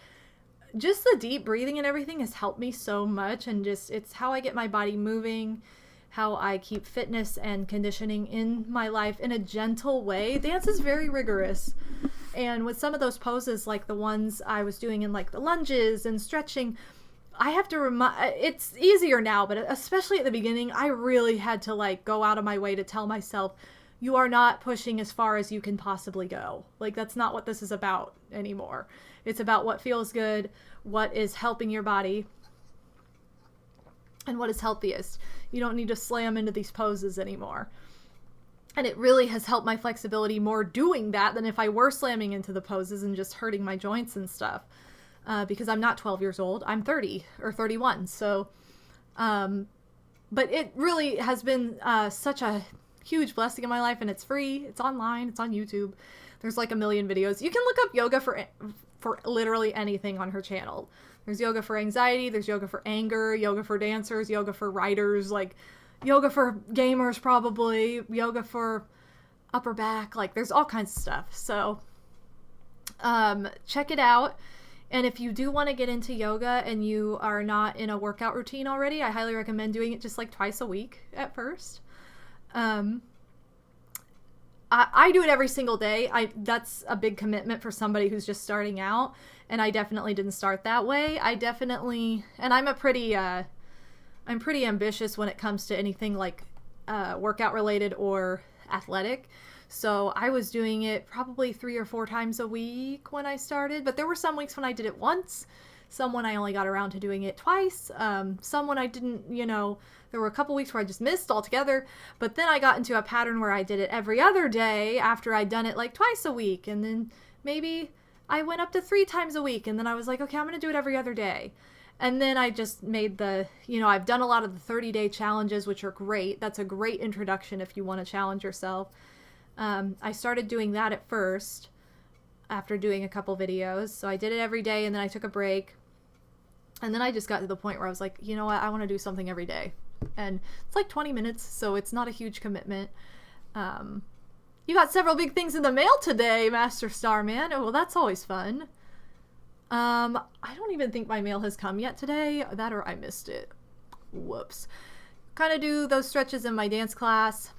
just the deep breathing and everything has helped me so much, and just, it's how I get my body moving, how I keep fitness and conditioning in my life in a gentle way. Dance is very rigorous, and with some of those poses, like the ones I was doing in like the lunges and stretching, I have to it's easier now, but especially at the beginning, I really had to like go out of my way to tell myself, you are not pushing as far as you can possibly go. Like, that's not what this is about anymore. It's about what feels good, what is helping your body, and what is healthiest. You don't need to slam into these poses anymore. And it really has helped my flexibility more doing that than if I were slamming into the poses and just hurting my joints and stuff. Because I'm not 12 years old, I'm 30 or 31. So, but it really has been such a huge blessing in my life, and it's free, it's online, it's on YouTube. There's like a million videos. You can look up yoga for literally anything on her channel. There's yoga for anxiety, there's yoga for anger, yoga for dancers, yoga for writers, like yoga for gamers probably, yoga for upper back, like there's all kinds of stuff. So, check it out. And if you do want to get into yoga and you are not in a workout routine already, I highly recommend doing it just like twice a week at first. I do it every single day. That's a big commitment for somebody who's just starting out, and I definitely didn't start that way. And I'm pretty ambitious when it comes to anything like workout related or athletic. So I was doing it probably 3 or 4 times a week when I started, but there were some weeks when I did it once, some when I only got around to doing it twice, some when I didn't, you know, there were a couple weeks where I just missed altogether, but then I got into a pattern where I did it every other day after I'd done it like twice a week, and then maybe I went up to 3 times a week, and then I was like, okay, I'm going to do it every other day. And then I just made I've done a lot of the 30-day challenges, which are great. That's a great introduction if you want to challenge yourself. I started doing that at first after doing a couple videos. So I did it every day, and then I took a break. And then I just got to the point where I was like, you know what? I want to do something every day. And it's like 20 minutes, so it's not a huge commitment. You got several big things in the mail today, Master Starman. Oh, well, that's always fun. I don't even think my mail has come yet today. That or I missed it. Whoops. Kind of do those stretches in my dance class.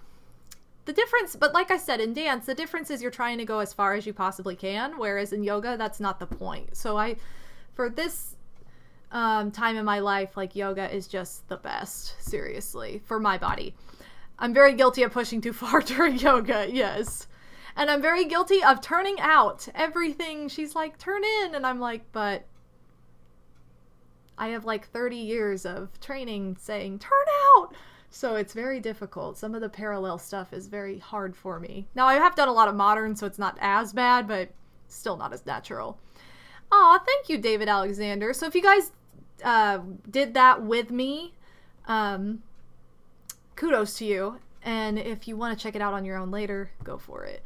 The difference, but like I said, in dance, the difference is you're trying to go as far as you possibly can, whereas in yoga, that's not the point. So for this time in my life, like, yoga is just the best, seriously, for my body. I'm very guilty of pushing too far during yoga, yes. And I'm very guilty of turning out everything. She's like, turn in, and I'm like, but I have like 30 years of training saying, turn out! So it's very difficult. Some of the parallel stuff is very hard for me. Now, I have done a lot of modern, so it's not as bad, but still not as natural. Aw, thank you, David Alexander. So if you guys did that with me, kudos to you. And if you want to check it out on your own later, go for it.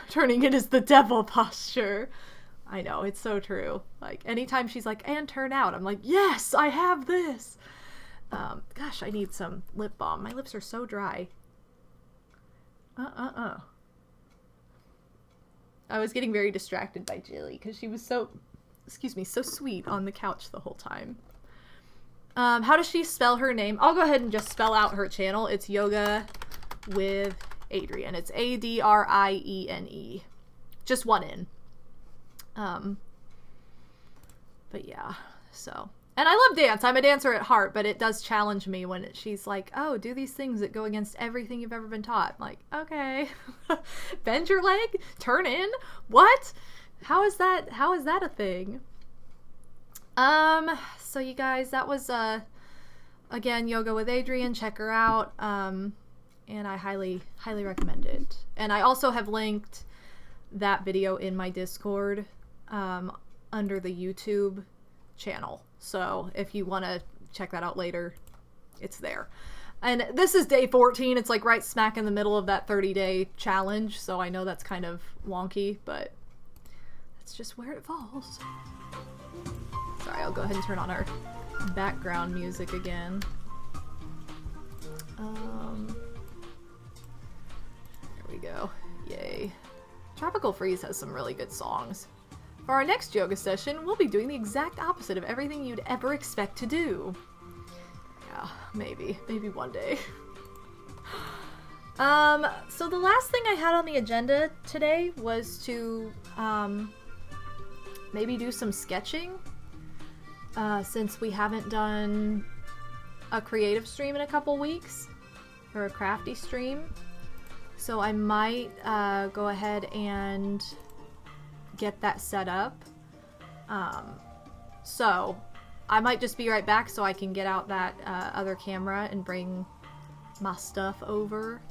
Turning it is the devil posture. I know, it's so true. Like, anytime she's like, and turn out, I'm like, yes, I have this. Gosh, I need some lip balm. My lips are so dry. I was getting very distracted by Jilly because she was so sweet on the couch the whole time. How does she spell her name? I'll go ahead and just spell out her channel. It's Yoga with Adriene. It's Adriene. Just one N. But yeah, so. And I love dance. I'm a dancer at heart, but it does challenge me when she's like, oh, do these things that go against everything you've ever been taught. I'm like, okay. Bend your leg? Turn in? What? How is that a thing? So you guys, that was, again, Yoga with Adrienne. Check her out. And I highly, highly recommend it. And I also have linked that video in my Discord, under the YouTube channel. So if you want to check that out later, it's there. And this is day 14. It's like right smack in the middle of that 30-day challenge. So I know that's kind of wonky, but that's just where it falls. Sorry, I'll go ahead and turn on our background music again. There we go. Yay. Tropical Freeze has some really good songs. For our next yoga session, we'll be doing the exact opposite of everything you'd ever expect to do. Yeah, maybe one day. So the last thing I had on the agenda today was to, maybe do some sketching, since we haven't done a creative stream in a couple weeks, or a crafty stream. So I might, go ahead and get that set up. So I might just be right back so I can get out that other camera and bring my stuff over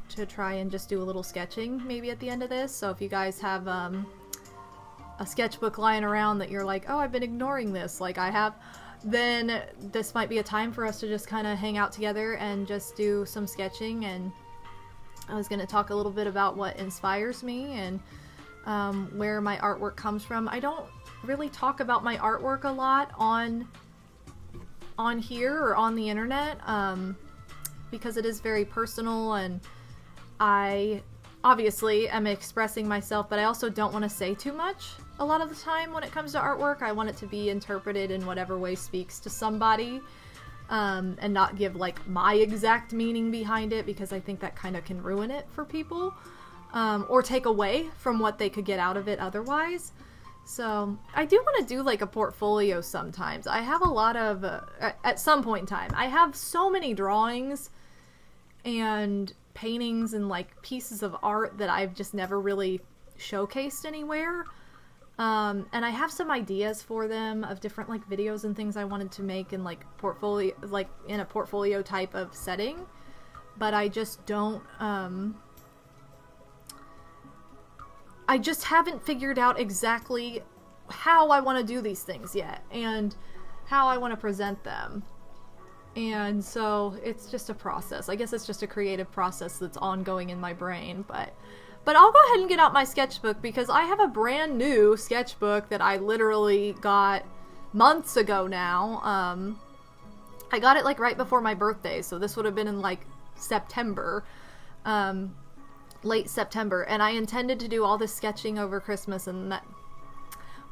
to try and just do a little sketching maybe at the end of this. So if you guys have a sketchbook lying around that you're like, oh, I've been ignoring this like I have, then this might be a time for us to just kind of hang out together and just do some sketching. And I was going to talk a little bit about what inspires me and where my artwork comes from. I don't really talk about my artwork a lot on here or on the internet, because it is very personal, and I obviously am expressing myself, but I also don't want to say too much a lot of the time when it comes to artwork. I want it to be interpreted in whatever way speaks to somebody, and not give like my exact meaning behind it, because I think that kind of can ruin it for people. Or take away from what they could get out of it otherwise. So I do want to do like a portfolio sometimes. I have a lot of, at some point in time, I have so many drawings and paintings and like pieces of art that I've just never really showcased anywhere. And I have some ideas for them of different like videos and things I wanted to make in like portfolio, like in a portfolio type of setting, but I just don't, I just haven't figured out exactly how I want to do these things yet, and how I want to present them. And so it's just a process. I guess it's just a creative process that's ongoing in my brain, but I'll go ahead and get out my sketchbook, because I have a brand new sketchbook that I literally got months ago now. I got it like right before my birthday, so this would have been in like September. Late September, and I intended to do all this sketching over Christmas, and that,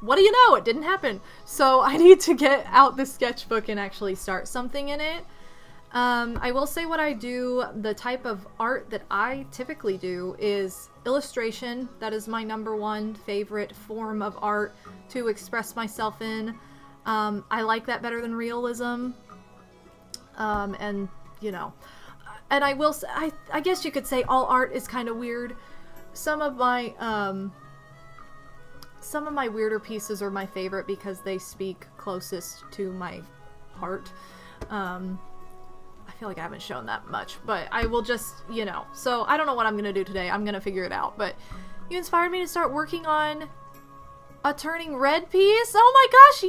what do you know, it didn't happen. So I need to get out the sketchbook and actually start something in it. I will say what I do, the type of art that I typically do is illustration. That is my #1 favorite form of art to express myself in. I like that better than realism. And you know, and I will say, I guess you could say all art is kind of weird. Some of my weirder pieces are my favorite because they speak closest to my heart. I feel like I haven't shown that much, but I will just, you know. So I don't know what I'm going to do today. I'm going to figure it out. But you inspired me to start working on a turning red piece. Oh my gosh,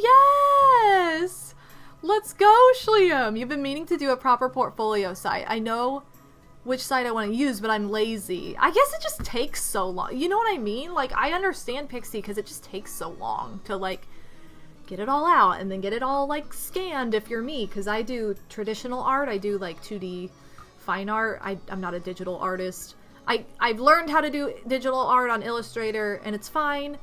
yes! Let's go, Shliam! You've been meaning to do a proper portfolio site. I know which site I want to use, but I'm lazy. I guess it just takes so long. You know what I mean? Like, I understand Pixie because it just takes so long to, like, get it all out and then get it all, like, scanned if you're me. Because I do traditional art. I do, like, 2D fine art. I'm not a digital artist. I've learned how to do digital art on Illustrator, and it's fine.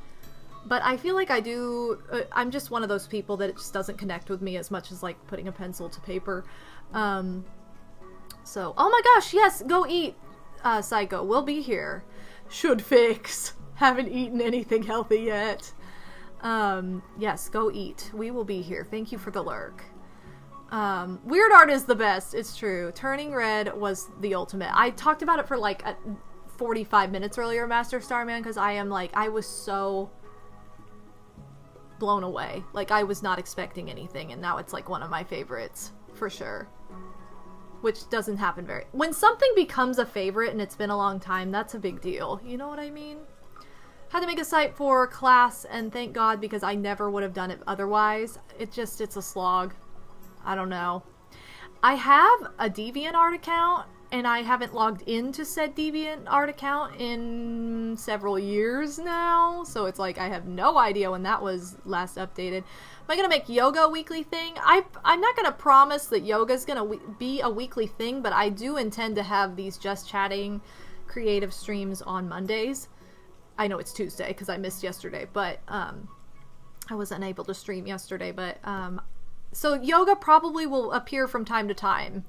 But I feel like I'm just one of those people that it just doesn't connect with me as much as like putting a pencil to paper. So, oh my gosh, yes, go eat, Psycho. We'll be here. Should fix. Haven't eaten anything healthy yet. Yes, go eat. We will be here. Thank you for the lurk. Weird art is the best. It's true. Turning Red was the ultimate. I talked about it for like 45 minutes earlier, Master Starman, because I was so blown away. Like, I was not expecting anything, and now it's like one of my favorites for sure. Which doesn't happen when something becomes a favorite and it's been a long time, that's a big deal. You know what I mean? Had to make a site for class, and thank God, because I never would have done it otherwise. It's a slog. I don't know. I have a DeviantArt account, and I haven't logged into said DeviantArt account in several years now, so it's like I have no idea when that was last updated. Am I going to make yoga a weekly thing? I'm not going to promise that yoga is going to be a weekly thing, but I do intend to have these Just Chatting creative streams on Mondays. I know it's Tuesday because I missed yesterday, but I was unable to stream yesterday, but so yoga probably will appear from time to time,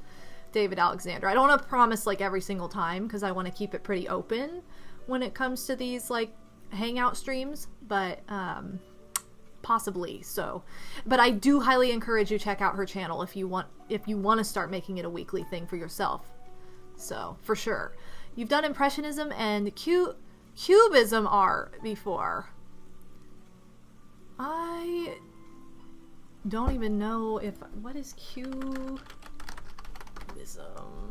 David Alexander. I don't want to promise like every single time because I want to keep it pretty open when it comes to these like hangout streams, but possibly so. But I do highly encourage you check out her channel if you want to start making it a weekly thing for yourself. So for sure. You've done Impressionism and Cubism art before. I don't even know what is Cubism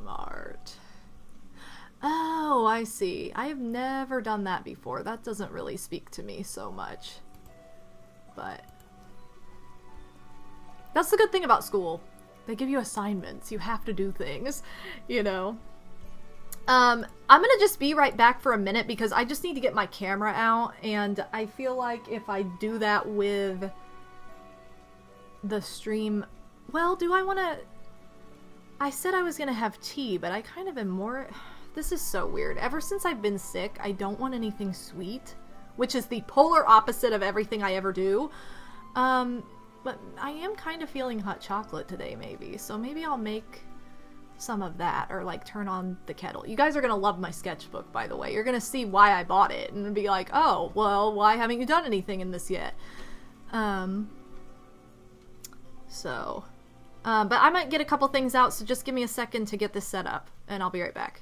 art? Oh, I see. I have never done that before. That doesn't really speak to me so much. But that's the good thing about school. They give you assignments. You have to do things, you know. I'm gonna just be right back for a minute because I just need to get my camera out, and I feel like if I do that with the stream, well, do I want to... I said I was gonna have tea, but I kind of am more... This is so weird. Ever since I've been sick, I don't want anything sweet, which is the polar opposite of everything I ever do. But I am kind of feeling hot chocolate today, maybe, so maybe I'll make some of that, or like turn on the kettle. You guys are gonna love my sketchbook, by the way. You're gonna see why I bought it and be like, oh, well, why haven't you done anything in this yet? But I might get a couple things out, so just give me a second to get this set up, and I'll be right back.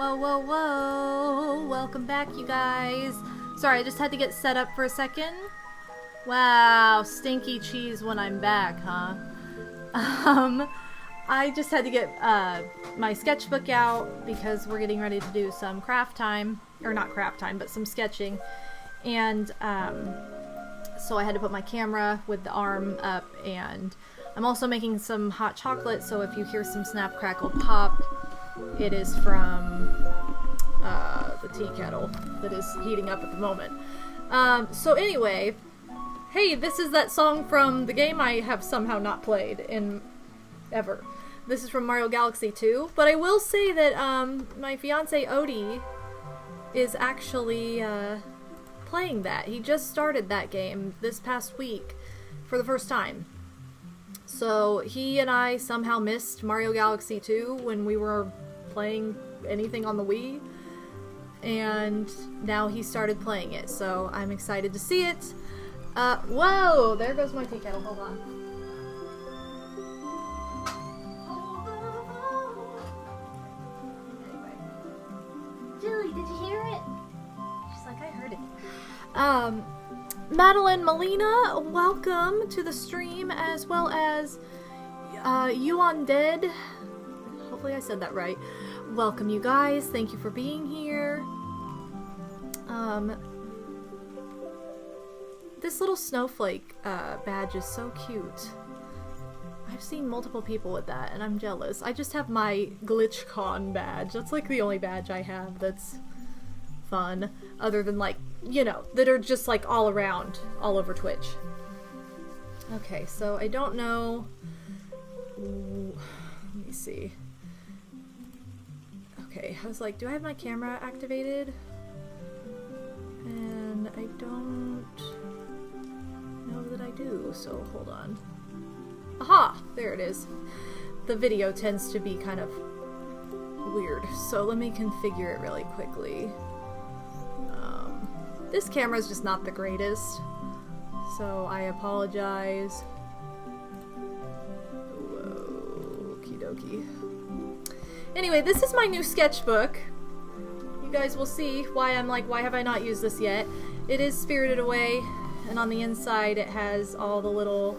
Whoa, whoa, whoa. Welcome back, you guys. Sorry, I just had to get set up for a second. Wow, stinky cheese when I'm back, huh? I just had to get my sketchbook out because we're getting ready to do some craft time. Or not craft time, but some sketching. And so I had to put my camera with the arm up, and I'm also making some hot chocolate, so if you hear some snap, crackle, pop, it is from the tea kettle that is heating up at the moment. So anyway, hey, this is that song from the game I have somehow not played in ever. This is from Mario Galaxy 2, but I will say that my fiance Odie is actually playing that. He just started that game this past week for the first time. So he and I somehow missed Mario Galaxy 2 when we were playing anything on the Wii, and now he started playing it, so I'm excited to see it. Whoa! There goes my tea kettle. Hold on. Anyway. Julie, did you hear it? She's like, I heard it. Madeline Molina, welcome to the stream, as well as You Undead. Hopefully I said that right. Welcome, you guys. Thank you for being here. This little snowflake badge is so cute. I've seen multiple people with that, and I'm jealous. I just have my GlitchCon badge. That's like the only badge I have that's fun, other than like, you know, that are just like all around, all over Twitch. Okay, so I don't know. Ooh, let me see. Okay, I was like, do I have my camera activated? And I don't know that I do, so hold on. Aha! There it is. The video tends to be kind of weird, so let me configure it really quickly. This camera is just not the greatest, so I apologize. Whoa, okie dokie. Anyway, this is my new sketchbook. You guys will see why I'm like, why have I not used this yet? It is Spirited Away, and on the inside it has all the little,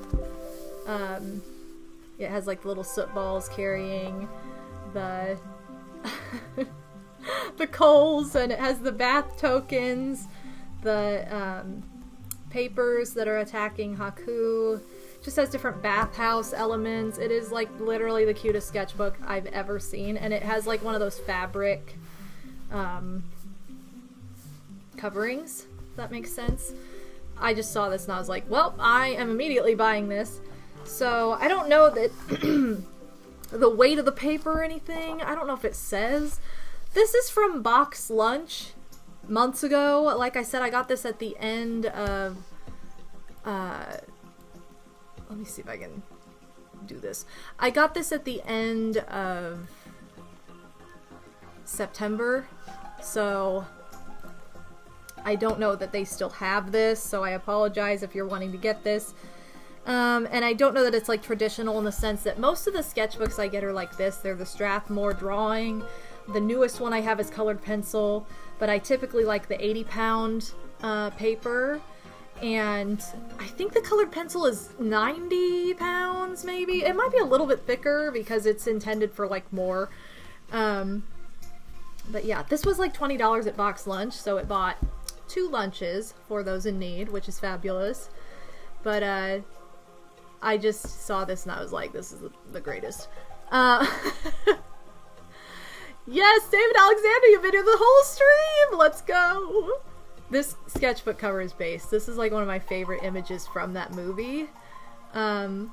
it has like the little soot balls carrying the the coals, and it has the bath tokens, the papers that are attacking Haku. Just has different bathhouse elements. It is like literally the cutest sketchbook I've ever seen, and it has like one of those fabric coverings, if that makes sense. I just saw this and I was like, well, I am immediately buying this. So I don't know that the weight of the paper or anything. I don't know if it says. This is from Box Lunch months ago. Like I said, I got this at the end of let me see if I can do this. I got this at the end of September, so I don't know that they still have this, so I apologize if you're wanting to get this. And I don't know that it's like traditional in the sense that most of the sketchbooks I get are like this. They're the Strathmore drawing. The newest one I have is colored pencil, but I typically like the 80-pound paper. And I think the colored pencil is 90 pounds, maybe. It might be a little bit thicker because it's intended for like more. But yeah, this was like $20 at Box Lunch, so it bought 2 lunches for those in need, which is fabulous. But I just saw this and I was like, this is the greatest. Yes, David Alexander, you've been here the whole stream! Let's go! This sketchbook cover is based. This is like one of my favorite images from that movie. Didn't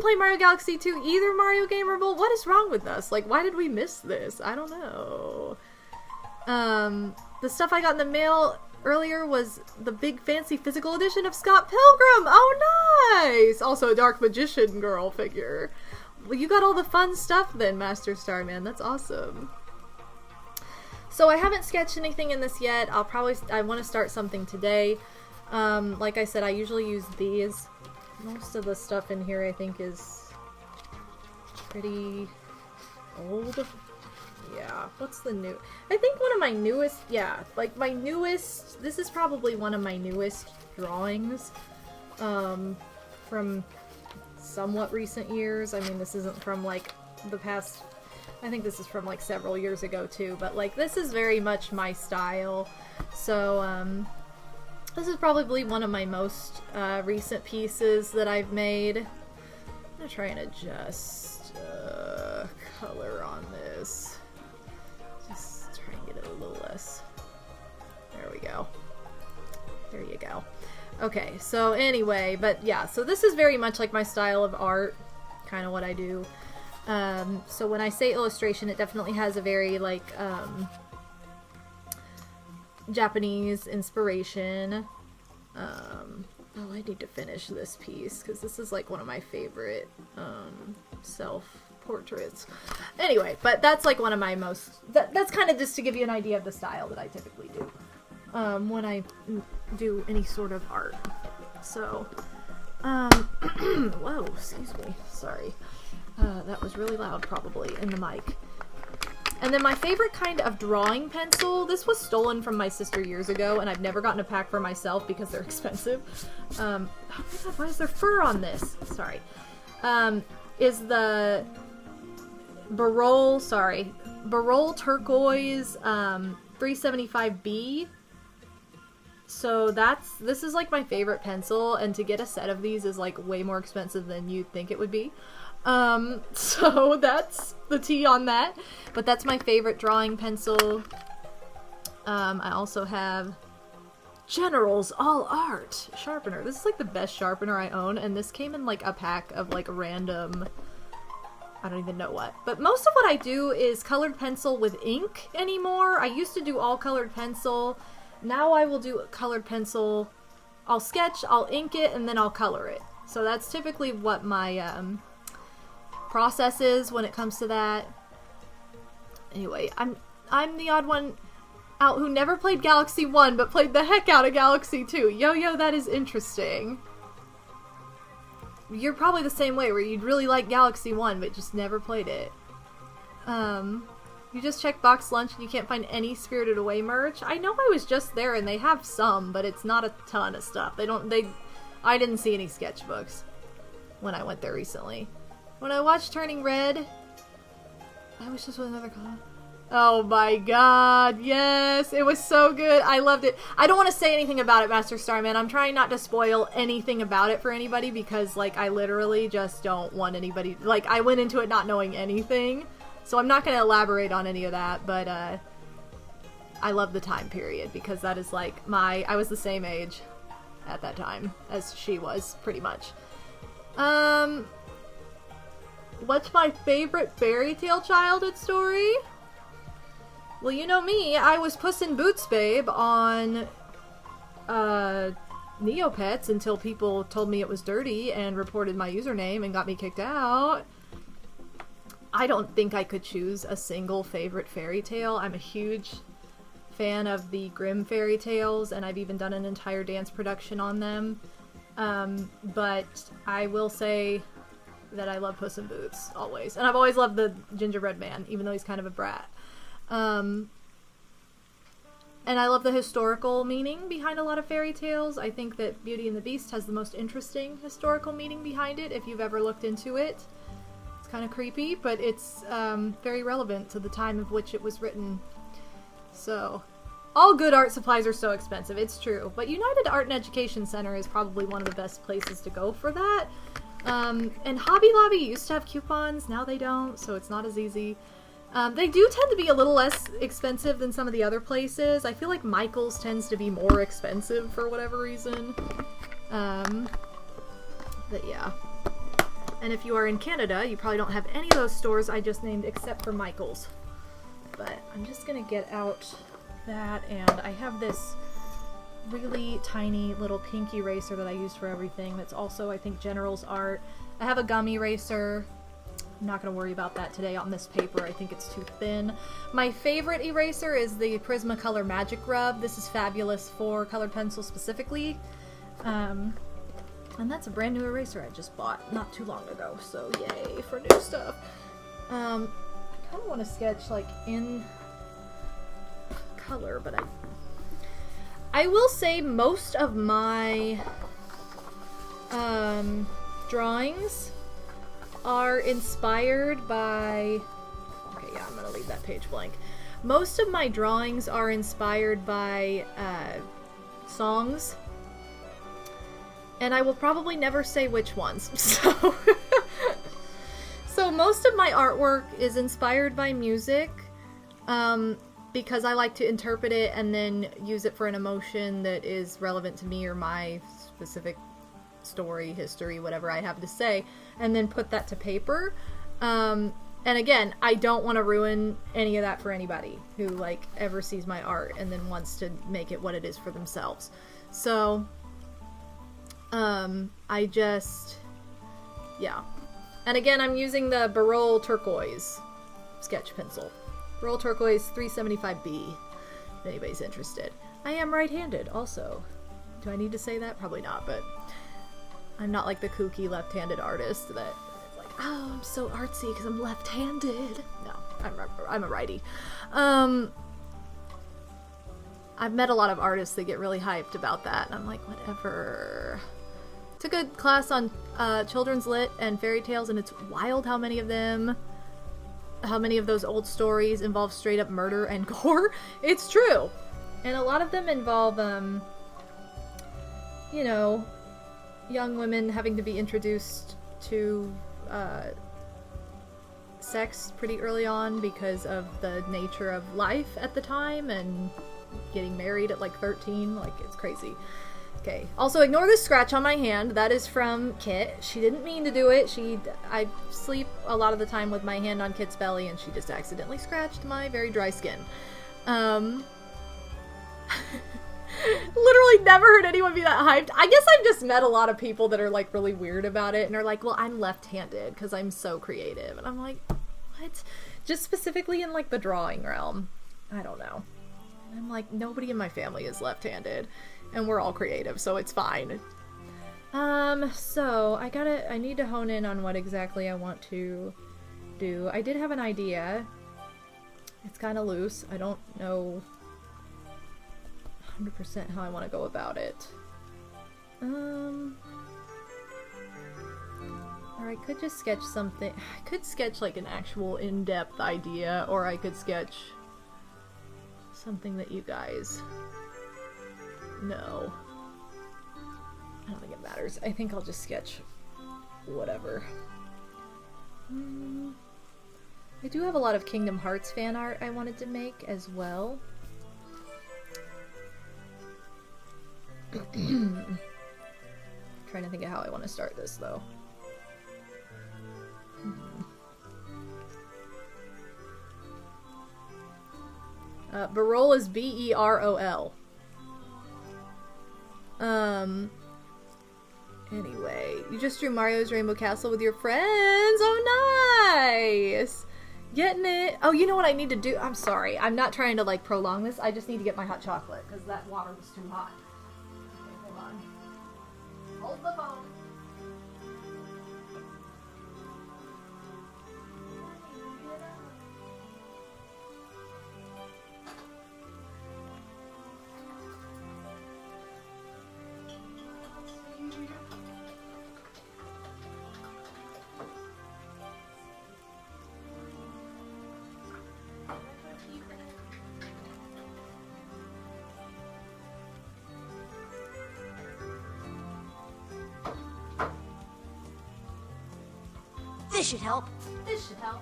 play Mario Galaxy 2 either, Mario Gamer Bowl. What is wrong with us? Like, why did we miss this? I don't know. The stuff I got in the mail earlier was the big fancy physical edition of Scott Pilgrim. Oh, nice! Also a Dark Magician girl figure. Well, you got all the fun stuff then, Master Starman. That's awesome. So I haven't sketched anything in this yet. I want to start something today. Like I said, I usually use these. Most of the stuff in here I think is pretty old. Yeah, what's the new? I think one of my newest, yeah, like my newest, this is probably one of my newest drawings from somewhat recent years. I mean, this isn't from like the past, I think this is from like several years ago too, but like this is very much my style. So this is probably one of my most recent pieces that I've made. I'm gonna try and adjust color on this. Just try and get it a little less. There we go. There you go. Okay, so anyway, but yeah, so this is very much like my style of art, kind of what I do. So when I say illustration, it definitely has a very like Japanese inspiration. Oh, I need to finish this piece because this is like one of my favorite self-portraits. Anyway, but that's like one of my most, that's kind of just to give you an idea of the style that I typically do when I do any sort of art. So, whoa, excuse me, sorry. That was really loud probably in the mic. And then my favorite kind of drawing pencil, this was stolen from my sister years ago, and I've never gotten a pack for myself because they're expensive. Oh my god, why is there fur on this? Sorry. Is the Barol Turquoise 375B. So this is like my favorite pencil, and to get a set of these is like way more expensive than you'd think it would be. So that's the tea on that, but that's my favorite drawing pencil. I also have General's All Art sharpener. This is like the best sharpener I own, and this came in like a pack of like random, I don't even know what. But most of what I do is colored pencil with ink anymore. I used to do all colored pencil. Now I will do colored pencil. I'll sketch, I'll ink it, and then I'll color it. So that's typically what my process is when it comes to that. Anyway, I'm the odd one out who never played Galaxy 1 but played the heck out of Galaxy 2. Yo, that is interesting. You're probably the same way, where you'd really like Galaxy 1 but just never played it. You just check Box Lunch and you can't find any Spirited Away merch. I know I was just there and they have some, but it's not a ton of stuff. I didn't see any sketchbooks when I went there recently. When I watched Turning Red, I was just with another comment. Oh my god, yes, it was so good. I loved it. I don't want to say anything about it, Master Starman. I'm trying not to spoil anything about it for anybody because, like, I literally just don't want anybody, like, I went into it not knowing anything. So I'm not going to elaborate on any of that, but I love the time period because that is like I was the same age at that time as she was, pretty much. What's my favorite fairy tale childhood story? Well, you know me, I was Puss in Boots babe on Neopets until people told me it was dirty and reported my username and got me kicked out. I don't think I could choose a single favorite fairy tale. I'm a huge fan of the Grimm fairy tales, and I've even done an entire dance production on them. But I will say that I love Puss in Boots, always. And I've always loved the gingerbread man, even though he's kind of a brat. And I love the historical meaning behind a lot of fairy tales. I think that Beauty and the Beast has the most interesting historical meaning behind it, if you've ever looked into it. It's kind of creepy, but it's very relevant to the time of which it was written. So, all good art supplies are so expensive, it's true. But United Art and Education Center is probably one of the best places to go for that. And Hobby Lobby used to have coupons, now they don't, so it's not as easy. They do tend to be a little less expensive than some of the other places. I feel like Michael's tends to be more expensive for whatever reason. But yeah. And if you are in Canada, you probably don't have any of those stores I just named except for Michael's. But I'm just gonna get out that, and I have this really tiny little pink eraser that I use for everything that's also, I think, General's art. I have a gum eraser. I'm not going to worry about that today on this paper. I think it's too thin. My favorite eraser is the Prismacolor Magic Rub. This is fabulous for colored pencil specifically. And that's a brand new eraser I just bought not too long ago, so yay for new stuff. God, kind of want to sketch like in color, but I will say most of my drawings are inspired by, okay, yeah, I'm gonna leave that page blank. Most of my drawings are inspired by songs, and I will probably never say which ones. So most of my artwork is inspired by music, because I like to interpret it and then use it for an emotion that is relevant to me or my specific story, history, whatever I have to say, and then put that to paper. And again, I don't want to ruin any of that for anybody who like ever sees my art and then wants to make it what it is for themselves. So, I just, yeah. And again, I'm using the Barol Turquoise sketch pencil. Barol Turquoise 375B, if anybody's interested. I am right-handed also. Do I need to say that? Probably not, but I'm not like the kooky left-handed artist that is like, oh, I'm so artsy because I'm left-handed. No, I'm a righty. I've met a lot of artists that get really hyped about that, and I'm like, whatever. Took a class on children's lit and fairy tales, and it's wild how many of those old stories involve straight up murder and gore. It's true. And a lot of them involve, you know, young women having to be introduced to sex pretty early on because of the nature of life at the time, and getting married at like 13. Like, it's crazy. Okay. Also, ignore this scratch on my hand. That is from Kit. She didn't mean to do it. I sleep a lot of the time with my hand on Kit's belly, and she just accidentally scratched my very dry skin. Literally never heard anyone be that hyped. I guess I've just met a lot of people that are like really weird about it and are like, well, I'm left-handed because I'm so creative. And I'm like, what? Just specifically in like the drawing realm. I don't know. And I'm like, nobody in my family is left-handed. And we're all creative, so it's fine. So I need to hone in on what exactly I want to do. I did have an idea. It's kind of loose. I don't know 100% how I want to go about it. Or I could just sketch something. I could sketch like an actual in-depth idea, or I could sketch something that you guys know. I don't think it matters. I think I'll just sketch whatever. I do have a lot of Kingdom Hearts fan art I wanted to make as well. Trying to think of how I want to start this though. Barol is B-E-R-O-L. Anyway, you just drew Mario's Rainbow Castle with your friends. Oh, nice! Getting it. Oh, you know what I need to do? I'm sorry. I'm not trying to, like, prolong this. I just need to get my hot chocolate, because that water was too hot. Okay, hold on. Hold the phone. This should help. This should help.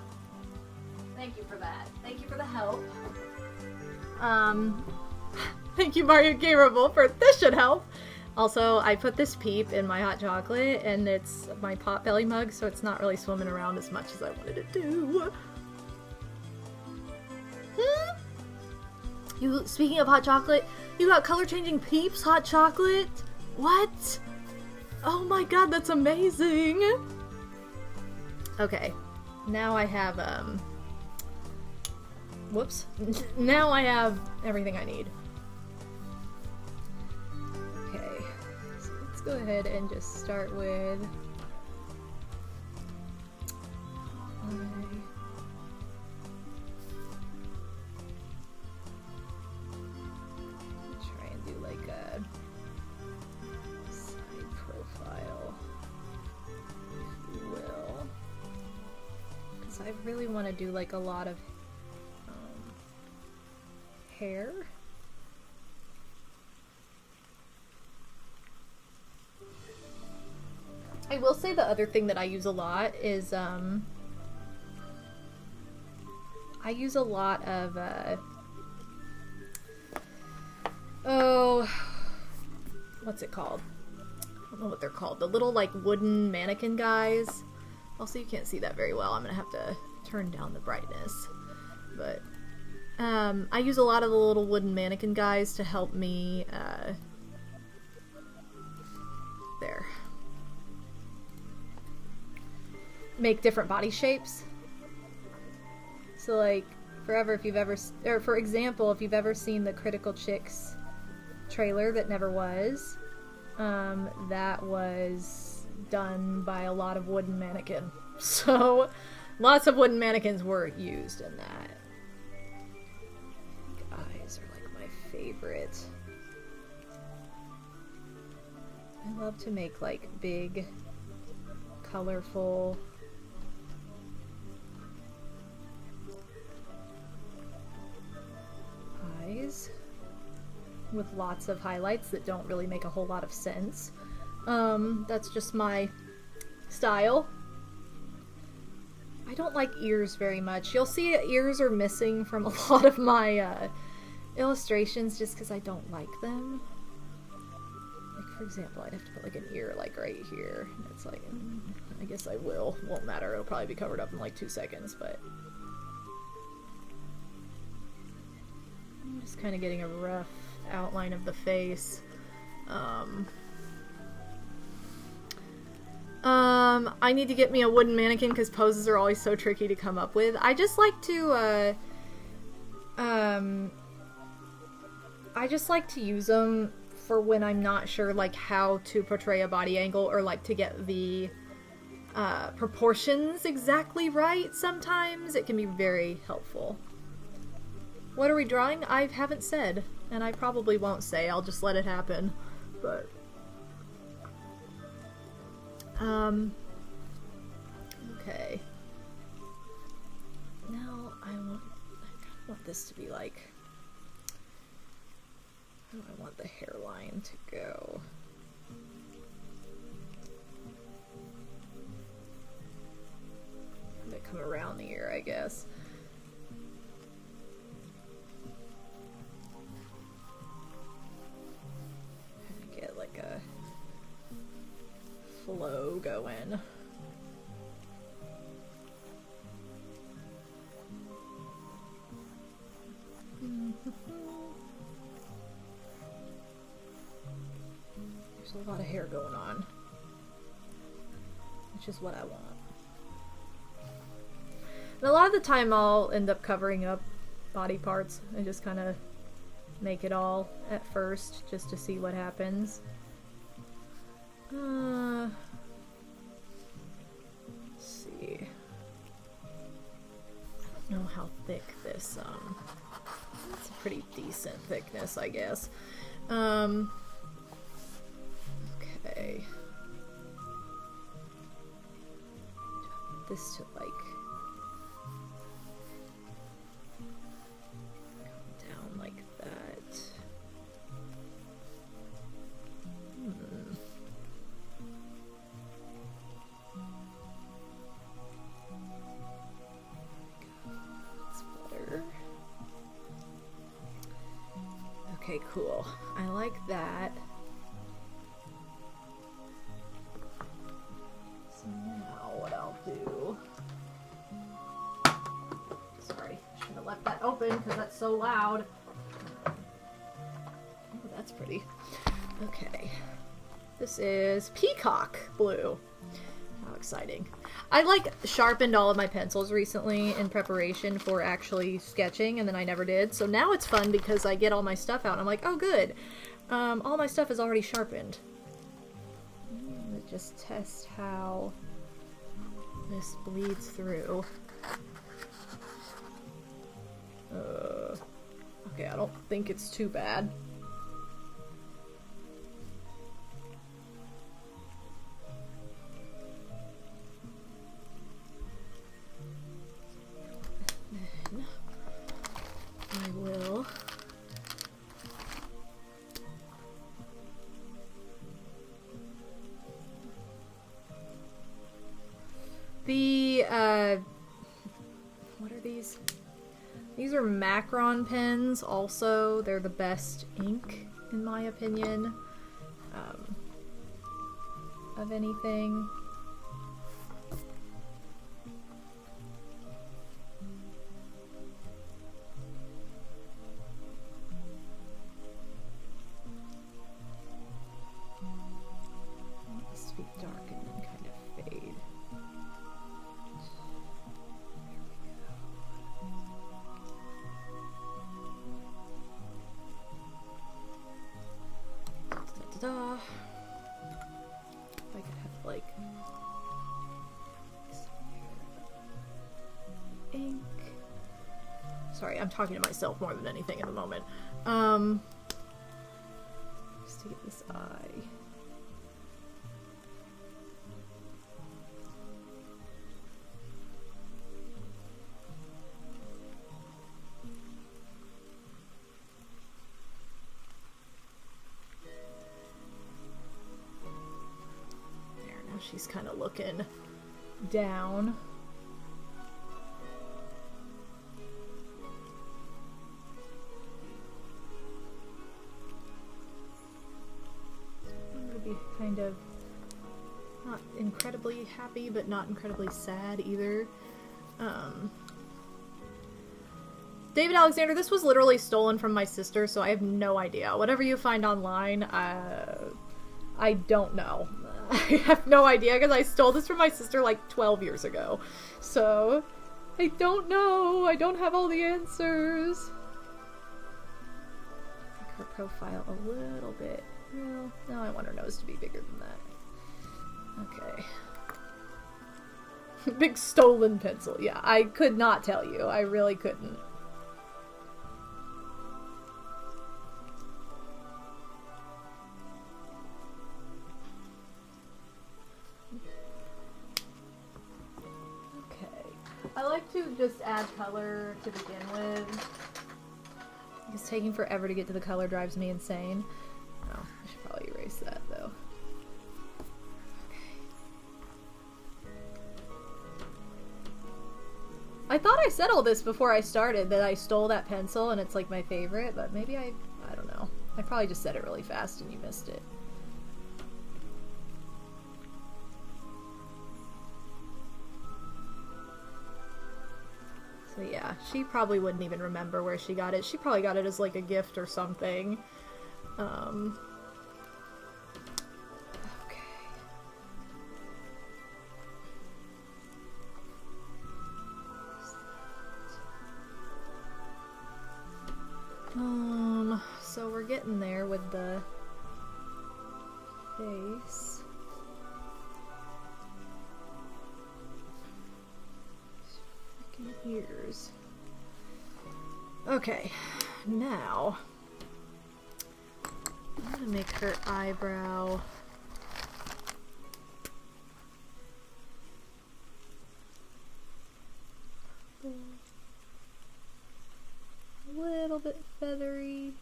Thank you for that. Thank you for the help. Thank you, Mario Gamerable, for this should help. Also, I put this peep in my hot chocolate, and it's my Potbelly mug, so it's not really swimming around as much as I wanted it to. Speaking of hot chocolate, you got color-changing peeps hot chocolate? What? Oh my god, that's amazing! Okay, now I have, whoops. Now I have everything I need. Okay, so let's go ahead and just start with really want to do like a lot of hair. I will say the other thing that I use a lot is I use a lot of oh, what's it called? I don't know what they're called. The little like wooden mannequin guys. Also, you can't see that very well. I'm gonna have to turn down the brightness. But I use a lot of the little wooden mannequin guys to help me there. Make different body shapes. So like forever, if you've ever, or for example, if you've ever seen the Critical Chicks trailer that never was, that was done by a lot of wooden mannequin. So lots of wooden mannequins were used in that. I think eyes are like my favorite. I love to make like big, colorful eyes with lots of highlights that don't really make a whole lot of sense. That's just my style. I don't like ears very much. You'll see ears are missing from a lot of my illustrations just because I don't like them. Like for example, I'd have to put like an ear like right here. And it's like, I guess I will. Won't matter. It'll probably be covered up in like 2 seconds, but I'm just kind of getting a rough outline of the face. I need to get me a wooden mannequin because poses are always so tricky to come up with. I just like to, use them for when I'm not sure, like, how to portray a body angle or, like, to get the, proportions exactly right sometimes. It can be very helpful. What are we drawing? I haven't said, and I probably won't say. I'll just let it happen. But okay. Now I kind of want this to be like, how do I want the hairline to go? Let it come around the ear, I guess. Get like a flow going. There's a lot of hair going on, which is what I want. And a lot of the time I'll end up covering up body parts and just kind of make it all at first just to see what happens. Let's see. I don't know how thick this, it's a pretty decent thickness, I guess. Okay. This to like down like that. That's better. Okay, cool. I like that. So now what I'll do... Sorry, I should have left that open because that's so loud. Oh, that's pretty. Okay. This is Peacock Blue. How exciting. I like sharpened all of my pencils recently in preparation for actually sketching, and then I never did. So now it's fun because I get all my stuff out and I'm like, oh good. All my stuff is already sharpened. Just test how this bleeds through. Okay, I don't think it's too bad. what are these? These are Macron pens also. They're the best ink, in my opinion, of anything. I want this to be dark and then kind of fade. Da-da-da. If I could have like ink. Sorry, I'm talking to myself more than anything at the moment. Just to get this eye. She's kind of looking down. I'm gonna be kind of not incredibly happy, but not incredibly sad either. David Alexander, this was literally stolen from my sister, so I have no idea. Whatever you find online, I don't know. I have no idea because I stole this from my sister like 12 years ago. So, I don't know. I don't have all the answers. Make her profile a little bit. Well, no, I want her nose to be bigger than that. Okay. Big stolen pencil. Yeah, I could not tell you. I really couldn't. I like to just add color to begin with. It's taking forever to get to the color drives me insane. Oh, I should probably erase that though. Okay. I thought I said all this before I started, that I stole that pencil and it's like my favorite, but maybe I don't know. I probably just said it really fast and you missed it. So yeah, she probably wouldn't even remember where she got it. She probably got it as like a gift or something. Okay. So we're getting there with the face. Ears. Okay, now I'm gonna make her eyebrow a little bit feathery.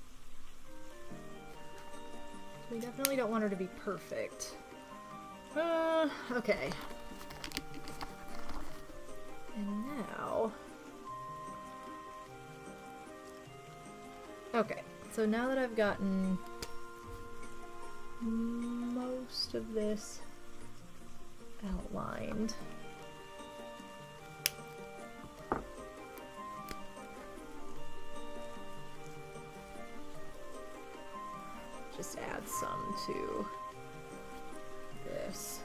We definitely don't want her to be perfect. Okay. And now... Okay, so now that I've gotten most of this outlined, just add some to this.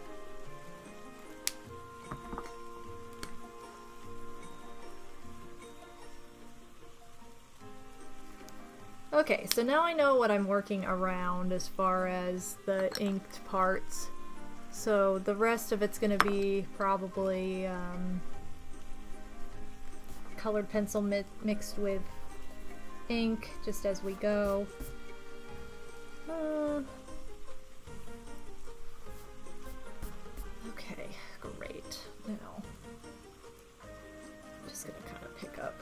Okay, so now I know what I'm working around as far as the inked parts. So the rest of it's going to be probably colored pencil mixed with ink just as we go. Okay, great. Now, I'm just going to kind of pick up.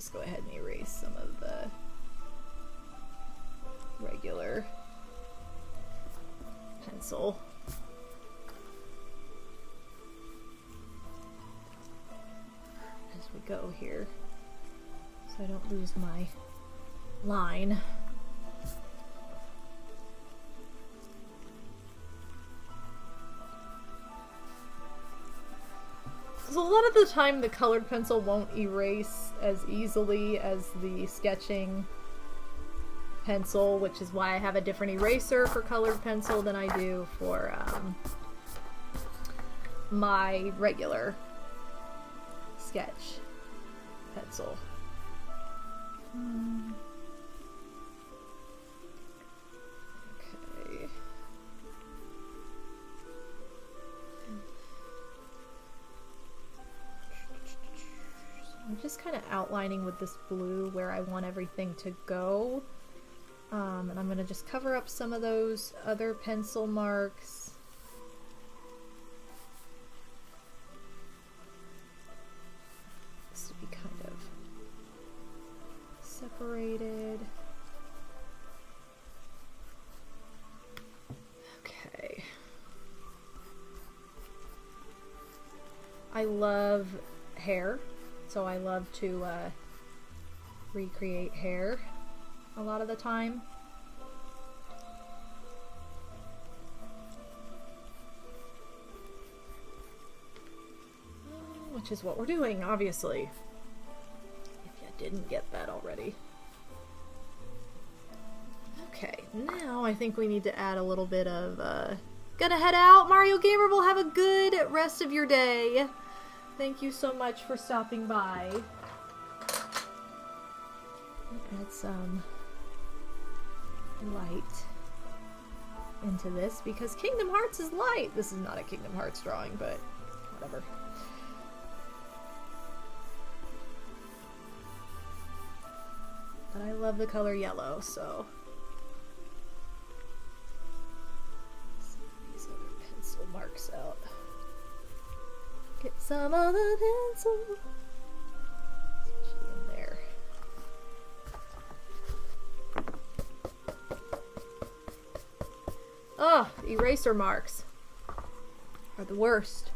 just go ahead and erase some of the regular pencil. As we go here, so I don't lose my line. So a lot of the time the colored pencil won't erase as easily as the sketching pencil, which is why I have a different eraser for colored pencil than I do for my regular sketch pencil. Okay. I'm just kind of outlining with this blue where I want everything to go. And I'm going to just cover up some of those other pencil marks. This to be kind of separated. Okay. I love hair. So I love to recreate hair a lot of the time. Which is what we're doing, obviously. If you didn't get that already. Okay, now I think we need to add a little bit of, gonna head out. Mario Gamer will have a good rest of your day. Thank you so much for stopping by. Add some light into this because Kingdom Hearts is light. This is not a Kingdom Hearts drawing, but whatever. But I love the color yellow, so. Some of these other pencil marks out. Get some of the pencil. Especially in there. Oh, eraser marks are the worst.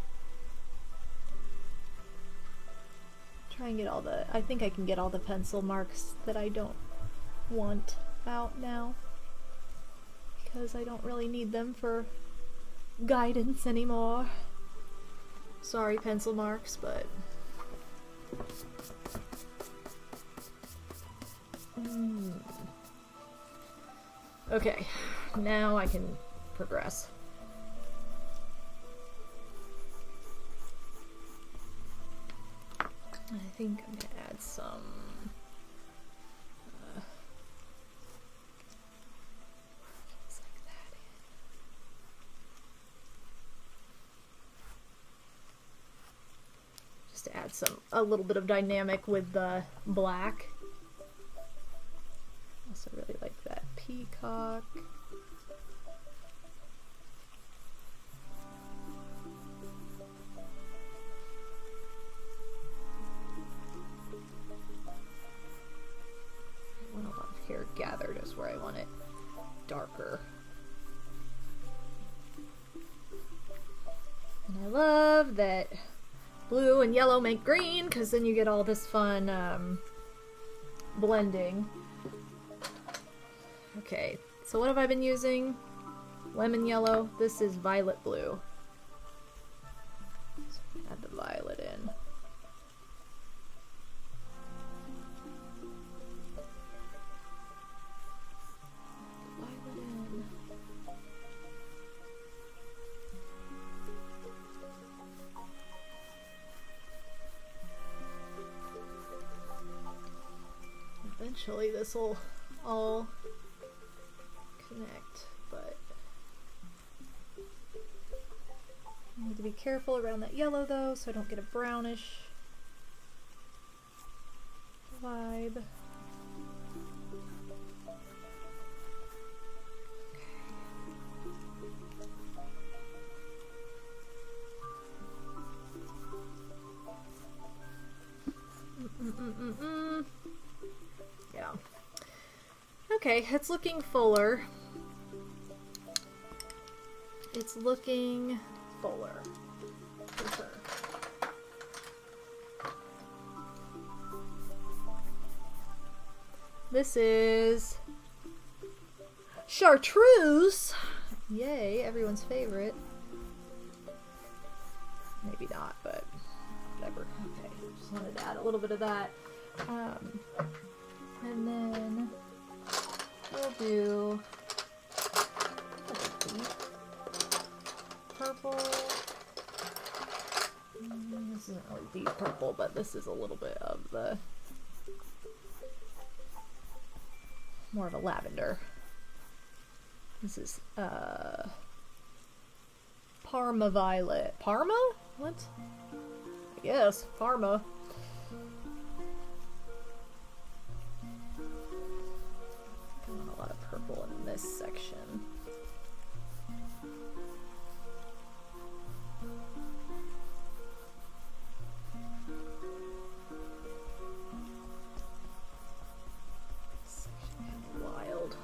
Try and get all the, I think I can get all the pencil marks that I don't want out now. Because I don't really need them for guidance anymore. Sorry, pencil marks, but okay, now I can progress. I think I'm gonna add some things like that in. Just to add a little bit of dynamic with the black. Also really like that peacock. I want a lot of hair gathered is where I want it darker. And I love that blue and yellow make green, because then you get all this fun blending. Okay, so what have I been using? Lemon yellow. This is violet blue. So add the violet in. Eventually this will all connect, but I need to be careful around that yellow though, so I don't get a brownish vibe. Okay, it's looking fuller. It's looking fuller. For sure. This is chartreuse. Yay, everyone's favorite. Maybe not, but whatever. Okay, just wanted to add a little bit of that. And then we'll do purple. This isn't really deep purple, but this is a little bit of the more of a lavender. This is Parma violet. Parma? What? I guess Parma. Got a lot of purple in this section. Wild.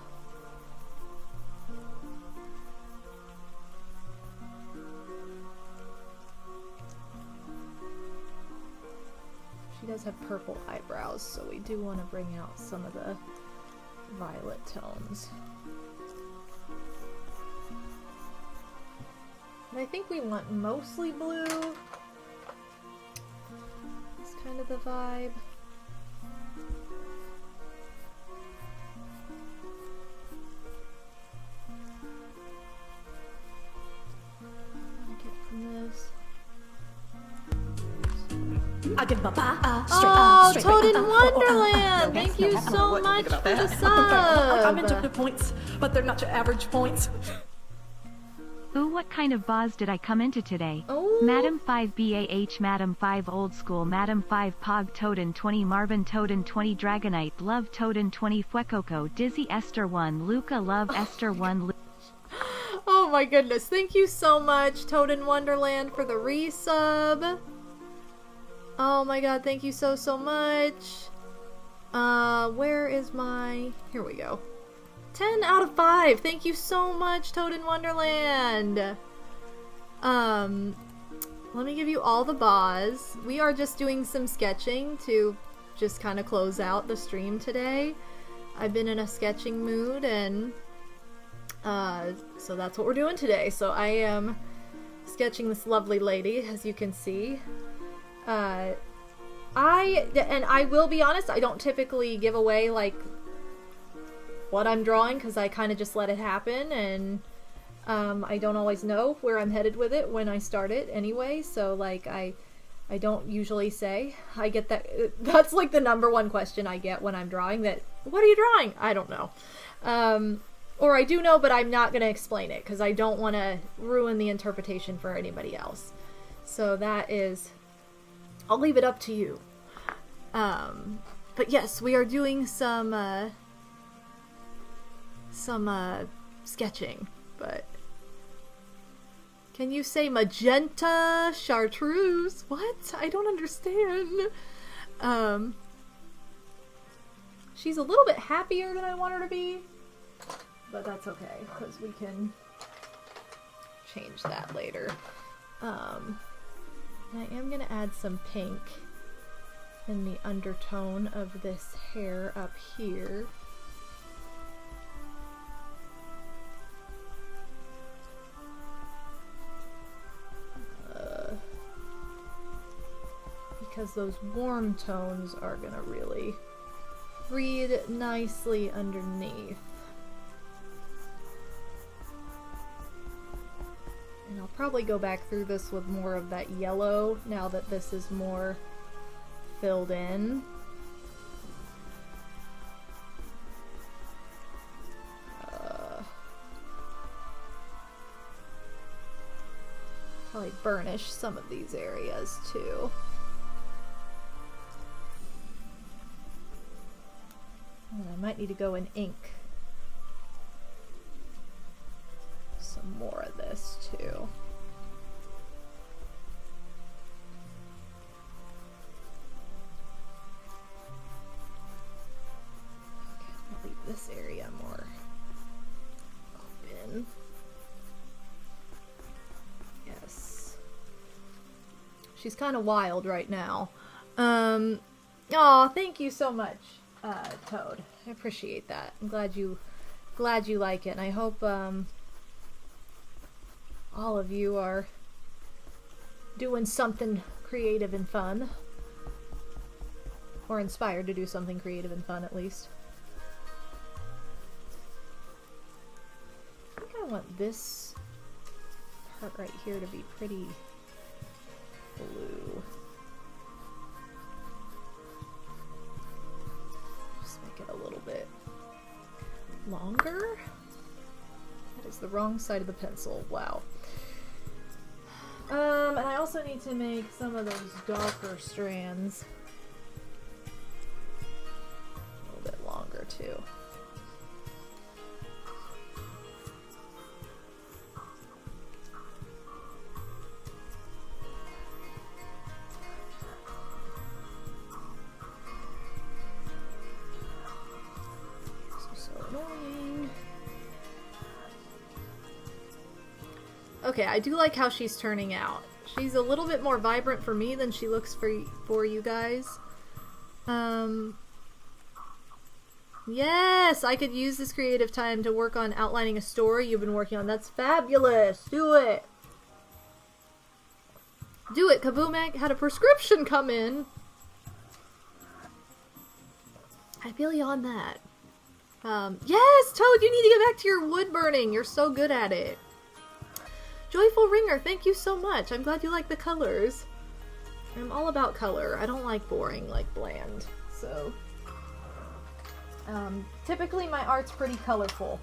She does have purple eyebrows, so we do want to bring out some of the violet tones. And I think we want mostly blue. It's kind of the vibe. I give my Oh, Toad in Wonderland! Thank you so much for the I'm into sub! the points, but they're not your average points. Ooh, what kind of Boz did I come into today? Oh. Madam 5 BAH, Madam 5 Old School, Madam 5 Pog Toadin 20, Marvin Toadin 20, Dragonite, Love Toadin 20, Fuecoco, Dizzy Esther 1, Luca Love Esther 1. Oh my goodness, thank you so much, Toad in Wonderland, for the resub. Oh my god, thank you so much. Where is my... Here we go. 10 out of 5. Thank you so much, Toad in Wonderland. Let me give you all the Boz. We are just doing some sketching to just kind of close out the stream today. I've been in a sketching mood, and so that's what we're doing today. So I am sketching this lovely lady, as you can see. I will be honest, I don't typically give away like what I'm drawing, because I kind of just let it happen, and I don't always know where I'm headed with it when I start it anyway, so like I don't usually say. I get that's like the #1 question I get when I'm drawing, that what are you drawing? I don't know. Or I do know, but I'm not going to explain it because I don't want to ruin the interpretation for anybody else. So that is, I'll leave it up to you. But yes, we are doing some sketching, but can you say magenta chartreuse? What? I don't understand. She's a little bit happier than I want her to be, but that's okay because we can change that later. I am gonna add some pink in the undertone of this hair up here. Because those warm tones are gonna really read nicely underneath. And I'll probably go back through this with more of that yellow now that this is more filled in. Probably burnish some of these areas too. And I might need to go in ink. Some more of this too. Okay, I'll leave this area She's kind of wild right now. Aw, thank you so much, Toad. I appreciate that. I'm glad you like it, and I hope all of you are doing something creative and fun, or inspired to do something creative and fun at least. I think I want this part right here to be pretty blue. Just make it a little bit longer. That is the wrong side of the pencil. Wow. And I also need to make some of those darker strands a little bit longer too. So annoying. Okay, I do like how she's turning out. She's a little bit more vibrant for me than she looks for you guys. Yes, I could use this creative time to work on outlining a story you've been working on. That's fabulous. Do it. Do it. Kaboom Egg had a prescription come in. I feel you on that. Yes, Toad, you need to get back to your wood burning. You're so good at it. Joyful Ringer, thank you so much. I'm glad you like the colors. I'm all about color. I don't like boring, like bland. So, typically my art's pretty colorful.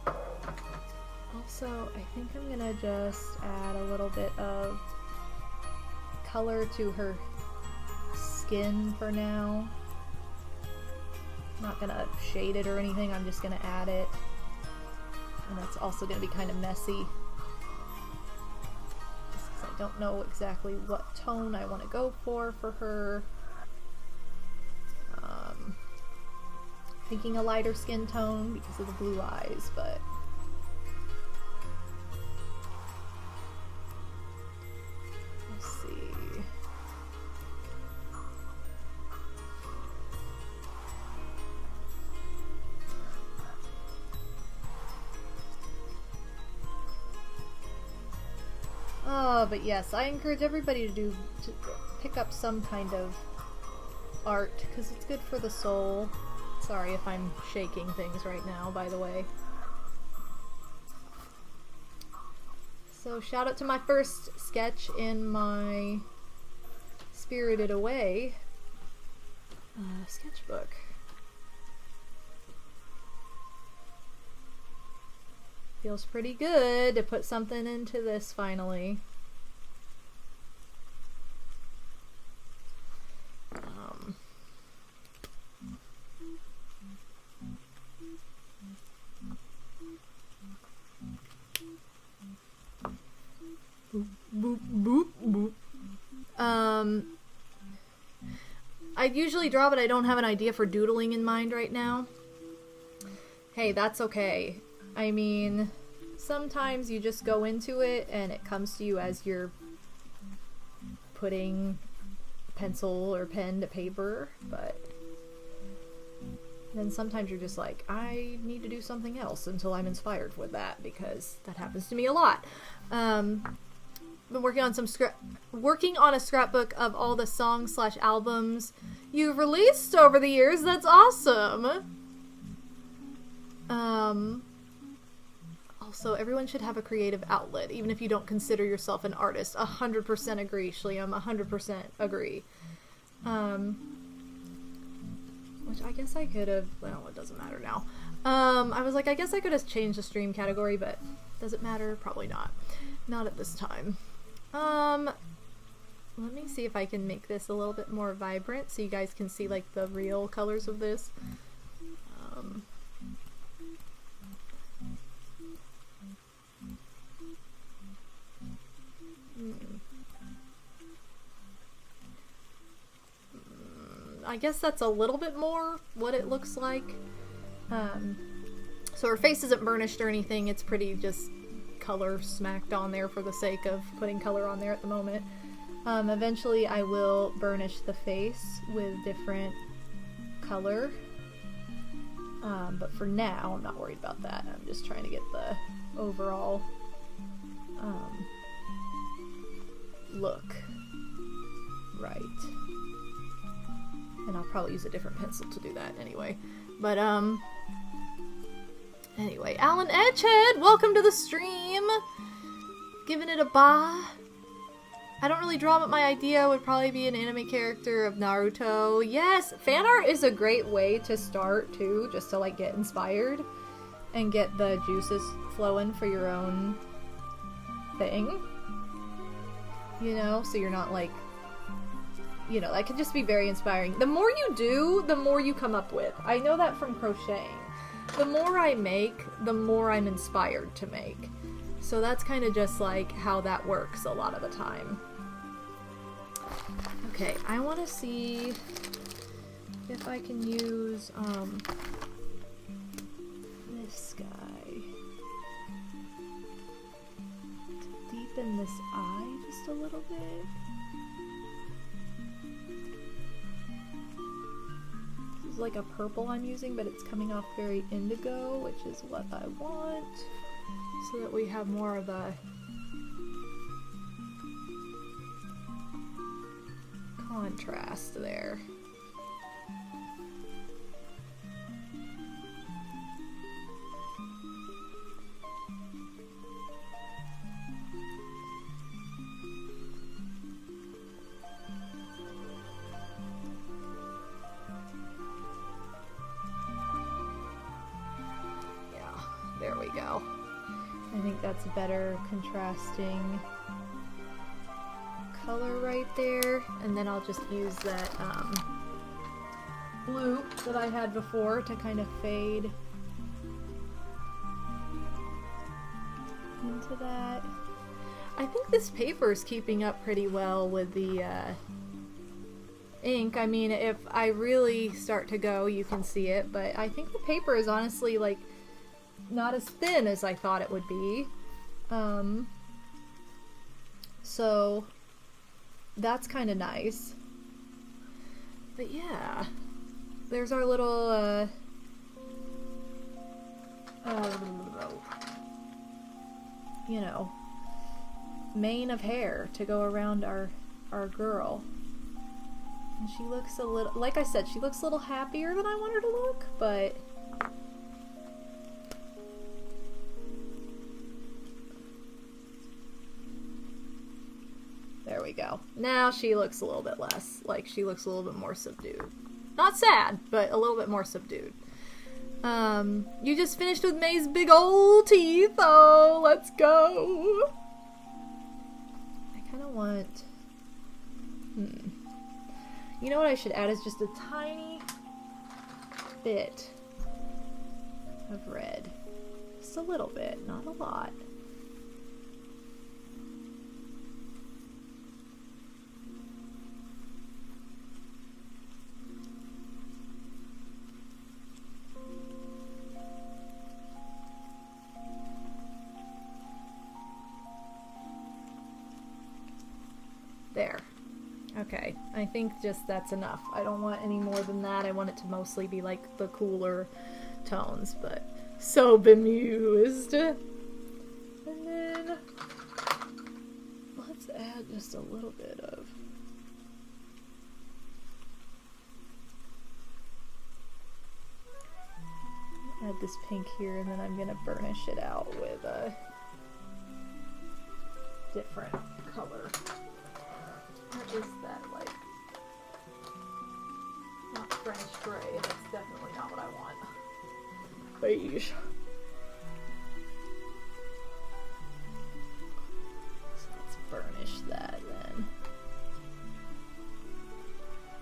Also, I think I'm gonna just add a little bit of color to her skin for now. I'm not gonna shade it or anything, I'm just gonna add it. And that's also gonna be kind of messy. I don't know exactly what tone I want to go for her. Thinking a lighter skin tone because of the blue eyes, but let's see. Oh, but yes, I encourage everybody to pick up some kind of art because it's good for the soul. Sorry if I'm shaking things right now, by the way. So shout out to my first sketch in my Spirited Away sketchbook. Feels pretty good to put something into this finally. Boop, boop, boop, boop. I'd usually draw, but I don't have an idea for doodling in mind right now. Hey, that's okay. I mean, sometimes you just go into it and it comes to you as you're putting pencil or pen to paper, but then sometimes you're just like, I need to do something else until I'm inspired with that, because that happens to me a lot. Been working on a scrapbook of all the songs / albums you've released over the years. That's awesome. Also, everyone should have a creative outlet, even if you don't consider yourself an artist. 100% agree, Shliam. 100% agree. Which I guess I could have... Well, it doesn't matter now. I was like, I guess I could have changed the stream category, but does it matter? Probably not. Not at this time. Let me see if I can make this a little bit more vibrant so you guys can see, like, the real colors of this. I guess that's a little bit more what it looks like. So her face isn't burnished or anything, it's pretty just color smacked on there for the sake of putting color on there at the moment. Eventually I will burnish the face with different color. But for now, I'm not worried about that. I'm just trying to get the overall look right. And I'll probably use a different pencil to do that anyway. But, anyway, Alan Edgehead, welcome to the stream! Giving it a ba. I don't really draw, but my idea would probably be an anime character of Naruto. Yes! Fan art is a great way to start, too, just to, like, get inspired and get the juices flowing for your own thing. You know? So you're not, like, you know, that can just be very inspiring. The more you do, the more you come up with. I know that from crocheting. The more I make, the more I'm inspired to make. So that's kind of just like how that works a lot of the time. Okay, I want to see if I can use this guy to deepen this eye just a little bit. This is like a purple I'm using, but it's coming off very indigo, which is what I want, so that we have more of a contrast there. Yeah, there we go. I think that's a better contrasting color right there, and then I'll just use that blue that I had before to kind of fade into that. I think this paper is keeping up pretty well with the ink. I mean, if I really start to go, you can see it, but I think the paper is honestly like not as thin as I thought it would be. So that's kind of nice. But yeah, there's our little you know, mane of hair to go around our girl. And she looks a little, like I said, she looks a little happier than I want her to look, but there we go. Now she looks a little bit less, like she looks a little bit more subdued. Not sad, but a little bit more subdued. You just finished with May's big old teeth. Oh, let's go. I kind of want... You know what I should add is just a tiny bit of red. Just a little bit, not a lot. There. Okay, I think just that's enough. I don't want any more than that. I want it to mostly be like the cooler tones, but so bemused. And then let's add just a little bit of add this pink here, and then I'm gonna burnish it out with a different color. What is that, like, not French gray, that's definitely not what I want. Beige. So let's burnish that then.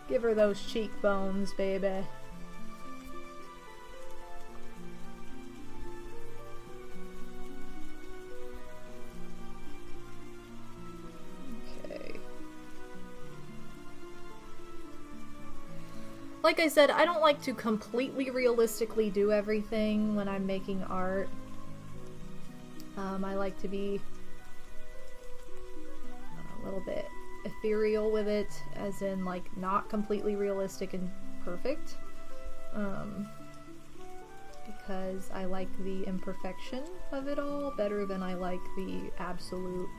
Give her those cheekbones, baby. Like I said, I don't like to completely realistically do everything when I'm making art. I like to be a little bit ethereal with it, as in like not completely realistic and perfect, because I like the imperfection of it all better than I like the absolute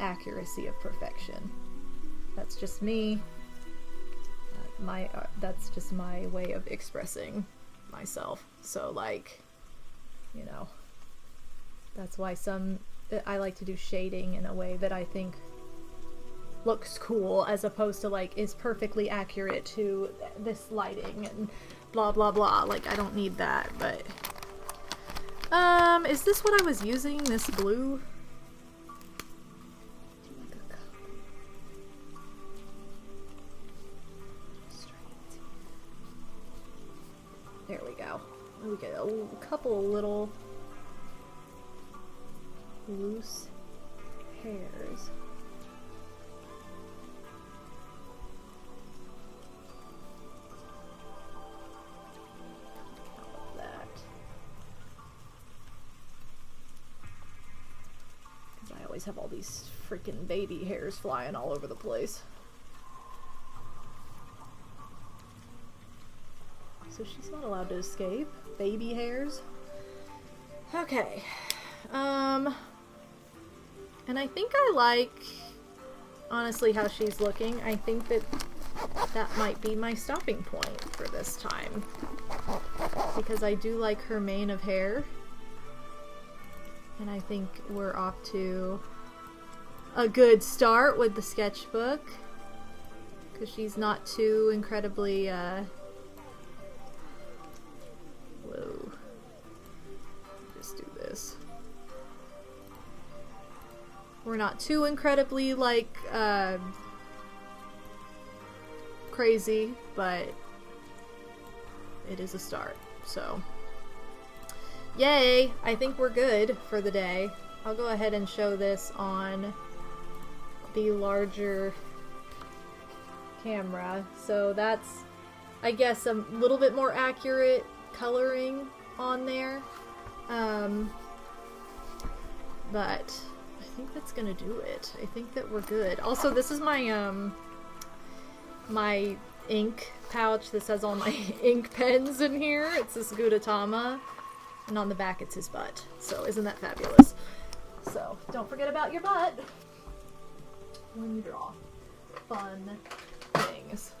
accuracy of perfection. That's just me. That's just my way of expressing myself. So like, you know, that's why I like to do shading in a way that I think looks cool, as opposed to like is perfectly accurate to this lighting and blah blah blah. Like, I don't need that. But is this what I was using, this blue? There we go. We get a couple of little loose hairs. That. Because I always have all these freaking baby hairs flying all over the place. So she's not allowed to escape. Baby hairs. Okay. And I think I like, honestly, how she's looking. I think that might be my stopping point for this time. Because I do like her mane of hair. And I think we're off to a good start with the sketchbook. Because she's not too incredibly, whoa. Just do this. We're not too incredibly, like, crazy, but it is a start, so. Yay! I think we're good for the day. I'll go ahead and show this on the larger camera. So that's, I guess, a little bit more accurate coloring on there, but I think that's gonna do it. I think that we're good. Also, this is my my ink pouch. This has all my ink pens in here. It's this Gudetama, and on the back it's his butt. So isn't that fabulous? So don't forget about your butt when you draw fun things.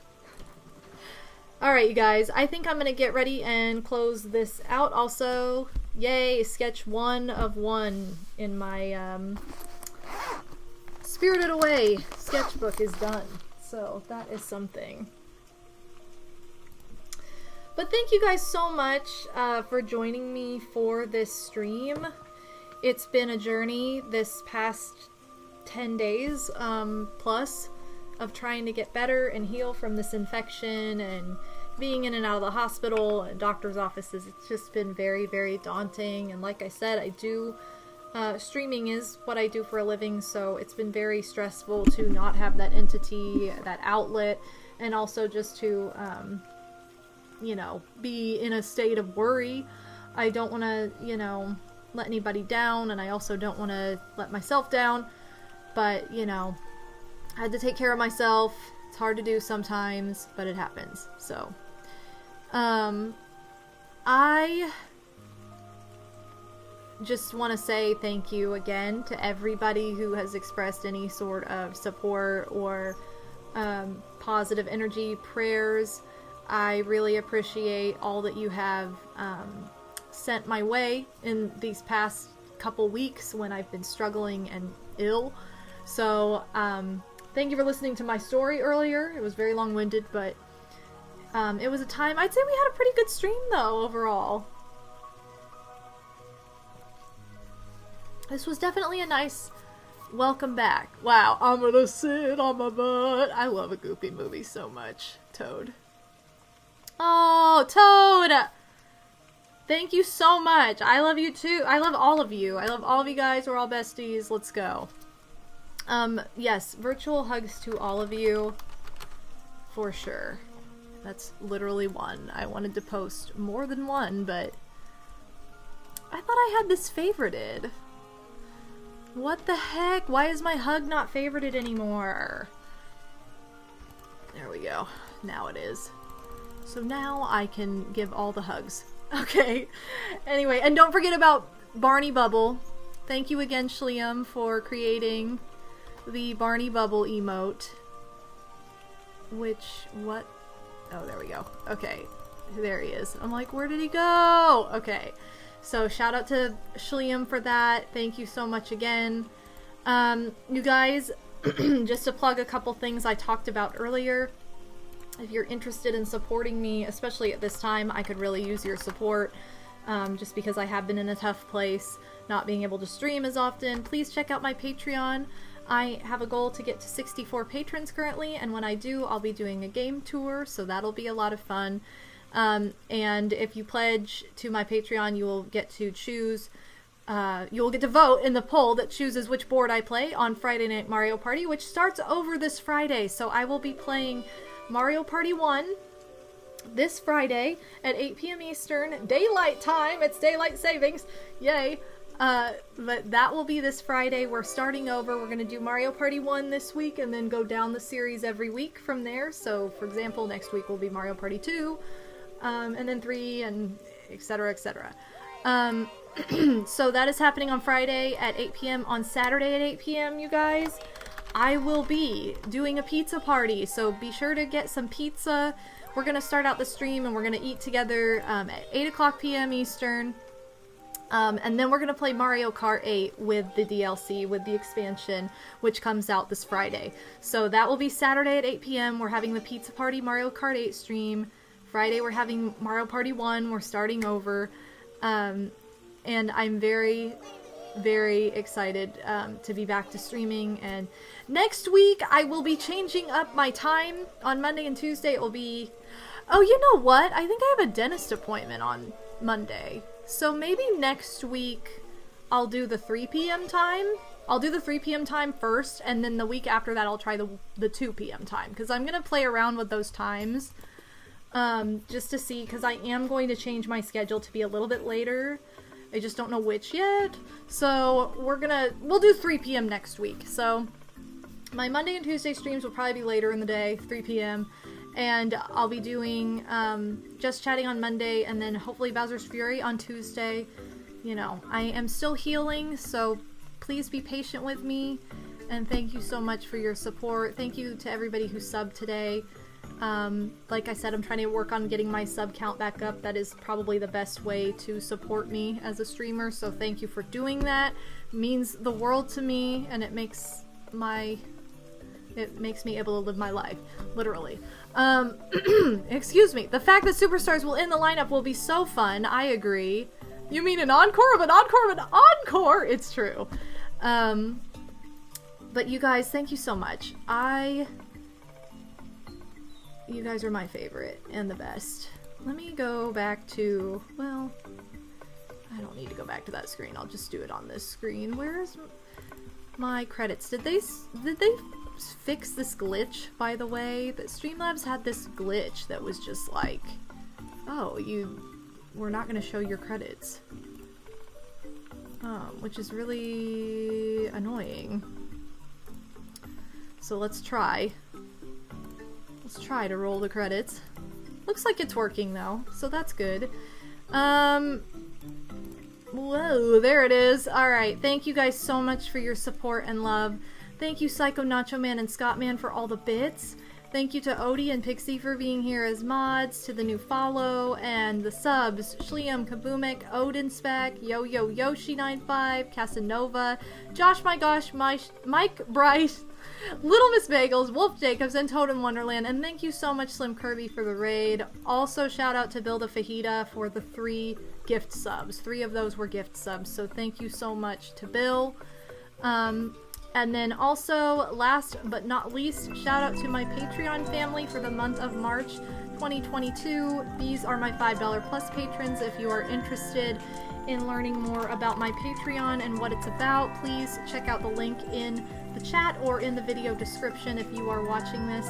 Alright, you guys, I think I'm going to get ready and close this out. Also, yay, sketch 1 of 1 in my Spirited Away sketchbook is done. So that is something. But thank you guys so much for joining me for this stream. It's been a journey this past 10 days plus of trying to get better and heal from this infection and being in and out of the hospital and doctor's offices. It's just been very, very daunting. And like I said, I do streaming is what I do for a living, so it's been very stressful to not have that entity, that outlet, and also just to you know, be in a state of worry. I don't want to, you know, let anybody down, and I also don't want to let myself down, but, you know, I had to take care of myself. It's hard to do sometimes, but it happens. So, I just want to say thank you again to everybody who has expressed any sort of support or positive energy, prayers. I really appreciate all that you have sent my way in these past couple weeks when I've been struggling and ill. So, thank you for listening to my story earlier. It was very long-winded, but it was a time. I'd say we had a pretty good stream, though, overall. This was definitely a nice welcome back. Wow, I'm gonna sit on my butt. I love a Goopy movie so much. Toad. Oh, Toad! Thank you so much. I love you, too. I love all of you. I love all of you guys. We're all besties. Let's go. Yes, virtual hugs to all of you, for sure. That's literally one. I wanted to post more than one, but I thought I had this favorited. What the heck? Why is my hug not favorited anymore? There we go. Now it is. So now I can give all the hugs. Okay. Anyway, and don't forget about Barney Bubble. Thank you again, Shliam, for creating the Barney Bubble emote. What? Oh, there we go. Okay. There he is. I'm like, where did he go? Okay. So shout out to Shliam for that. Thank you so much again. You guys, just to plug a couple things I talked about earlier. If you're interested in supporting me, especially at this time, I could really use your support. Just because I have been in a tough place, not being able to stream as often. Please check out my Patreon. I have a goal to get to 64 patrons currently, and when I do, I'll be doing a game tour, so that'll be a lot of fun. And if you pledge to my Patreon, you will get to choose, you will get to vote in the poll that chooses which board I play on Friday Night Mario Party, which starts over this Friday. So I will be playing Mario Party 1 this Friday at 8 p.m. Eastern, daylight time. It's daylight savings. Yay. But that will be this Friday. We're starting over. We're going to do Mario Party 1 this week and then go down the series every week from there. So, for example, next week will be Mario Party 2, and then 3, and etc., etc. So that is happening on Friday at 8 p.m. On Saturday at 8 p.m., you guys, I will be doing a pizza party. So be sure to get some pizza. We're going to start out the stream and we're going to eat together at 8 o'clock p.m. Eastern. And then we're going to play Mario Kart 8 with the DLC, with the expansion, which comes out this Friday. So that will be Saturday at 8 p.m. We're having the Pizza Party Mario Kart 8 stream. Friday we're having Mario Party 1. We're starting over. And I'm very, very excited to be back to streaming. And next week I will be changing up my time. On Monday and Tuesday it will be... Oh, you know what? I think I have a dentist appointment on Monday. So maybe next week I'll do the 3 p.m. time. I'll do the 3 p.m. time first, and then the week after that I'll try the 2 p.m. time. Because I'm going to play around with those times. Just to see, because I am going to change my schedule to be a little bit later. I just don't know which yet. So we'll do 3 p.m. next week. So my Monday and Tuesday streams will probably be later in the day, 3 p.m. And I'll be doing Just Chatting on Monday, and then hopefully Bowser's Fury on Tuesday. You know, I am still healing, so please be patient with me. And thank you so much for your support. Thank you to everybody who subbed today. Like I said, I'm trying to work on getting my sub count back up. That is probably the best way to support me as a streamer, so thank you for doing that. It means the world to me, and it makes me able to live my life, literally. Excuse me. The fact that superstars will end the lineup will be so fun. I agree. You mean an encore of an encore of an encore? It's true. But you guys, thank you so much. You guys are my favorite and the best. Let me go back to, well, I don't need to go back to that screen. I'll just do it on this screen. Where's my credits? Did they fix this glitch, by the way? That Streamlabs had this glitch that was just like, oh, we're not going to show your credits. Which is really annoying. So let's try. Let's try to roll the credits. Looks like it's working though, so that's good. Whoa, there it is. Alright, thank you guys so much for your support and love. Thank you Psycho Nacho Man and Scott Man for all the bits. Thank you to Odie and Pixie for being here as mods, to the new follow, and the subs, Shliam, Kabumic, Odin Spec, Yo-Yo Yoshi95, Casanova, Josh My Gosh, Mike Bryce, Little Miss Bagels, Wolf Jacobs, and Totem Wonderland, and thank you so much Slim Kirby for the raid. Also shout out to Build a Fajita for the 3 gift subs. 3 of those were gift subs, so thank you so much to Bill. And then also, last but not least, shout out to my Patreon family for the month of March 2022. These are my $5 plus patrons. If you are interested in learning more about my Patreon and what it's about, please check out the link in the chat or in the video description if you are watching this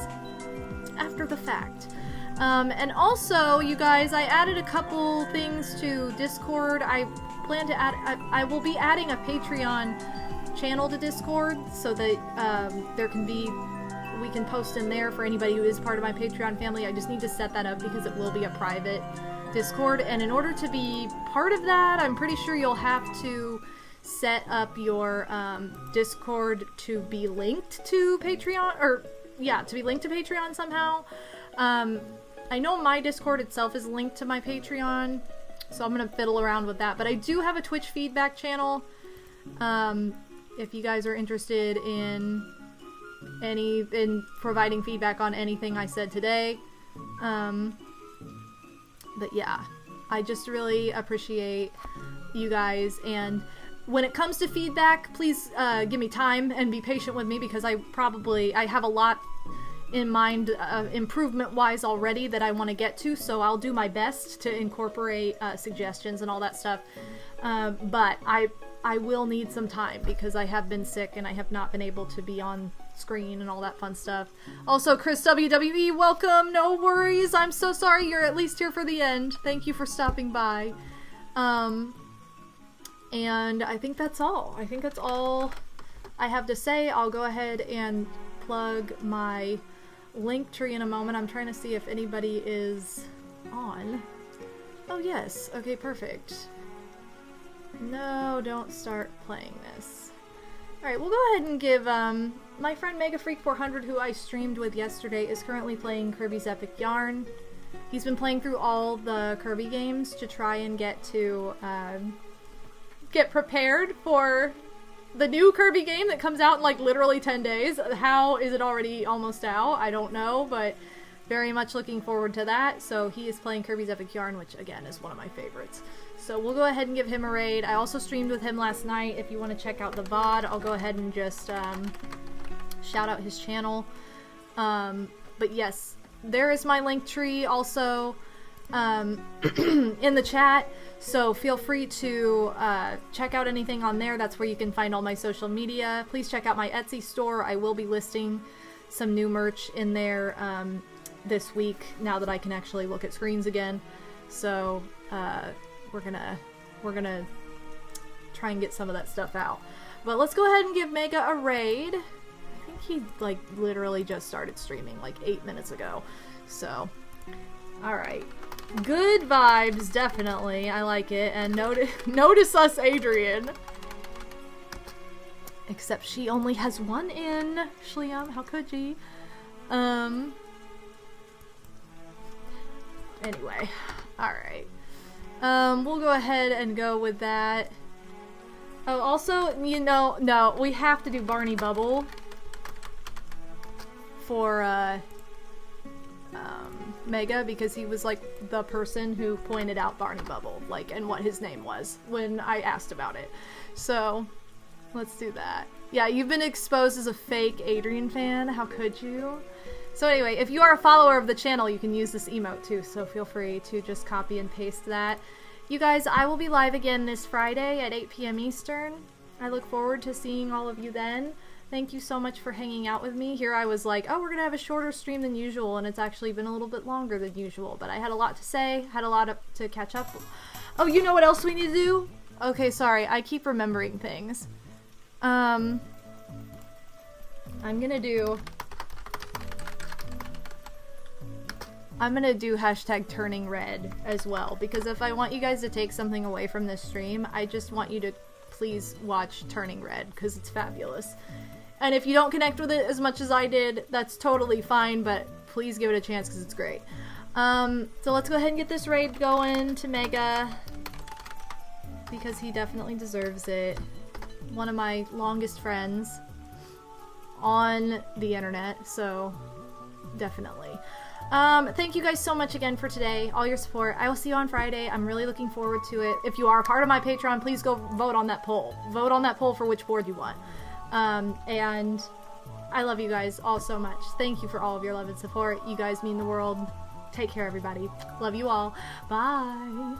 after the fact. And also, you guys, I added a couple things to Discord. I plan to add, I will be adding a Patreon channel to Discord so that there can be we can post in there for anybody who is part of my Patreon family. I just need to set that up because it will be a private Discord, and in order to be part of that, I'm pretty sure you'll have to set up your Discord to be linked to Patreon, or yeah, to be linked to Patreon somehow. I know my Discord itself is linked to my Patreon, so I'm gonna fiddle around with that, but I do have a Twitch feedback channel, if you guys are interested in providing feedback on anything I said today. But yeah, I just really appreciate you guys, and when it comes to feedback, please give me time and be patient with me, because I have a lot in mind improvement-wise already that I want to get to, so I'll do my best to incorporate suggestions and all that stuff. But I will need some time because I have been sick and I have not been able to be on screen and all that fun stuff. Also, Chris WWE, welcome! No worries, I'm so sorry you're at least here for the end. Thank you for stopping by. And I think that's all. I think that's all I have to say. I'll go ahead and plug my link tree in a moment. I'm trying to see if anybody is on. Oh yes, okay, perfect. No, don't start playing this. Alright, we'll go ahead and give, my friend MegaFreak400, who I streamed with yesterday, is currently playing Kirby's Epic Yarn. He's been playing through all the Kirby games to try and get prepared for the new Kirby game that comes out in like literally 10 days. How is it already almost out? I don't know, but very much looking forward to that. So he is playing Kirby's Epic Yarn, which again is one of my favorites. So we'll go ahead and give him a raid. I also streamed with him last night. If you want to check out the VOD, I'll go ahead and just shout out his channel. But yes, there is my link tree also in the chat. So feel free to check out anything on there. That's where you can find all my social media. Please check out my Etsy store. I will be listing some new merch in there this week, now that I can actually look at screens again. So we're gonna try and get some of that stuff out. But let's go ahead and give Mega a raid. I think he like literally just started streaming like 8 minutes ago. So, alright. Good vibes, definitely. I like it. And notice us, Adrian. Except she only has one in. Shliam, how could ye? Anyway. Alright. We'll go ahead and go with that. Oh, also, you know, no, we have to do Barney Bubble for, Mega, because he was like the person who pointed out Barney Bubble, like, and what his name was when I asked about it. So let's do that. Yeah, you've been exposed as a fake Adrian fan. How could you? So anyway, if you are a follower of the channel, you can use this emote too, so feel free to just copy and paste that. You guys, I will be live again this Friday at 8 p.m. Eastern. I look forward to seeing all of you then. Thank you so much for hanging out with me. Here I was like, oh, we're gonna have a shorter stream than usual, and it's actually been a little bit longer than usual, but I had a lot to say, had a lot to catch up. Oh, you know what else we need to do? Okay, sorry, I keep remembering things. I'm gonna do hashtag turning red as well, because if I want you guys to take something away from this stream, I just want you to please watch Turning Red, because it's fabulous. And if you don't connect with it as much as I did, that's totally fine, but please give it a chance because it's great. So let's go ahead and get this raid going to Mega, because he definitely deserves it. One of my longest friends on the internet, so definitely. Thank you guys so much again for today, all your support. I will see you on Friday. I'm really looking forward to it. If you are a part of my Patreon, please go vote on that poll. Vote on that poll for which board you want. And I love you guys all so much. Thank you for all of your love and support. You guys mean the world. Take care, everybody. Love you all. Bye.